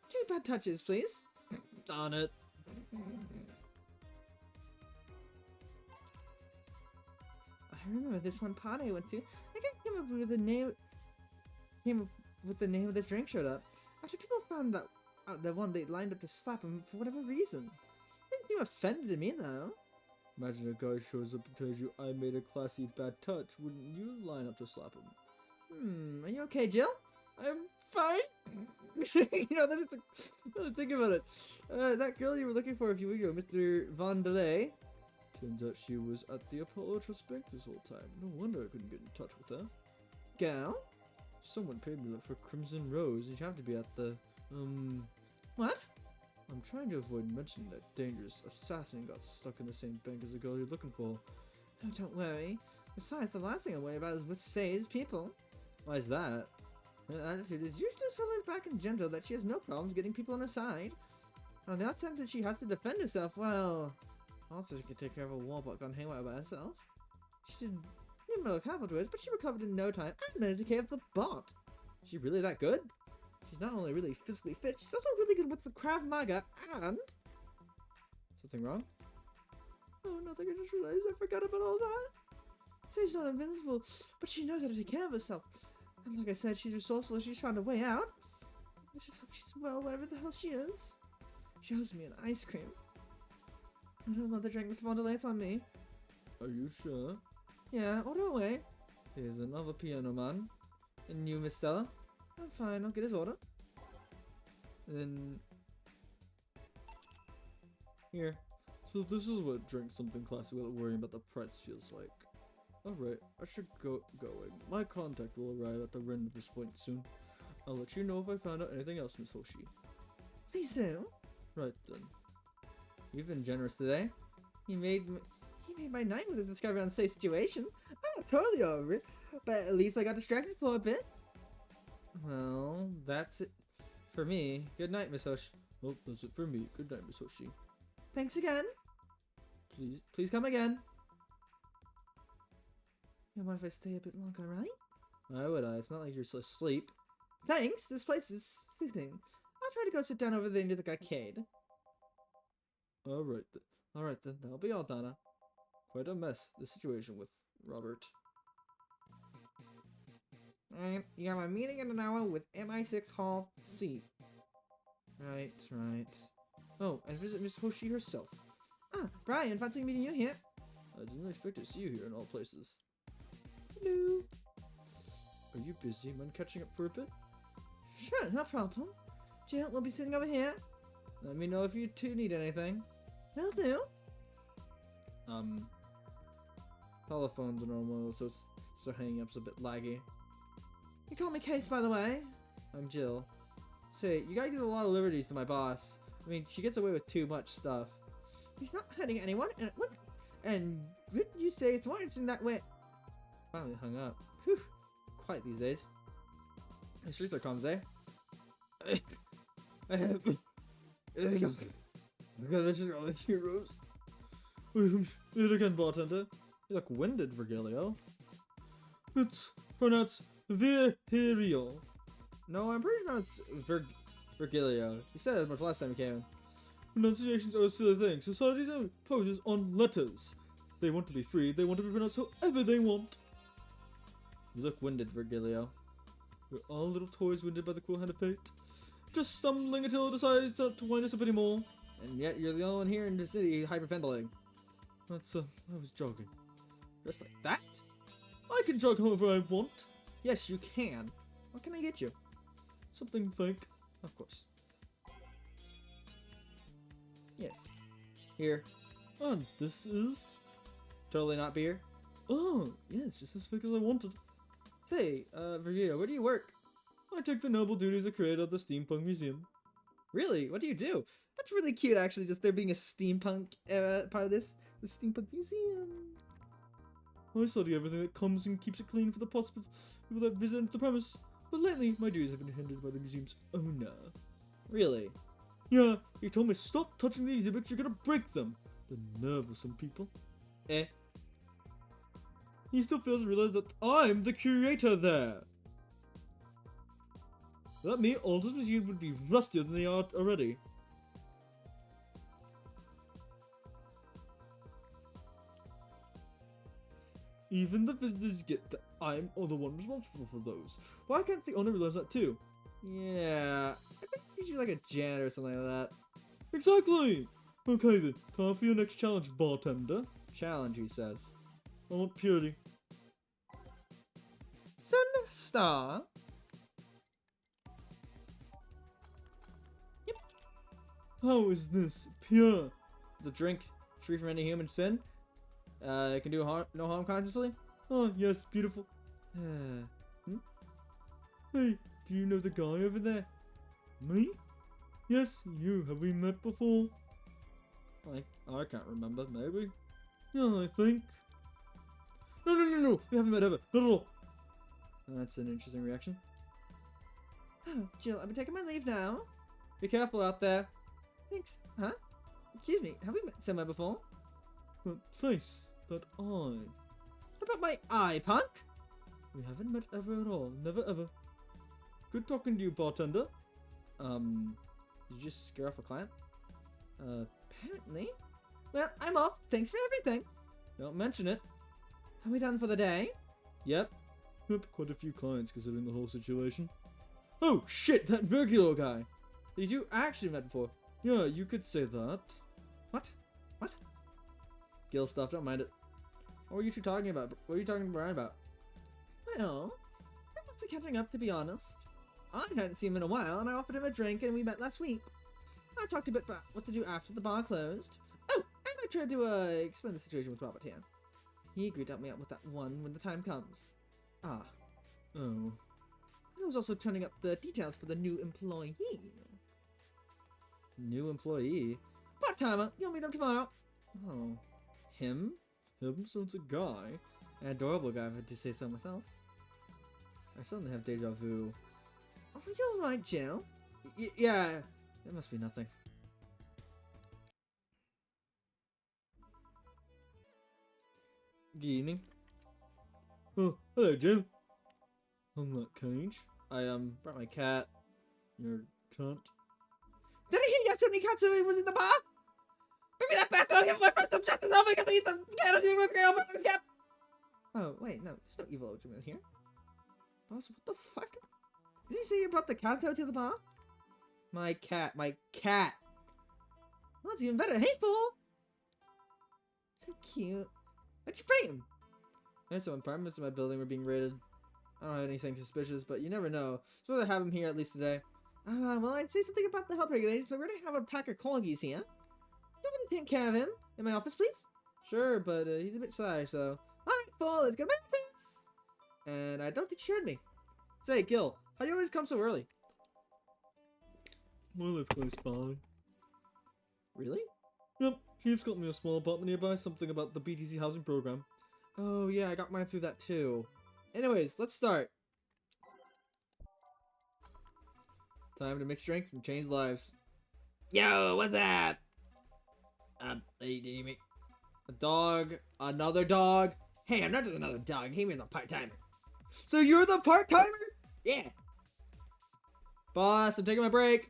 [SPEAKER 1] 2 bad touches, please.
[SPEAKER 2] Darn it.
[SPEAKER 1] I remember this one party I went to. I can't come up with the name of the drink showed up. After people found out the one they lined up to slap him for whatever reason. Didn't seem offended at me though.
[SPEAKER 2] Imagine a guy shows up and tells you I made a classy bad touch. Wouldn't you line up to slap him?
[SPEAKER 1] Are you okay, Jill? I'm fine. You know, think about it. That girl you were looking for a few weeks ago, Mr. Va11-Hall-A.
[SPEAKER 2] Turns out she was at the Apollo Trust Bank this whole time. No wonder I couldn't get in touch with her.
[SPEAKER 1] Girl?
[SPEAKER 2] Someone paid me for Crimson Rose, and she happened to be at the,
[SPEAKER 1] What?
[SPEAKER 2] I'm trying to avoid mentioning that dangerous assassin got stuck in the same bank as the girl you're looking for.
[SPEAKER 1] Oh, don't worry. Besides, the last thing I worry about is with Say's people.
[SPEAKER 2] Why is that?
[SPEAKER 1] Her attitude is usually so laid back and gentle that she has no problems getting people on her side. On the odd time that she has to defend herself, well... Also, she could take care of a warbot gone haywire by herself. She didn't know a couple to it, but she recovered in no time and managed to take care of the bot. Is she really that good? She's not only really physically fit, she's also really good with the Krav Maga and...
[SPEAKER 2] Something wrong?
[SPEAKER 1] Oh, nothing, I just realized I forgot about all that. Say's not invincible, but she knows how to take care of herself. And like I said, she's resourceful, she's found a way out. Let's just hope she's well, wherever the hell she is. She owes me an ice cream. I don't want the drink with Vondelate on me.
[SPEAKER 2] Are you sure?
[SPEAKER 1] Yeah, order away.
[SPEAKER 2] Here's another piano man.
[SPEAKER 1] And you, Miss Stella? I'm fine, I'll get his order.
[SPEAKER 2] Then... Here. So this is what drink something classy without worrying about the price feels like. Alright, I should go going. My contact will arrive at the end of this point soon. I'll let you know if I found out anything else, Miss Hoshi.
[SPEAKER 1] Please do.
[SPEAKER 2] Right then.
[SPEAKER 1] You've been generous today. He made my night with his discovery on Say's situation. I'm not totally over it, but at least I got distracted for a bit. Well, that's it for me. Good night, Miss Hoshi.
[SPEAKER 2] Well, that's it for me. Good night, Miss Hoshi.
[SPEAKER 1] Thanks again. Please come again. Yeah, what if I stay a bit longer, right? Why would I? It's not like you're so asleep. Thanks, this place is soothing. I'll try to go sit down over there near the arcade.
[SPEAKER 2] Alright then, that'll be all, Donna. Quite a mess, the situation with Robert.
[SPEAKER 1] And you have a meeting in an hour with MI6-Hall-C. Right. Oh, and visit Miss Hoshi herself. Ah, Brian, fancy meeting you here.
[SPEAKER 2] I didn't expect to see you here in all places.
[SPEAKER 1] Hello.
[SPEAKER 2] Are you busy? Mind catching up for a bit?
[SPEAKER 1] Sure, no problem. Jill, we'll be sitting over here.
[SPEAKER 2] Let me know if you two need anything.
[SPEAKER 1] Will do.
[SPEAKER 2] Telephones are normal, so hanging up's a bit laggy.
[SPEAKER 1] You call me Case, by the way.
[SPEAKER 2] I'm Jill. Say, you gotta give a lot of liberties to my boss. I mean, she gets away with too much stuff.
[SPEAKER 1] He's not hurting anyone, and wouldn't you say it's more interesting that way?
[SPEAKER 2] Finally hung up. Whew. Quiet these days. The streets are calm today. I have... I gotta mention all the heroes. It again, bartender. You look winded, Virgilio. It's pronounced Virgilio. No, I'm pretty sure it's Virgilio. You said it as much last time you came. Pronunciations are a silly thing. Society imposes on letters. They want to be free. They want to be pronounced however they want. You look winded, Virgilio. We're all little toys winded by the cruel hand of fate. Just stumbling until it decides not to wind us up anymore. And yet you're the only one here in the city hyperventilating. I was jogging.
[SPEAKER 1] Just like that?
[SPEAKER 2] I can jog however I want.
[SPEAKER 1] Yes, you can. What can I get you?
[SPEAKER 2] Something fake, of course.
[SPEAKER 1] Yes. Here.
[SPEAKER 2] And this is...
[SPEAKER 1] Totally not beer?
[SPEAKER 2] Oh, yes, just as fake as I wanted.
[SPEAKER 1] Say, Virgilio, where do you work?
[SPEAKER 2] I take the noble duties of creator of the Steampunk Museum.
[SPEAKER 1] Really? What do you do? That's really cute, actually, just there being a steampunk part of this. The Steampunk Museum.
[SPEAKER 2] I study everything that comes and keeps it clean for the possible people that visit the premise. But lately, my duties have been hindered by the museum's owner.
[SPEAKER 1] Really?
[SPEAKER 2] Yeah, he told me stop touching the exhibits, you're gonna break them. The nerve of some people. He still fails to realize that I'm the curator there. Without me, all this museum would be rustier than they are already. Even the visitors get that I'm the one responsible for those. Why can't the owner realize that too?
[SPEAKER 1] Yeah, I think you should like a janitor or something like that.
[SPEAKER 2] Exactly! Okay then, time for your next challenge, bartender.
[SPEAKER 1] Challenge, he says.
[SPEAKER 2] I want purity.
[SPEAKER 1] Star. Yep.
[SPEAKER 2] How is this pure?
[SPEAKER 1] The drink is free from any human sin. It can do no harm consciously.
[SPEAKER 2] Oh, yes, beautiful. Hey, do you know the guy over there? Me? Yes, you. Have we met before?
[SPEAKER 1] I can't remember. Maybe.
[SPEAKER 2] Yeah, I think. No. We haven't met ever. Not at all.
[SPEAKER 1] That's an interesting reaction. Oh, Jill, I've been taking my leave now. Be careful out there. Thanks. Huh? Excuse me, have we met somewhere before?
[SPEAKER 2] That face. That eye.
[SPEAKER 1] What about my eye, punk?
[SPEAKER 2] We haven't met ever at all. Never ever. Good talking to you, bartender.
[SPEAKER 1] Did you just scare off a client? Apparently. Well, I'm off. Thanks for everything.
[SPEAKER 2] Don't mention it.
[SPEAKER 1] Are we done for the day?
[SPEAKER 2] Yep. Quite a few clients considering the whole situation. Oh shit, that Virgilio guy!
[SPEAKER 1] Did you actually met before?
[SPEAKER 2] Yeah, you could say that.
[SPEAKER 1] What? Gil stuff, don't mind it. What were you two talking about? What are you talking to Brian about? Well, we're mostly catching up, to be honest. I hadn't seen him in a while, and I offered him a drink, and we met last week. I talked a bit about what to do after the bar closed. Oh, and I tried to explain the situation with Robert here. He agreed to help me out with that one when the time comes. Ah.
[SPEAKER 2] Oh.
[SPEAKER 1] I was also turning up the details for the new employee.
[SPEAKER 2] New employee?
[SPEAKER 1] Part-timer, you'll meet him tomorrow.
[SPEAKER 2] Oh. Him? Him? So it's a guy.
[SPEAKER 1] An adorable guy, if I had to say so myself.
[SPEAKER 2] I suddenly have deja vu.
[SPEAKER 1] Oh, you're right, Jill. Yeah,
[SPEAKER 2] it must be nothing. Good evening. Oh, hello, Jim. I'm that cage.
[SPEAKER 1] I brought my cat.
[SPEAKER 2] You're a cunt.
[SPEAKER 1] Did I hear you got so many cats who was in the bar? Maybe that bastard! I'll give my friend some shots and I'll make him eat them. Cat, with his cap. Oh wait, no, there's no evil Ultraman here. Boss, what the fuck? Did you say you brought the cat out to the bar? My cat, my cat. Well, that's even better. Hey, fool! So cute. Why'd you bring him? I had some apartments in my building were being raided. I don't have anything suspicious, but you never know. So I'd have him here at least today. Well, I'd say something about the health regulations, but we're gonna have a pack of corgis here. You want me to take care of him in my office, please? Sure, but he's a bit shy, so... Alright, fool, let's go to my office! And I don't think you heard me. Say, Gil, how do you always come so early?
[SPEAKER 2] I live close by.
[SPEAKER 1] Really?
[SPEAKER 2] Yep, Chief's got me a small apartment nearby, something about the BTC housing program.
[SPEAKER 1] Oh, yeah, I got mine through that too. Anyways, let's start. Time to mix drinks and change lives. Yo, what's up? Hey, did you make a dog? Another dog? Hey, I'm not just another dog. He means a part-timer. So you're the part-timer? Yeah. Boss, I'm taking my break.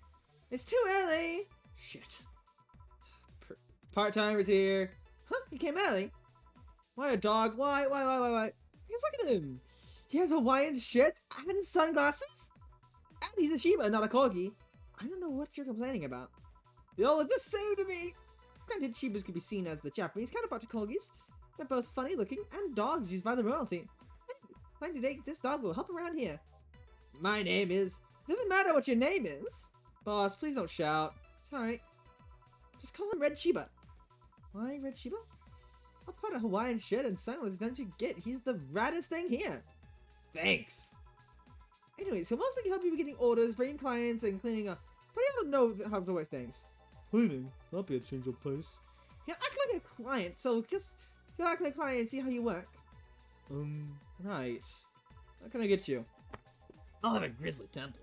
[SPEAKER 1] It's too early. Shit. Part-timer's here. Huh? He came early. Why a dog? Why? Because look at him. He has Hawaiian shit and sunglasses. And he's a Shiba, not a Corgi. I don't know what you're complaining about. They all look the same to me. Granted, Shibas could be seen as the Japanese counterpart to Corgis. They're both funny looking and dogs used by the royalty. Time to date, this dog will help around here. My name is... Doesn't matter what your name is. Boss, please don't shout. It's alright. Just call him Red Shiba. Why Red Shiba? What part of Hawaiian shit and sunglasses don't you get? He's the raddest thing here. Thanks. Anyways, he'll mostly help you with getting orders, bringing clients, and cleaning up. But I don't know how to work things.
[SPEAKER 2] Cleaning? That'd be a change of pace.
[SPEAKER 1] He'll act like a client, so just he'll act like a client and see how you work. Right. What can I get you? I'll have a grizzly temple.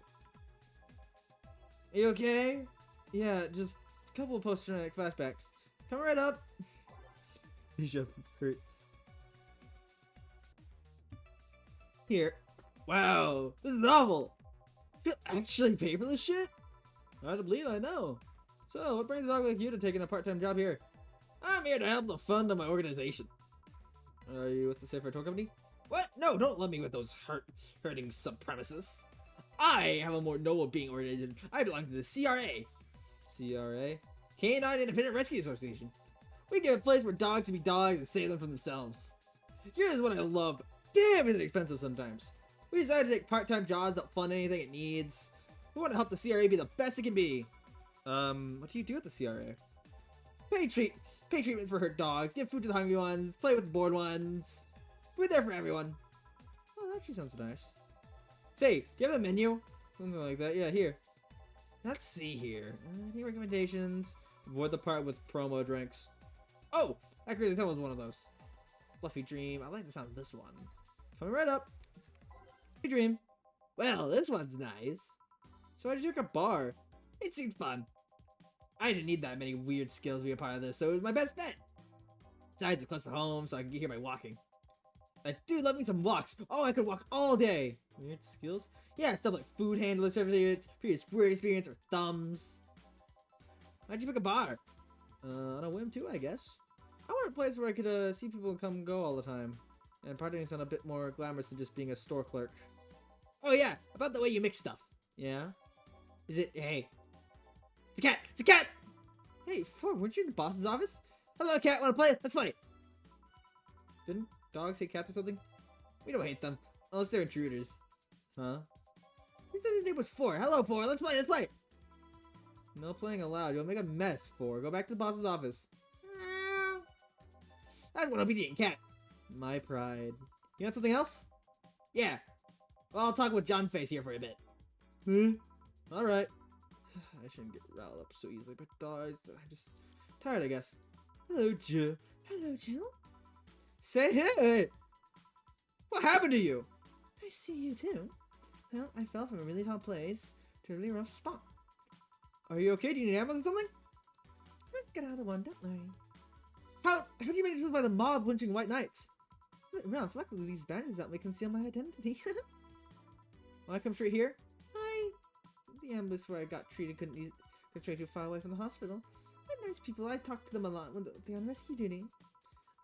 [SPEAKER 1] Are you okay? Yeah, just a couple of post-traumatic flashbacks. Come right up.
[SPEAKER 2] Bishop hurts.
[SPEAKER 1] Here. Wow, this is novel. You'll actually pay for this shit? Hard to believe, I know. So, what brings a dog like you to taking a part-time job here? I'm here to help the fund of my organization. Are you with the Safer Tour Company? What? No, don't let me with those hurting supremacists. I have a more noble being organization. I belong to the CRA. CRA? Canine Independent Rescue Association. We give a place for dogs to be dogs and save them from themselves. Here's what I love. Damn, it's expensive sometimes. We decided to take part-time jobs that fund anything it needs. We want to help the CRA be the best it can be. What do you do at the CRA? Pay treatments for hurt dogs, give food to the hungry ones, play with the bored ones. We're there for everyone. Oh, that actually sounds nice. Say, do you have a menu? Something like that. Yeah, here. Let's see here. Any recommendations? Avoid the part with promo drinks. Oh, that crazy was one of those. Fluffy Dream. I like the sound of this one. Coming right up. Fluffy Dream. Well, this one's nice. So I just took a bar. It seemed fun. I didn't need that many weird skills to be a part of this, so it was my best bet. Besides, it's close to home, so I can get here by walking. I do love me some walks. Oh, I could walk all day. Weird skills? Yeah, stuff like food handler certificates, previous word experience, or thumbs. Why'd you pick a bar? On a whim too, I guess. I want a place where I could see people come and go all the time. And partying sound a bit more glamorous than just being a store clerk. Oh yeah, about the way you mix stuff. Yeah? Is it, hey. It's a cat! It's a cat! Hey, Ford, weren't you in the boss's office? Hello, cat, wanna play? Let's play! Didn't dogs hate cats or something? We don't hate them. Unless they're intruders. Huh? Who said his name was Four? Hello, Four, let's play, let's play! No playing allowed. You'll make a mess, Four. Go back to the boss's office. That's one obedient cat. My pride. You want something else? Yeah. Well, I'll talk with John Face here for a bit. Alright. I shouldn't get riled up so easily, but dogs, I'm just tired, I guess. Hello, Jill. Hello, Jill. Say hey! What happened to you? I see you too. Well, I fell from a really tall place to a really rough spot. Are you okay? Do you need ambulance or something? Let's get out of one, don't worry. How did you manage to live by the mob lynching white knights? Ralph, luckily these bandages help me conceal my identity. Wanna come straight here? Hi! The ambulance where I got treated couldn't get straight too far away from the hospital. They're nice people. I talked to them a lot when they're on rescue duty.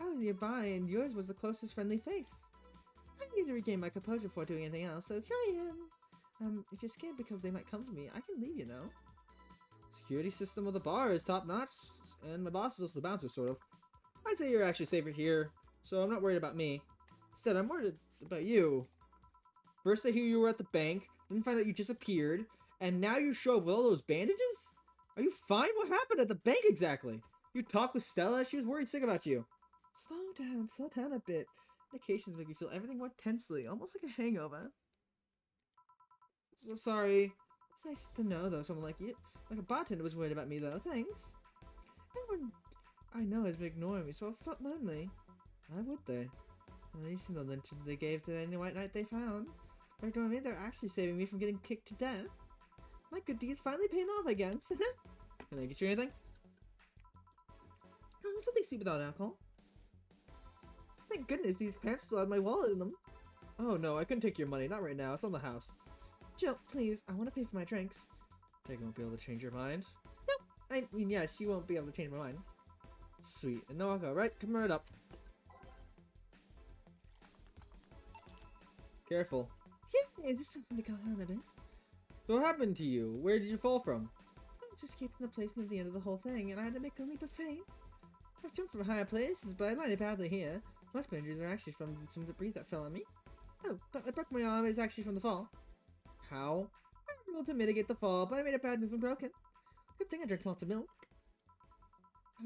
[SPEAKER 1] I was nearby, and yours was the closest friendly face. I need to regain my composure before doing anything else, so here I am. If you're scared because they might come for me, I can leave, you know. Security system of the bar is top notch, and my boss is also the bouncer, sort of. I'd say you're actually safer here, so I'm not worried about me. Instead, I'm worried about you. First I hear you were at the bank, then find out you disappeared, and now you show up with all those bandages? Are you fine? What happened at the bank exactly? You talked with Stella? She was worried sick about you. Slow down a bit. Medications make me feel everything more tensely, almost like a hangover. So sorry. It's nice to know, though, someone like you, like a bartender, was worried about me, though. Thanks. Everyone I know has been ignoring me, so I felt lonely. Why would they? At least in the lynching they gave to any white knight they found. By ignoring me, they're actually saving me from getting kicked to death. My good deeds finally paying off, I guess. Can I get you anything? Oh, something sweet without alcohol. Thank goodness these pants still have my wallet in them. Oh no, I couldn't take your money. Not right now. It's on the house. Jill, please. I want to pay for my drinks. Jake won't be able to change your mind. No, I mean, yes, you won't be able to change my mind. Sweet. And no alcohol, right? Come right up. Careful. Yeah, this is something to calm down a bit. So what happened to you? Where did you fall from? I was escaping the place near the end of the whole thing, and I had to make a leap of faith. I've jumped from higher places, but I landed badly here. Most injuries are actually from some debris that fell on me. Oh, but I broke my arm. It's actually from the fall. How? I was able to mitigate the fall, but I made a bad move and broke it. Good thing I drank lots of milk.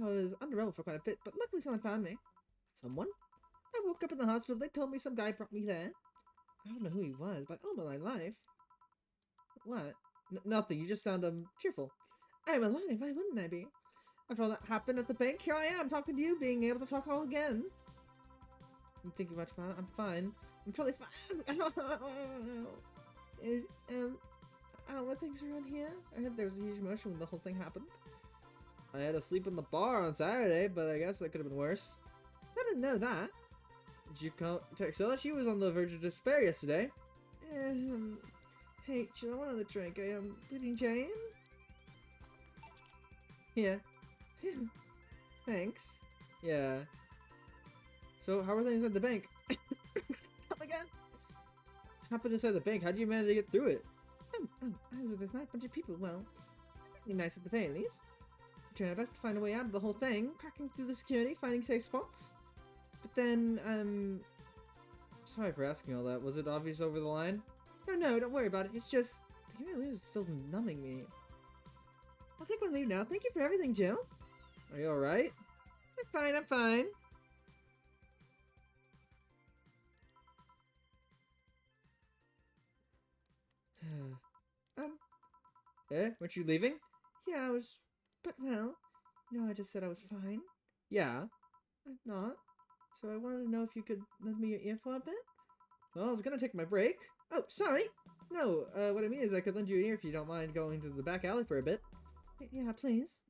[SPEAKER 1] I was underwhelmed for quite a bit, but luckily someone found me. Someone? I woke up in the hospital. They told me some guy brought me there. I don't know who he was, but oh my life. What? Nothing. You just sound cheerful. I'm alive. Why wouldn't I be? After all that happened at the bank, here I am talking to you, being able to talk all again. You thinking much about it? I'm fine. I'm totally fine. What things around here? I heard there was a huge emotion when the whole thing happened. I had to sleep in the bar on Saturday, but I guess that could have been worse. I didn't know that. Did you text Stella? She was on the verge of despair yesterday. Hey, should I want another drink? I am bleeding Jane. Yeah. Thanks. Yeah. So, how are things at the bank? Come again? Happened inside the bank. How did you manage to get through it? I was with this nice bunch of people. Well, really nice at the bank, at least. I tried my best to find a way out of the whole thing, cracking through the security, finding safe spots. But then, sorry for asking all that. Was it obvious over the line? No, don't worry about it. It's just, the humidity is still numbing me. I'll take my leave now. Thank you for everything, Jill. Are you alright? I'm fine. Weren't you leaving? Yeah, I was, but well, no, I just said I was fine. Yeah. I'm not. So I wanted to know if you could lend me your ear for a bit? Well, I was gonna take my break. Oh, sorry! No, what I mean is I could lend you an ear if you don't mind going to the back alley for a bit. Yeah, please.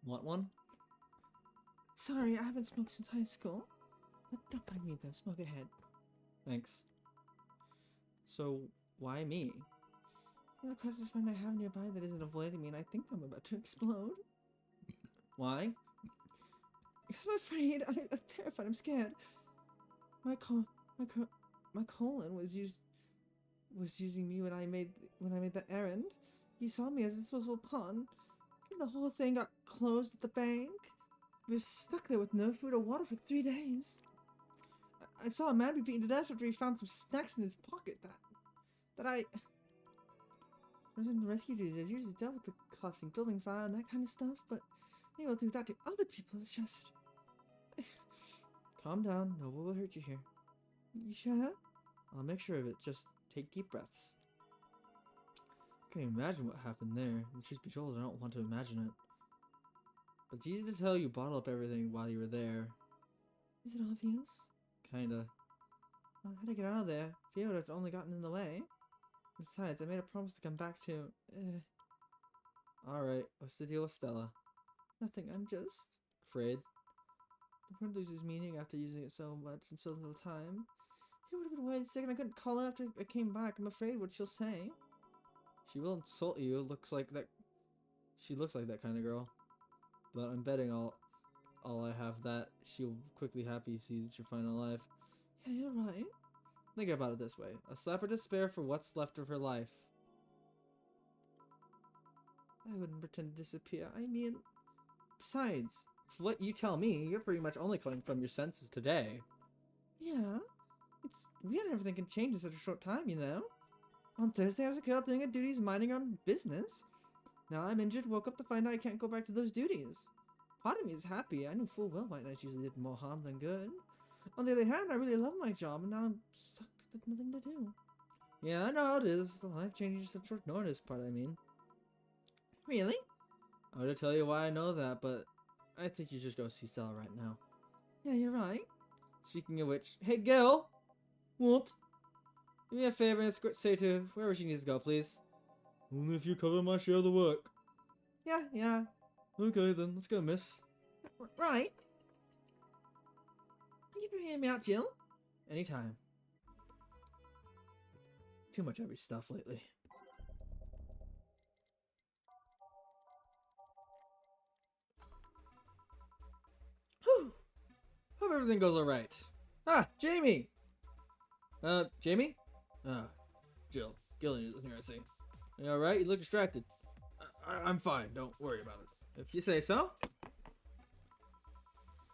[SPEAKER 1] Want one? Sorry, I haven't smoked since high school. But don't mind me though, smoke ahead. Thanks. So, why me? The closest friend I have nearby that isn't avoiding me, and I think I'm about to explode. Why? Because I'm afraid. I'm terrified. I'm scared. My colon was using me when I made that errand. He saw me as a disposable pawn. And the whole thing got closed at the bank. We were stuck there with no food or water for 3 days. I saw a man be beaten to death after he found some snacks in his pocket that I was in the rescue duties. I usually dealt with the collapsing building fire and that kind of stuff, but maybe I'll do that to other people. It's just... Calm down. No one will hurt you here. You sure? I'll make sure of it. Just take deep breaths. I can't imagine what happened there. And truth be told, I don't want to imagine it. But it's easy to tell you bottle up everything while you were there. Is it obvious? Kinda. Well, how to get out of there? Fear would have only gotten in the way. Besides, I made a promise to come back to... Alright, what's the deal with Stella? Nothing, I'm just... afraid. The word loses meaning after using it so much in so little time. It would have been worried sick and I couldn't call her after I came back. I'm afraid what she'll say. She will insult you. Looks like that... She looks like that kind of girl. But I'm betting all I have that she'll quickly happy see that you're fine alive. Yeah, you're right. Think about it this way. A slap or despair for what's left of her life. I wouldn't pretend to disappear. I mean... Besides, from what you tell me, you're pretty much only coming from your senses today. Yeah. It's weird everything can change in such a short time, you know? On Thursday I was a girl doing her duties minding her own business. Now I'm injured, woke up to find out I can't go back to those duties. Part of me is happy. I knew full well white nights usually did more harm than good. On the other hand, I really love my job, and now I'm sucked with nothing to do. Yeah, I know how it is. The life changes at short notice part, I mean. Really? I would tell you why I know that, but I think you should go see Stella right now. Yeah, you're right. Speaking of which, hey Gil! What? Do me a favor and escort Say to wherever she needs to go, please.
[SPEAKER 2] Only if you cover my share of the work.
[SPEAKER 1] Yeah.
[SPEAKER 2] Okay then, let's go, miss.
[SPEAKER 1] Right. Thank you for hearing me out, Jill. Anytime. Too much heavy stuff lately. Whew. Hope everything goes alright. Ah, Jamie! Jamie? Jill. Gillian isn't here, I see. You alright? You look distracted. I'm fine. Don't worry about it. If you say so.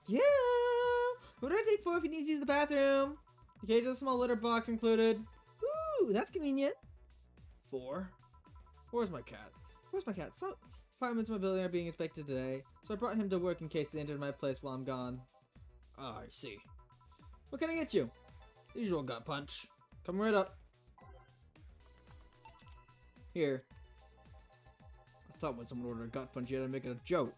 [SPEAKER 1] Yeah! What do I take for if he needs to use the bathroom? Okay, just a small litter box included. Ooh, that's convenient. 4. Where's my cat? Some apartments in my building are being inspected today, so I brought him to work in case they entered my place while I'm gone. Ah, I see. What can I get you? Usual gut punch. Come right up. Here. I thought when someone ordered a gut punch, you had to make it a joke.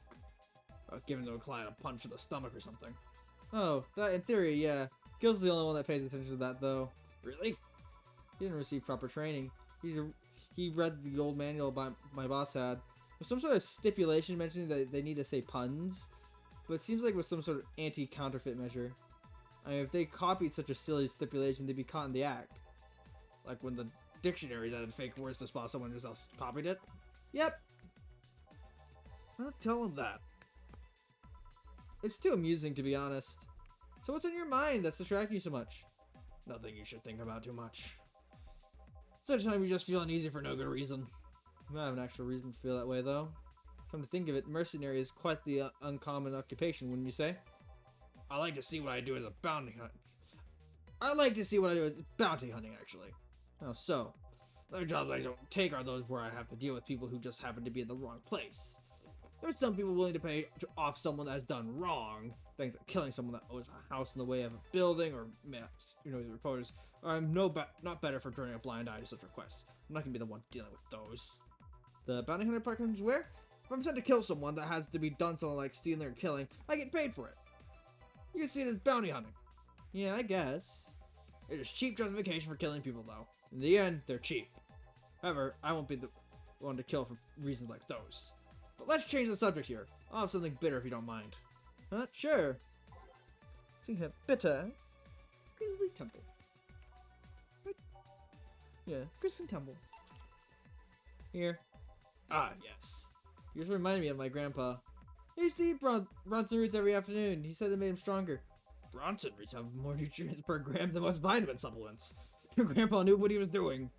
[SPEAKER 1] About giving the client a punch to the stomach or something. Oh, that in theory, yeah. Gil's the only one that pays attention to that, though. Really? He didn't receive proper training. He read the old manual my boss had. There's some sort of stipulation mentioning that they need to say puns, but it seems like it was some sort of anti-counterfeit measure. I mean, if they copied such a silly stipulation, they'd be caught in the act. Like when the dictionaries added fake words to spot someone else copied it. Yep. I'll tell them that. It's too amusing, to be honest. So what's on your mind that's distracting you so much? Nothing you should think about too much. Sometimes you just feel uneasy for no good reason. I have an actual reason to feel that way, though. Come to think of it, mercenary is quite the uncommon occupation, wouldn't you say? I like to see what I do as a bounty hunt. Bounty hunting, actually. Oh, so. Other jobs I don't take are those where I have to deal with people who just happen to be in the wrong place. There's some people willing to pay off someone that's done wrong. Things like killing someone that owes a house in the way of a building or maps, the reporters. I'm not better for turning a blind eye to such requests. I'm not gonna be the one dealing with those. The bounty hunter part comes where? If I'm sent to kill someone that has to be done something like stealing or killing, I get paid for it. You can see it as bounty hunting. Yeah, I guess. It is cheap justification for killing people, though. In the end, they're cheap. However, I won't be the one to kill for reasons like those. But let's change the subject here. I'll have something bitter if you don't mind. Sure. See here, bitter. Grizzly Temple. Right? Yeah, Grizzly Temple. Here. Ah, yes. You just reminded me of my grandpa. He used to eat Bronson roots every afternoon. He said it made him stronger. Bronson roots have more nutrients per gram than most vitamin supplements. Your grandpa knew what he was doing.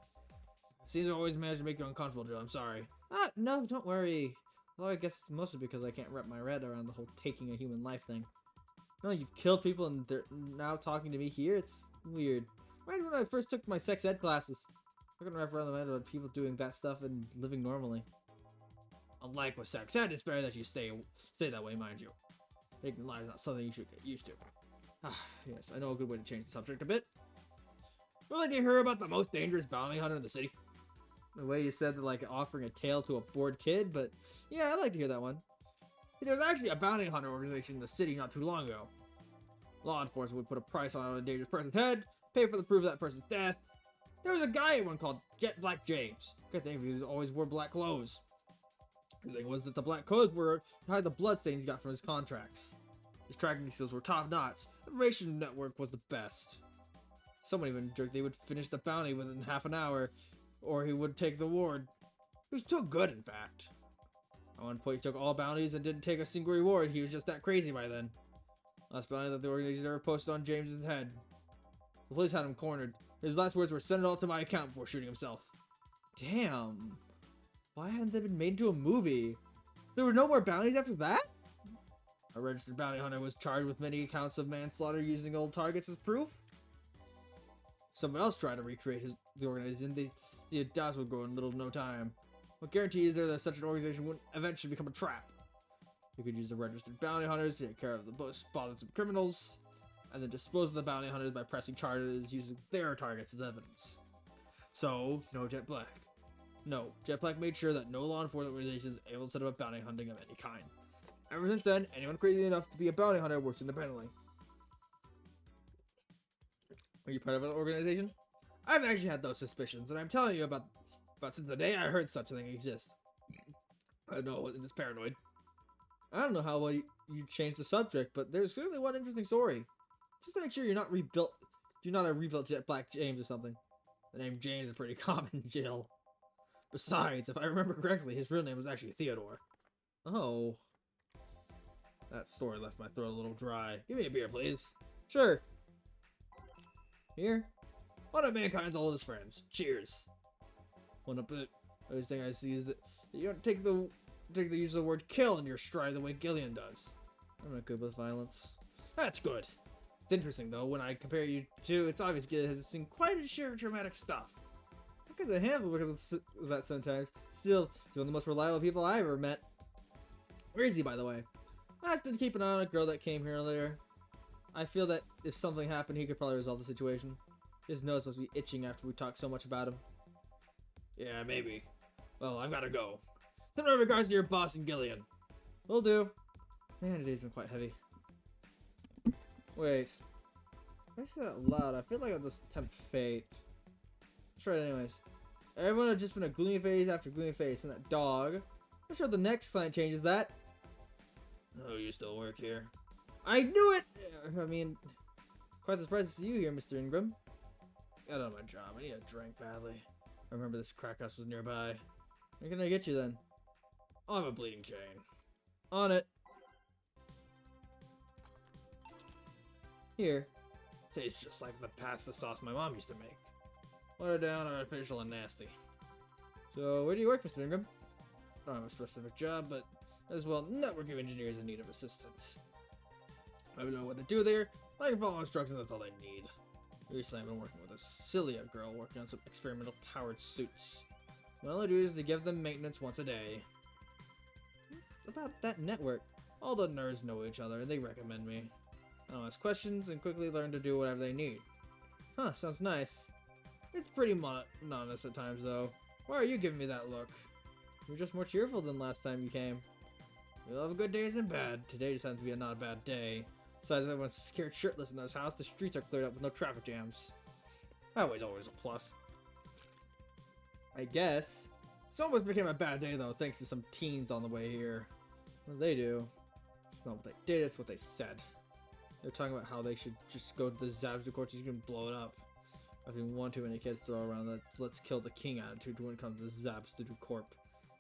[SPEAKER 1] Seems to always manage to make you uncomfortable, Joe. I'm sorry. No, don't worry. Well, I guess it's mostly because I can't wrap my head around the whole taking a human life thing. No, you've killed people and they're now talking to me here? It's weird. Right when I first took my sex ed classes. I couldn't wrap around the head about people doing that stuff and living normally. Unlike with sex ed, it's better that you stay that way, mind you. Taking lives is not something you should get used to. Yes, I know a good way to change the subject a bit. Well, like you heard about the most dangerous bounty hunter in the city? The way you said that, like, offering a tail to a bored kid, but yeah, I'd like to hear that one. There was actually a bounty hunter organization in the city not too long ago. Law enforcement would put a price on a dangerous person's head, pay for the proof of that person's death. There was a guy in one called Jet Black James. Good thing he always wore black clothes. The thing was that the black clothes were behind the bloodstains he got from his contracts. His tracking skills were top notch. Information network was the best. Someone even joked they would finish the bounty within half an hour, or he would take the reward. He was too good, in fact. At one point, he took all bounties and didn't take a single reward. He was just that crazy by then. Last bounty that the organization ever posted on James's head. The police had him cornered. His last words were, "Send it all to my account," before shooting himself. Damn. Why hadn't they been made into a movie? There were no more bounties after that? A registered bounty hunter was charged with many counts of manslaughter using old targets as proof. Someone else tried to recreate the organization. The doubts would grow in little to no time. What guarantee is there that such an organization wouldn't eventually become a trap? You could use the registered bounty hunters to take care of the most bothersome criminals, and then dispose of the bounty hunters by pressing charges using their targets as evidence. So, no Jet Black. No, Jet Black made sure that no law enforcement organization is able to set up a bounty hunting of any kind. Ever since then, anyone crazy enough to be a bounty hunter works independently. Are you part of an organization? I've actually had those suspicions, and I'm telling you about since the day I heard such a thing exists. I don't know what is paranoid. I don't know how well you changed the subject, but there's clearly one interesting story. Just to make sure you're not a rebuilt Jet Black James or something. The name James is pretty common in jail. Besides, if I remember correctly, his real name was actually Theodore. Oh. That story left my throat a little dry. Give me a beer, please. Sure. Here? One of mankind's oldest friends. Cheers. One of the other thing I see is that you don't take the use of the word kill in your stride the way Gillian does. I'm not good with violence. That's good. It's interesting though, when I compare you two, it's obvious Gillian has seen quite a share of dramatic stuff. I could handle because of that sometimes. Still, he's one of the most reliable people I ever met. Where is he, by the way? I asked him to keep an eye on a girl that came here earlier. I feel that if something happened, he could probably resolve the situation. His nose must be itching after we talked so much about him. Yeah, maybe. Well, I've gotta go. Send my regards to your boss and Gillian. Will do. Man, today's been quite heavy. Wait. If I say that out loud, I feel like I'll just tempt fate. Let's try it anyways. Everyone had just been a gloomy face after gloomy face, and that dog. I'm sure the next client changes that. Oh, you still work here? I knew it! I mean, quite the surprise to see you here, Mr. Ingram. Got on my job. I need a drink badly. I remember this crack house was nearby. Where can I get you then? I'll have a bleeding chain. On it. Here. Tastes just like the pasta sauce my mom used to make. Watered down, artificial, and nasty. So, where do you work, Mr. Ingram? I don't have a specific job, but as well, networking engineers in need of assistance. I don't know what to do there. I can follow instructions, that's all they need. Recently, I've been working with a Cilia girl working on some experimental powered suits. My only duty is to give them maintenance once a day. About that network, all the nerds know each other and they recommend me. I'll ask questions and quickly learn to do whatever they need. Huh, sounds nice. It's pretty monotonous at times though. Why are you giving me that look? You're just more cheerful than last time you came. We'll have good days and bad. Today just happens to be not a bad day. Besides, everyone's scared shitless in this house. The streets are cleared up with no traffic jams. That way's always a plus. I guess. It's almost became a bad day though, thanks to some teens on the way here. What did they do? It's not what they did, it's what they said. They're talking about how they should just go to the Zabstu Court so you can blow it up. I think one too many kids throw around that let's kill the king attitude when it comes to Zabstu Corp.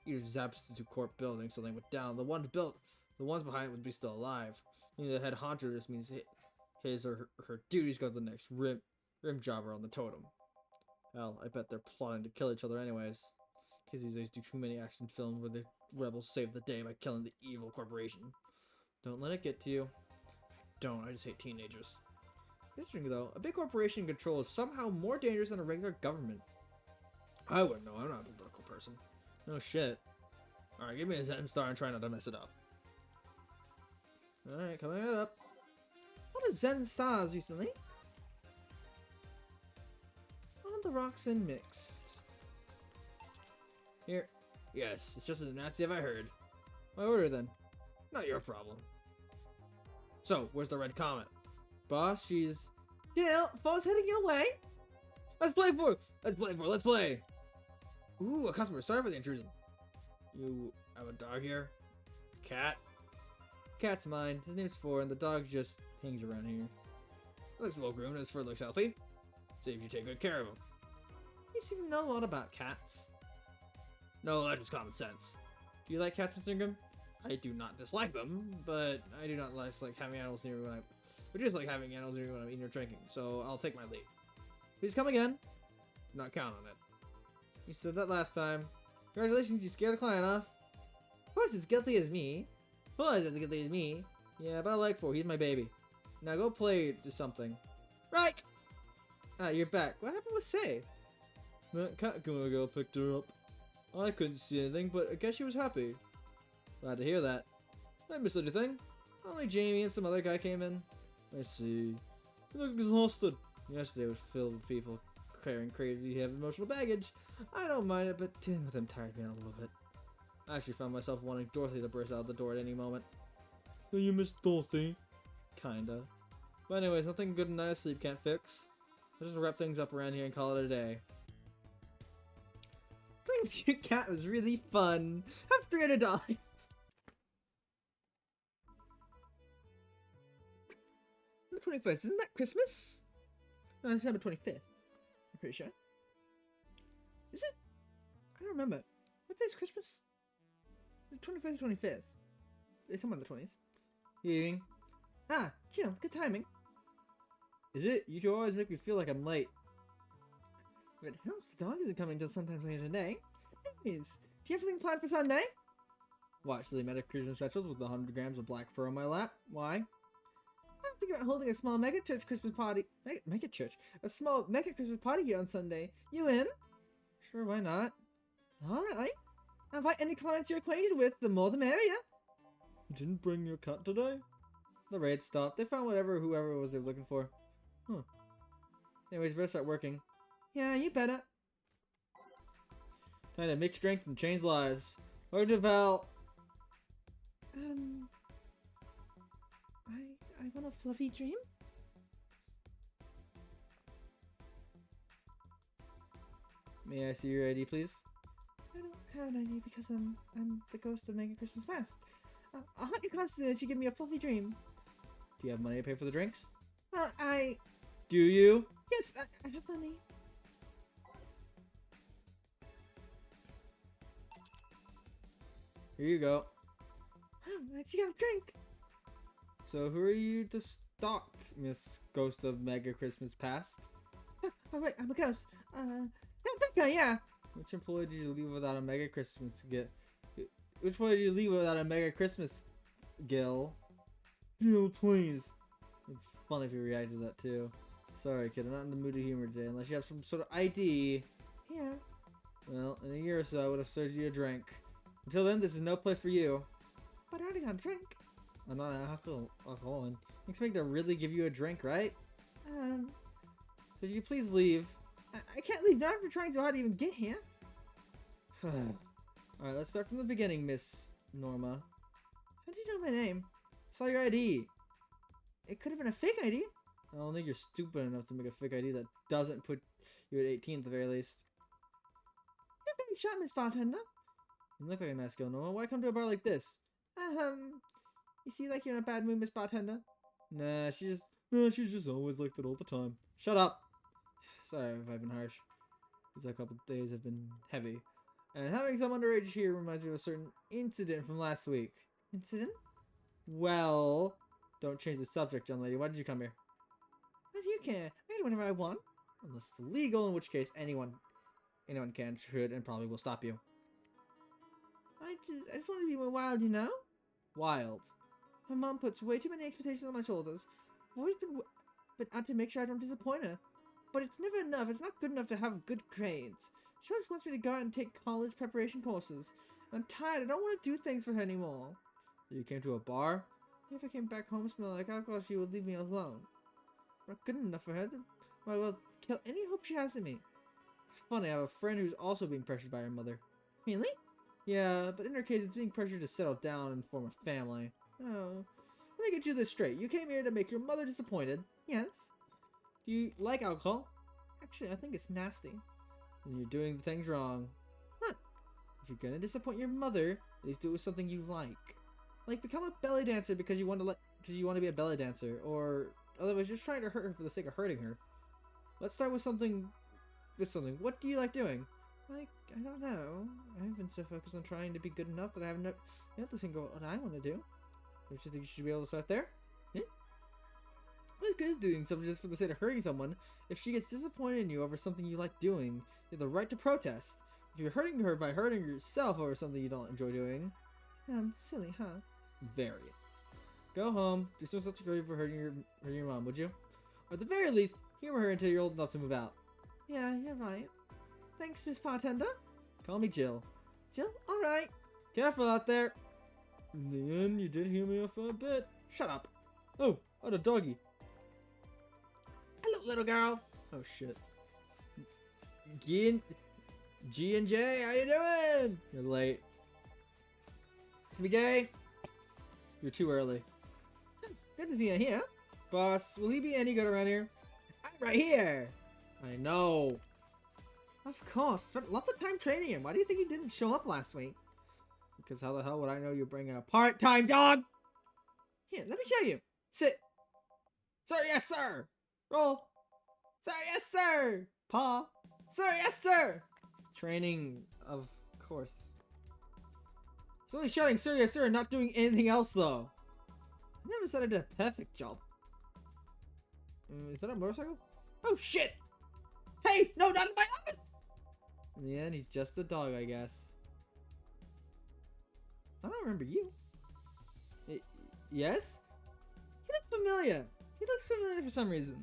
[SPEAKER 1] Either Zabstu Corp building something went down. The ones behind it would be still alive. The head honcho just means his or her duties go to the next rim jobber on the totem. Hell, I bet they're plotting to kill each other anyways. Because these days do too many action films where the rebels save the day by killing the evil corporation. Don't let it get to you. I just hate teenagers. Interesting though, a big corporation in control is somehow more dangerous than a regular government. I wouldn't know, I'm not a political person. No shit. Alright, give me a Zen star and try not to mess it up. Alright, coming up. What are Zen stars recently? On the rocks and mixed. Here. Yes, it's just as nasty as I heard. My order then. Not your problem. So, where's the red comet? Boss, she's... Jill, foe's heading your way? Let's play for. Let's play for. Let's play. Ooh, a customer. Sorry for the intrusion. You have a dog here? Cat? Cat's mine. His name's Four, and the dog just hangs around here. Looks well groomed, and his fur looks healthy. See if you take good care of him. You seem to know a lot about cats. No, that's just common sense. Do you like cats, Mr. Ingram? I do not dislike them, but I do not like having animals near me when I just like having animals near me when I'm eating or drinking, so I'll take my leave. Please come again. Do not count on it. You said that last time. Congratulations, you scared a client off. Of course, as guilty as me. Of course, as guilty as me. Yeah, but I like Four. He's my baby. Now go play to something. Right! Ah, you're back. What happened with Say?
[SPEAKER 2] That cat girl picked her up. I couldn't see anything, but I guess she was happy.
[SPEAKER 1] Glad to hear that.
[SPEAKER 2] I missed anything.
[SPEAKER 1] Only Jamie and some other guy came in.
[SPEAKER 2] I see. You look exhausted.
[SPEAKER 1] Yesterday was filled with people carrying crazy heavy emotional baggage. I don't mind it, but dealing with them tired me out a little bit. I actually found myself wanting Dorothy to burst out the door at any moment.
[SPEAKER 2] So you miss Dorothy?
[SPEAKER 1] Kinda. But anyways, nothing good a night of sleep can't fix. I'll just wrap things up around here and call it a day. Playing with your cat was really fun. Have $300. The 21st, isn't that Christmas? No, December 25th. I'm pretty sure. Is it? I don't remember. What day is Christmas? Is it 21st or 25th? It's somewhere in the 20s. Eating. Ah, chill. Good timing. Is it? You two always make me feel like I'm late. If it helps, the dog isn't coming till sometime later today. Anyways, do you have something planned for Sunday? Watch the Meta Christmas specials with 100 grams of black fur on my lap. Why? I'm thinking about holding a small mega church Christmas party. Mega church? A small mega Christmas party here on Sunday. You in? Sure, why not? Alright. Invite any clients you're acquainted with, the more the merrier.
[SPEAKER 2] You didn't bring your cat today?
[SPEAKER 1] The raid stopped. They found whoever it was they were looking for. Huh. Anyways, better start working. Yeah, you better. Time to mix drinks and change lives. Or devout. I want a fluffy dream? May I see your ID, please? I don't have an ID because I'm the ghost of Mega Christmas Past. I'll hunt you constantly until you give me a fluffy dream. Do you have money to pay for the drinks? Do you? Yes, I have money. Here you go. Oh, I got a drink. So who are you to stalk, Miss Ghost of Mega Christmas Past? Oh wait, I'm a ghost. That guy, yeah. Which employee did you leave without a Mega Christmas Which employee did you leave without a Mega Christmas Gil?
[SPEAKER 2] Gil, please.
[SPEAKER 1] It'd be funny if you reacted to that too. Sorry, kid, I'm not in the mood of humor today unless you have some sort of ID. Yeah. Well, in a year or so, I would have served you a drink. Until then, this is no place for you. But I already got a drink. I'm not an alcoholic. You expect me to really give you a drink, right? Could you please leave? I can't leave, not after trying so hard to even get here. Alright, let's start from the beginning, Miss Norma. How did you know my name? I saw your ID. It could have been a fake ID. I don't think you're stupid enough to make a fake ID that doesn't put you at 18 at the very least. You're being shot, Miss Bartender. You look like a nice girl, Norma. Why come to a bar like this? You see like you're in a bad mood, Miss Bartender? Nah, she's just always like that all the time. Shut up! Sorry if I've been harsh. These couple of days have been heavy. And having some underage here reminds me of a certain incident from last week. Incident? Well, don't change the subject, young lady. Why did you come here? What do you care? I do whatever I want. Unless it's illegal, in which case anyone can, should, and probably will stop you. I just want to be more wild, you know? Wild. My mom puts way too many expectations on my shoulders. I've always been out to make sure I don't disappoint her. But it's never enough. It's not good enough to have good grades. She always wants me to go out and take college preparation courses. I'm tired. I don't want to do things for her anymore. So you came to a bar? If I came back home smelling like alcohol, she would leave me alone. Not good enough for her. Might well kill any hope she has in me. It's funny, I have a friend who's also being pressured by her mother. Really? Yeah, but in her case, it's being pressured to settle down and form a family. Oh. Let me get you this straight. You came here to make your mother disappointed. Yes. Do you like alcohol? Actually, I think it's nasty. And you're doing things wrong. Huh. If you're gonna disappoint your mother, at least do it with something you like. Like become a belly dancer because you want to be a belly dancer, or otherwise you're just trying to hurt her for the sake of hurting her. Let's start with something. What do you like doing? Like, I don't know. I've been so focused on trying to be good enough that I haven't enough to think about what I want to do. Don't you think you should be able to start there? Yeah? What good is doing something just for the sake of hurting someone? If she gets disappointed in you over something you like doing, you have the right to protest. If you're hurting her by hurting yourself over something you don't enjoy doing, silly, huh? Very. Go home. Do some such grief for hurting your mom, would you? Or at the very least, humor her until you're old enough to move out. Yeah, you're right. Thanks, Miss Bartender. Call me Jill. Jill? Alright. Careful out there.
[SPEAKER 2] In the end, you did hear me off a bit.
[SPEAKER 1] Shut up.
[SPEAKER 2] Oh, a doggy.
[SPEAKER 1] Hello, little girl.
[SPEAKER 2] Oh shit.
[SPEAKER 1] G and J, how you doing? You're late. SBJ? You're too early. Good to see you here. Boss, will he be any good around here? I'm right here. I know. Of course. Spent lots of time training him. Why do you think he didn't show up last week? Because how the hell would I know you're bringing a part-time dog? Here, let me show you. Sit. Sir, yes, sir. Roll. Sir, yes, sir. Paw. Sir, yes, sir. Training, of course. It's only shouting, sir, yes, sir, and not doing anything else, though. I never said I did a perfect job. Is that a motorcycle? Oh, shit. Hey, no, not in my office. In the end, he's just a dog, I guess. I don't remember you. Yes? He looks familiar. He looks familiar for some reason.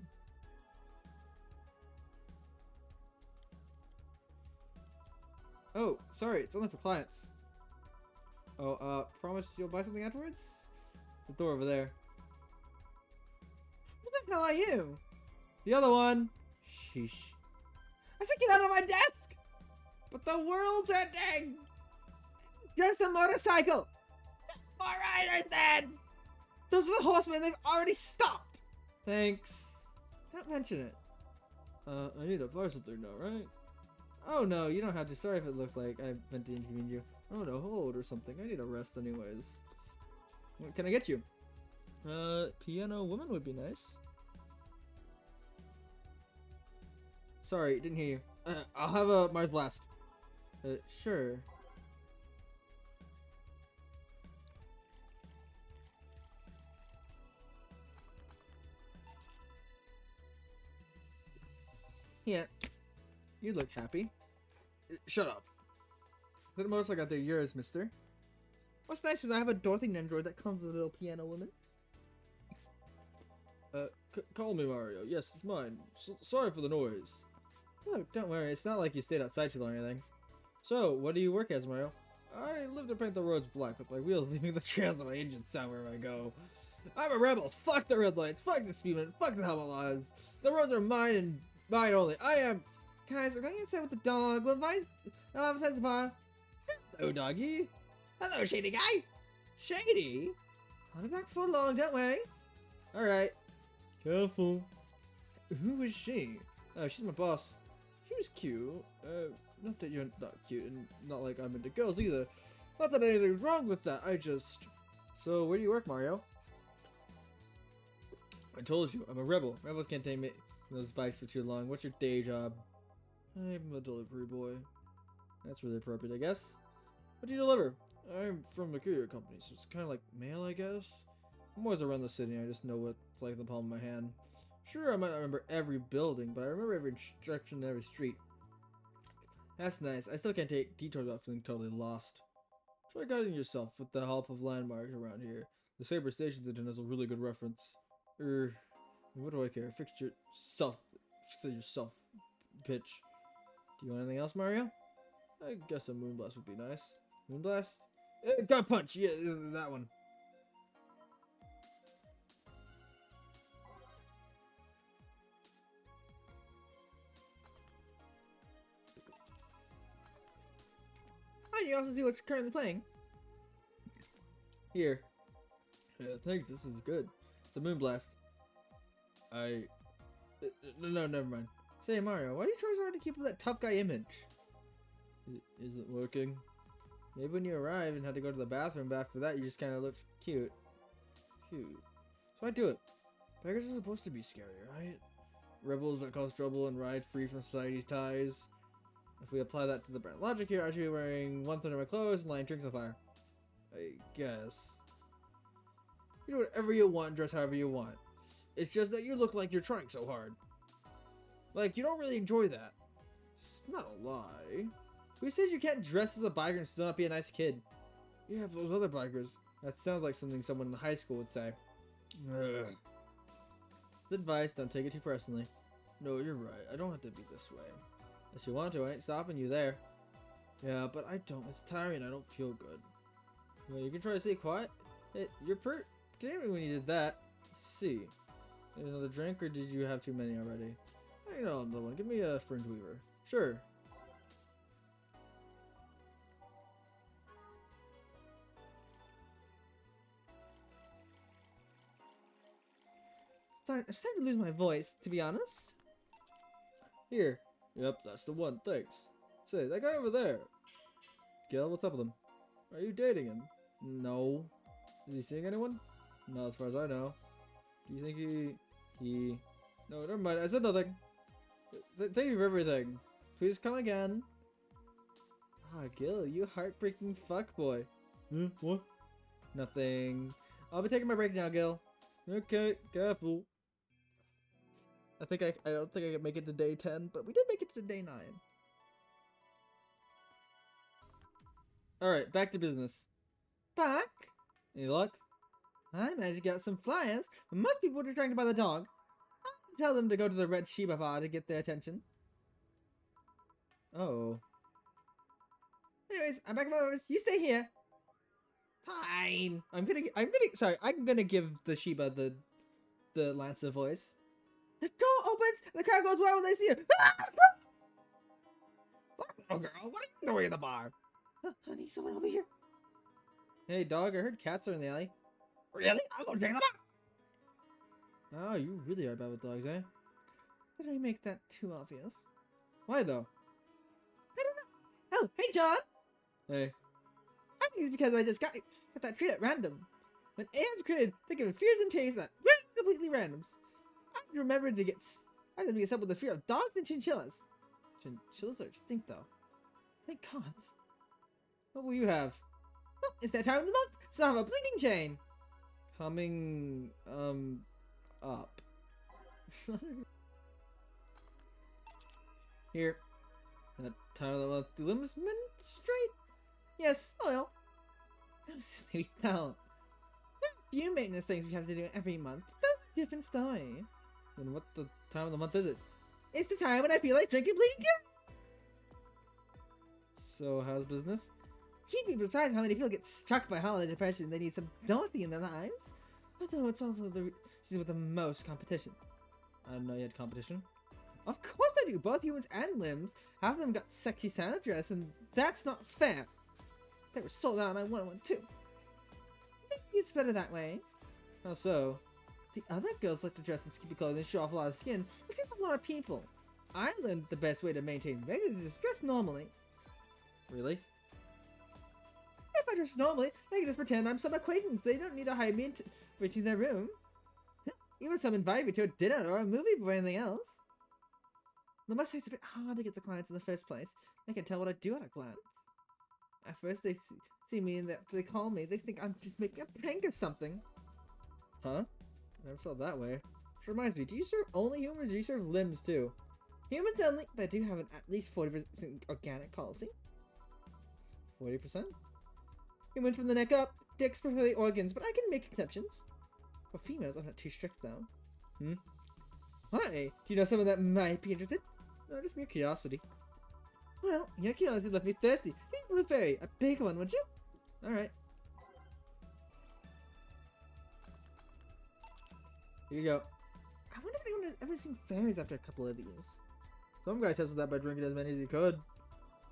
[SPEAKER 1] Oh, sorry, it's only for clients. Oh, promise you'll buy something afterwards? It's the door over there. What the hell are you? The other one. Sheesh. I said get out of my desk! But the world's ending! Just a motorcycle! More riders then! Those are the horsemen, they've already stopped! Thanks. Don't mention it.
[SPEAKER 2] I need to buy something now, right?
[SPEAKER 1] Oh no, you don't have to. Sorry if it looked like I meant to inconvenience you. Oh no, hold or something. I need a rest anyways. What can I get you?
[SPEAKER 2] Piano woman would be nice.
[SPEAKER 1] Sorry, didn't hear you. I'll have a Mars Blast. Sure. Yeah. You look happy. Shut up. That motorcycle out there yours, mister. What's nice is I have a Dorothy Nendroid that comes with a little piano woman.
[SPEAKER 2] Call me Mario. Yes, it's mine. Sorry for the noise.
[SPEAKER 1] Oh, don't worry. It's not like you stayed outside too long or anything. So, what do you work as, Mario? I live to paint the roads black with my wheels, leaving the trails of my engine sound wherever I go. I'm a rebel. Fuck the red lights. Fuck the speed limit. Fuck the helmet laws. The roads are mine and mine only. I am... Guys, I'm going inside with the dog. Will I have time to buy? Hello, doggy. Hello, shady guy. Shady? I'll be back for long, don't worry. Alright.
[SPEAKER 2] Careful.
[SPEAKER 1] Who is she? Oh, she's my boss. She was cute. Not that you're not cute, and not like I'm into girls either. Not that anything's wrong with that, I just... So, where do you work, Mario? I told you, I'm a rebel. Rebels can't take me those bikes for too long. What's your day job? I'm a delivery boy. That's really appropriate, I guess. What do you deliver? I'm from a courier company, so it's kind of like mail, I guess. I'm always around the city, and I just know what it's like in the palm of my hand. Sure, I might not remember every building, but I remember every intersection and every street. That's nice. I still can't take detours without feeling totally lost. Try guiding yourself with the help of landmarks around here. The Saber Stations Engine has a really good reference. What do I care? Fix yourself, bitch. Do you want anything else, Mario? I guess a Moonblast would be nice. Moonblast? Gut Punch! Yeah, that one. You also see what's currently playing. Here.
[SPEAKER 2] Yeah, thanks. This is good.
[SPEAKER 1] It's a Moonblast.
[SPEAKER 2] No, never mind.
[SPEAKER 1] Say, Mario, why do you try so hard to keep up that tough guy image?
[SPEAKER 2] Is it working?
[SPEAKER 1] Maybe when you arrived and had to go to the bathroom, but after that you just kind of looked cute.
[SPEAKER 2] Cute.
[SPEAKER 1] So I do it. Beggars are supposed to be scary, right? Rebels that cause trouble and ride free from society ties. If we apply that to the brand logic here, I should be wearing 1/3 of my clothes and lighting drinks on fire. I guess. You do whatever you want, dress however you want. It's just that you look like you're trying so hard. Like, you don't really enjoy that. It's not a lie. Who says you can't dress as a biker and still not be a nice kid? Yeah, but those other bikers. That sounds like something someone in high school would say. Ugh. Advice, don't take it too personally. No, you're right. I don't have to be this way. Unless you want to, I ain't stopping you there. Yeah, but I don't. It's tiring. I don't feel good. Well, you can try to stay quiet. Hey, you're pretty when you did that. Let's see. Another drink, or did you have too many already? I know another one. Give me a fringe weaver. Sure. I'm starting to lose my voice, to be honest. Here. Yep, that's the one. Thanks. Say, that guy over there. Gil, what's up with him? Are you dating him? No. Is he seeing anyone? Not as far as I know. Do you think he... No, never mind. I said nothing. Thank you for everything. Please come again. Ah, Gil, you heartbreaking fuckboy.
[SPEAKER 2] What?
[SPEAKER 1] Nothing. I'll be taking my break now, Gil.
[SPEAKER 2] Okay, careful.
[SPEAKER 1] I don't think I can make it to day 10, but we did make it to day 9. Alright, back to business. Back? Any luck? I managed to get some flyers, but most people were distracted by the dog. I'll tell them to go to the Red Shiba Bar to get their attention. Oh. Anyways, I'm back in my office. You stay here. Fine. I'm gonna give the Shiba the Lancer voice. The door opens and the crowd goes wild when they see you. Oh, girl, what are you doing in the bar? Honey, someone over here. Hey, dog, I heard cats are in the alley. Really? I'm gonna check them out. Oh, you really are bad with dogs, eh? Did I make that too obvious? Why, though? I don't know. Oh, hey, John. Hey. I think it's because I just got that treat at random. When AI's created, think of fears and tastes that we're completely randoms. I remembered to get up with the fear of dogs and chinchillas. Chinchillas are extinct, though. Thank God. What will you have? Well, it's that time of the month, so I have a bleeding chain. Coming, up. Here. That time of the month, do limbs menstruate? Yes, oil. No, silly, we don't. There are a few maintenance things we have to do every month, but that's a different story. Then what the time of the month is it? It's the time when I feel like drinking bleeding juice. So, how's business? You'd be surprised how many people get struck by holiday depression and they need some Dorothy in their lives. Although it's also the season with the most competition. I didn't know you had competition. Of course I do! Both humans and limbs. Half of them got sexy Santa dress, and that's not fair. They were sold out and I wanted one too. Maybe it's better that way. How so? The other girls like to dress in skimpy clothes and show off a lot of skin, which is a lot of people. I learned the best way to maintain regular is to dress normally. Really? If I dress normally, they can just pretend I'm some acquaintance. They don't need to hire me into reaching their room. Even some invite me to a dinner or a movie before anything else. I must say it's a bit hard to get the clients in the first place. They can tell what I do at a glance. At first they see me and they call me. They think I'm just making a prank or something. Huh? Never saw it that way. Which reminds me, do you serve only humans or do you serve limbs too? Humans only, but I do have an at least 40% organic policy. 40%? Humans from the neck up. Dicks prefer the organs, but I can make exceptions. For females, I'm not too strict though. Hi, do you know someone that might be interested? No, just mere curiosity. Well, your curiosity left me thirsty. Think of a fairy, a big one, would you? Alright. Here you go. I wonder if anyone has ever seen fairies after a couple of these. Some guy tested that by drinking as many as he could.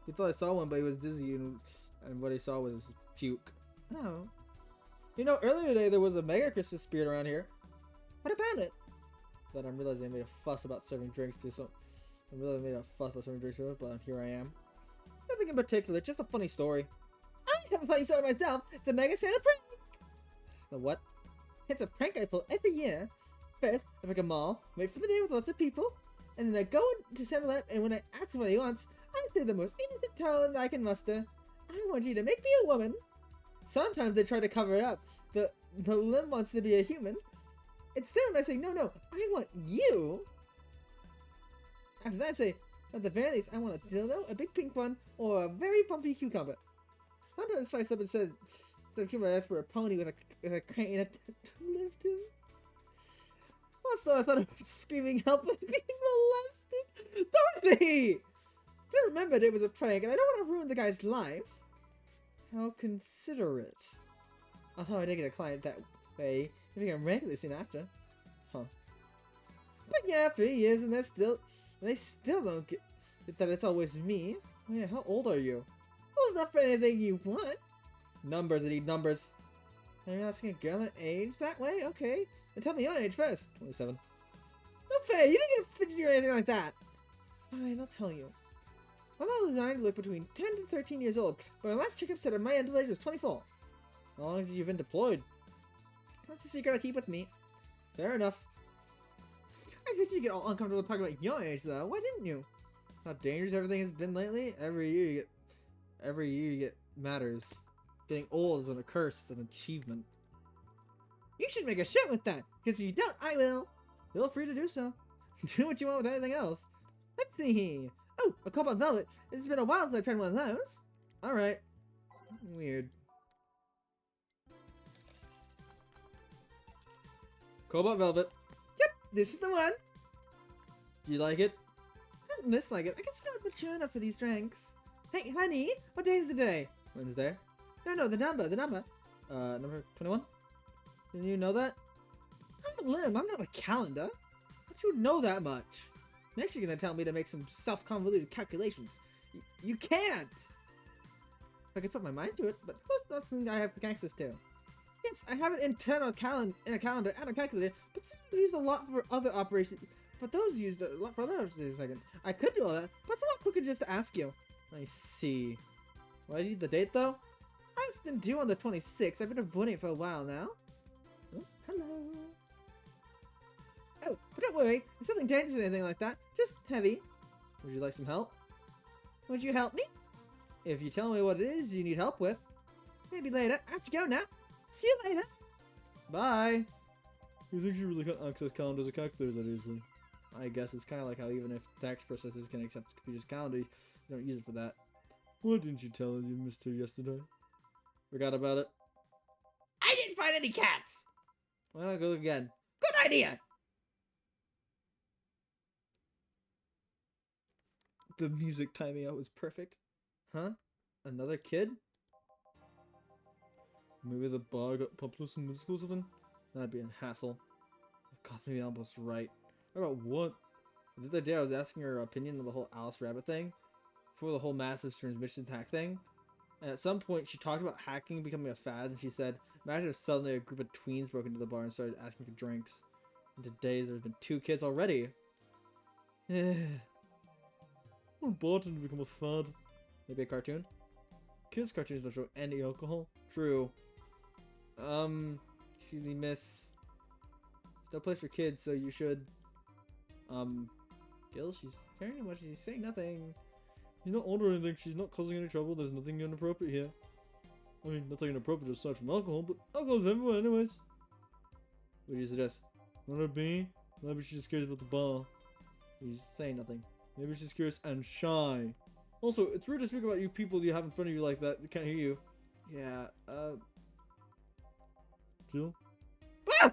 [SPEAKER 1] He thought I saw one, but he was dizzy and what he saw was puke. Oh. You know, earlier today there was a mega Christmas spirit around here. What about it? That I'm realizing I made a fuss about serving drinks to I really made a fuss about some drinks, but here I am. Nothing in particular, just a funny story. I have a funny story myself. It's a mega Santa prank. The what? It's a prank I pull every year. First, I pick a mall, wait for the day with lots of people, and then I go to 7-Eleven, and when I ask him what he wants, I say the most innocent tone I can muster. I want you to make me a woman. Sometimes they try to cover it up. The limb wants to be a human. Instead, when I say, no, I want you. After that, I say, at the very least, I want a dildo, a big pink one, or a very bumpy cucumber. Sometimes I spice up instead of cucumber, I ask for a pony with a crane to lift him. Once though, I thought I was screaming help and being molested. Dorothy! I remembered it was a prank, and I don't want to ruin the guy's life. How considerate. Although I did get a client that way, if I'm regularly seen after. Huh. But yeah, 3 years and they still don't get that it's always me. Oh yeah, how old are you? Old enough for anything you want. Numbers, I need numbers. Are you asking a girl at age that way? Okay. Then tell me your age first. 27. No fair, you didn't get a fidget or anything like that. Fine, I'll tell you. My model is designed to look between 10 to 13 years old, but my last checkup said my mental age was 24. How long have you been deployed? That's a secret I keep with me. Fair enough. I expect you to get all uncomfortable talking about your age, though. Why didn't you? How dangerous everything has been lately. Every year you get matters. Getting old is a curse. It's an achievement. You should make a shirt with that, because if you don't, I will. Feel free to do so. Do what you want with anything else. Let's see. Oh, a cobalt velvet. It's been a while since I've tried one of those. Alright. Weird. Cobalt velvet. Yep, this is the one. Do you like it? I don't dislike it. I guess you're not mature enough for these drinks. Hey, honey, what day is today? Wednesday. No, the number. Number 21? Didn't you know that? I'm a limb. I'm not a calendar. But you know that much. Next you're gonna tell me to make some self-convoluted calculations. You can't! I could put my mind to it, but that's not something I have access to. Yes, I have an internal calendar and a calculator, but those use a lot for other operations. But those used a lot for other operations. I could do all that, but it's a lot quicker just to ask you. I see. Why do you need the date though? I was due on the 26th. I've been avoiding it for a while now. Oh, hello. Oh, but don't worry. It's nothing dangerous or anything like that. Just heavy. Would you like some help? Would you help me? If you tell me what it is you need help with. Maybe later. I have to go now. See you later. Bye.
[SPEAKER 2] You think you really can't access calendars or calculators that easily?
[SPEAKER 1] I guess it's kind of like how even if text processors can accept the computer's calendar, you don't use it for that.
[SPEAKER 2] Why didn't you tell her you missed her yesterday?
[SPEAKER 1] Forgot about it. I didn't find any cats! Why not go again? Good idea! The music timing out was perfect. Huh? Another kid?
[SPEAKER 2] Maybe the bar got popular in middle school or something?
[SPEAKER 1] That'd be a hassle. God, maybe Almost right.
[SPEAKER 2] About what?
[SPEAKER 1] The other day I was asking her opinion on the whole Alice Rabbit thing. For the whole massive transmission hack thing. And at some point she talked about hacking becoming a fad, and she said, imagine if suddenly a group of tweens broke into the bar and started asking for drinks. And today there's been 2 kids already.
[SPEAKER 2] What bartender become a fad?
[SPEAKER 1] Maybe a cartoon? Kids cartoons don't show any alcohol. True. Excuse me, miss. It's no place for kids, so you should... Gil, she's staring at what she's saying nothing.
[SPEAKER 2] She's not old or anything, she's not causing any trouble, there's nothing inappropriate here. I mean, nothing inappropriate aside from alcohol, but alcohol's everywhere anyways.
[SPEAKER 1] What do you suggest?
[SPEAKER 2] Let her be. Maybe she's scared about the bar.
[SPEAKER 1] He's saying nothing.
[SPEAKER 2] Maybe she's curious and shy. Also, it's rude to speak about you people you have in front of you like that. They can't hear you.
[SPEAKER 1] Yeah,
[SPEAKER 2] Jill?
[SPEAKER 1] Ah!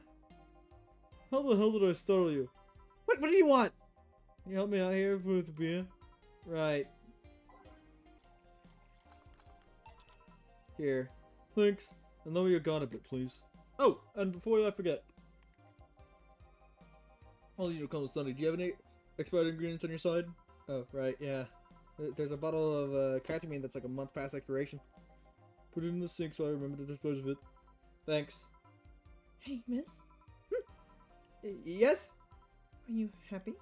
[SPEAKER 2] How the hell did I startle you?
[SPEAKER 1] What do you want?
[SPEAKER 2] Can you help me out here with a beer?
[SPEAKER 1] Right. Here.
[SPEAKER 2] Thanks. And lower your guard a bit, please. Oh, and before I forget. All these will come with Sunday. Do you have any expired ingredients on your side?
[SPEAKER 1] Oh, right, yeah. There's a bottle of Catamine that's like a month past expiration.
[SPEAKER 2] Put it in the sink so I remember to dispose of it.
[SPEAKER 1] Thanks. Hey, miss? Yes? Are you happy?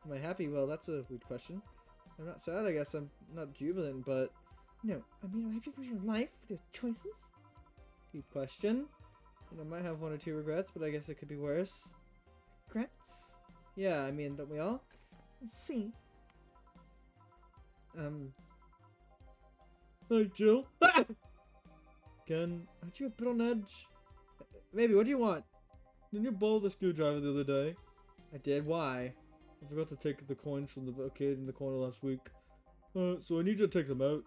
[SPEAKER 1] Am I happy? Well, that's a weird question. I'm not sad, I guess. I'm not jubilant, but... No, I mean, I'm happy with your life, with your choices. Deep question. And I might have one or two regrets, but I guess it could be worse. Regrets? Yeah, I mean, don't we all? Let's see.
[SPEAKER 2] Hey, Jill. Again.
[SPEAKER 1] Aren't you a bit on edge? Maybe, what do you want?
[SPEAKER 2] Didn't you borrow the screwdriver the other day?
[SPEAKER 1] I did, why?
[SPEAKER 2] I forgot to take the coins from the arcade in the corner last week. So I need you to take them out.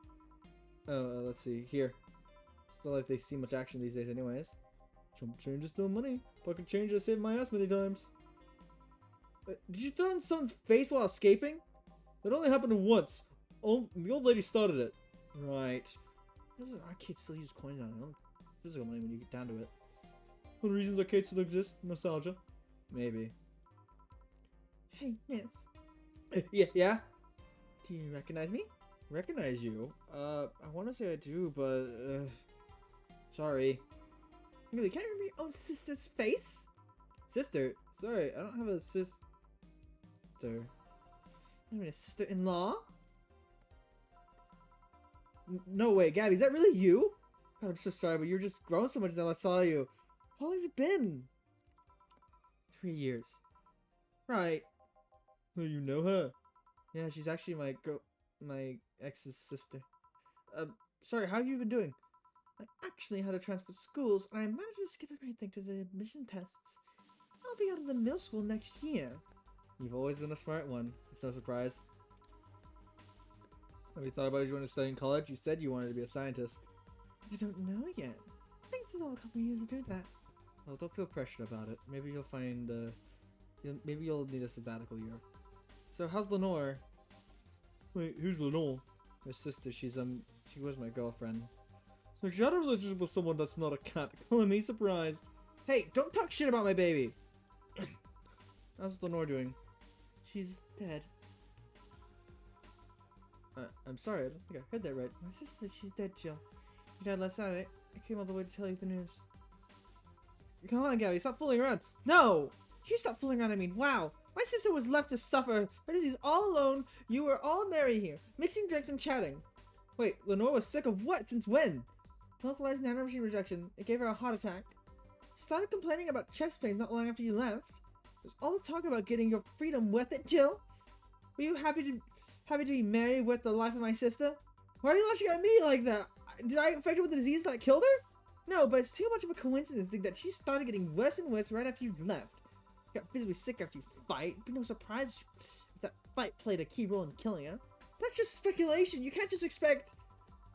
[SPEAKER 1] Oh, let's see. Here. It's not like they see much action these days anyways.
[SPEAKER 2] Chump change is still money. Pocket change has saved my ass many times.
[SPEAKER 1] Did you throw in someone's face while escaping?
[SPEAKER 2] That only happened once. Oh, the old lady started it.
[SPEAKER 1] Right. Why does an arcade still use coins on it? No physical money when you get down to it.
[SPEAKER 2] One of the reasons arcades still exist, nostalgia.
[SPEAKER 1] Maybe. Hey, miss. Yeah? Do you recognize me? Recognize you? I want to say I do, but, sorry. Really, can't you remember your own sister's face? Sister? Sorry, I don't have a sister. I mean a sister-in-law? No way, Gabby, is that really you? God, I'm so sorry, but you're just growing so much since I saw you. How long has it been? 3 years. Right.
[SPEAKER 2] Oh, you know her?
[SPEAKER 1] Yeah, she's actually my ex's sister. Sorry, how have you been doing? I actually had to transfer schools, and I managed to skip a grade thanks to the admission tests. I'll be out of the middle school next year. You've always been a smart one. It's no surprise. Have you thought about what you want to study in college? You said you wanted to be a scientist. I don't know yet. I think it's another couple of years to do that. Well, don't feel pressured about it. Maybe you'll find, maybe you'll need a sabbatical year. So, how's Lenore?
[SPEAKER 2] Wait, who's Lenore?
[SPEAKER 1] Her sister. She was my girlfriend.
[SPEAKER 2] So she had a relationship with someone that's not a cat. Calling me surprised.
[SPEAKER 1] Hey, don't talk shit about my baby! How's Lenore doing? She's dead. I'm sorry, I don't think I heard that right. My sister, she's dead, Jill. Your dad last night. I came all the way to tell you the news. Come on, Gabby, stop fooling around. No! You stop fooling around, I mean, wow! My sister was left to suffer her disease all alone. You were all merry here, mixing drinks and chatting. Wait, Lenore was sick of what? Since when? Localized nanomachine rejection. It gave her a heart attack. She started complaining about chest pains not long after you left. There's all the talk about getting your freedom with it, Jill. Were you happy to be married with the life of my sister? Why are you lashing at me like that? Did I infect her with the disease that killed her? No, but it's too much of a coincidence to think that she started getting worse and worse right after you left. You got physically sick after you fight. It'd be no surprise if that fight played a key role in killing her. That's just speculation. You can't just expect...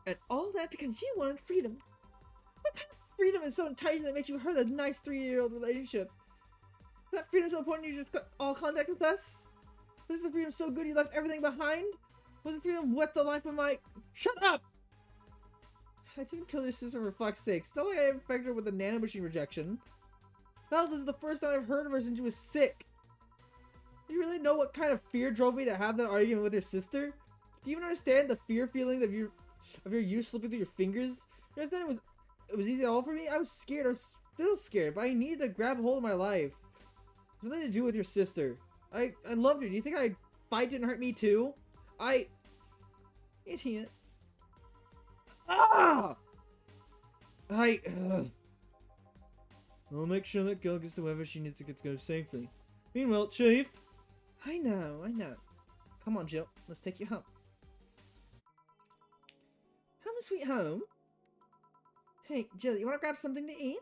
[SPEAKER 1] And all that because you wanted freedom. What kind of freedom is so enticing that makes you hurt a nice 3-year-old relationship? Is that freedom so important you just cut all contact with us? Was the freedom so good you left everything behind? Was the freedom worth the life of my... Shut up! I didn't kill your sister for fuck's sake. It's not like I infected her with a nanomachine rejection. Hell, this is the first time I've heard of her since she was sick. Do you really know what kind of fear drove me to have that argument with your sister? Do you even understand the fear feeling of your youth slipping through your fingers? You understand it was easy at all for me? I was scared. I was still scared, but I needed to grab hold of my life. It was nothing to do with your sister. I loved her. Do you think I fight didn't hurt me too? Idiot. Ah!
[SPEAKER 2] I'll make sure that girl gets to wherever she needs to get to go safely. Meanwhile, Chief.
[SPEAKER 1] I know. Come on, Jill. Let's take you home. Home sweet home. Hey, Jill, you want to grab something to eat?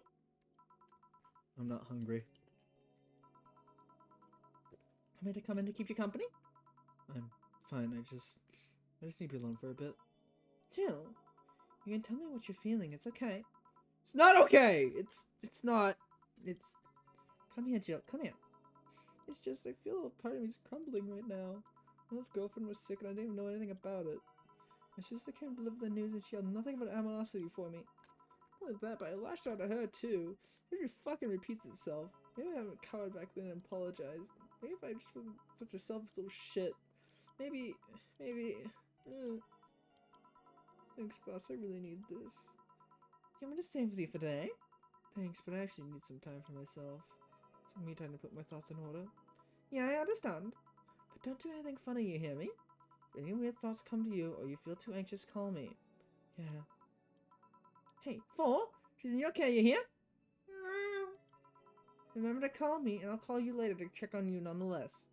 [SPEAKER 2] I'm not hungry.
[SPEAKER 1] I'm going to come in to keep you company?
[SPEAKER 2] I'm fine. I just need to be alone for a bit.
[SPEAKER 1] Jill, you can tell me what you're feeling. It's okay. It's not okay! It's not. Come here, Jill. Come here. It's just, I feel a part of me's crumbling right now. My girlfriend was sick and I didn't even know anything about it. My sister came to deliver the news and she had nothing but animosity for me. Not only that, but I lashed out at her too. It fucking repeats itself. Maybe I haven't cowered back then and apologized. Maybe if I just wasn't such a selfish little shit. Maybe... Thanks, boss. I really need this. You want me to stay with you for today? Thanks, but I actually need some time for myself. Some me time to put my thoughts in order. Yeah, I understand. But don't do anything funny, you hear me? If any weird thoughts come to you, or you feel too anxious, call me. Yeah. Hey, 4! She's in your care, you hear? Remember to call me, and I'll call you later to check on you nonetheless.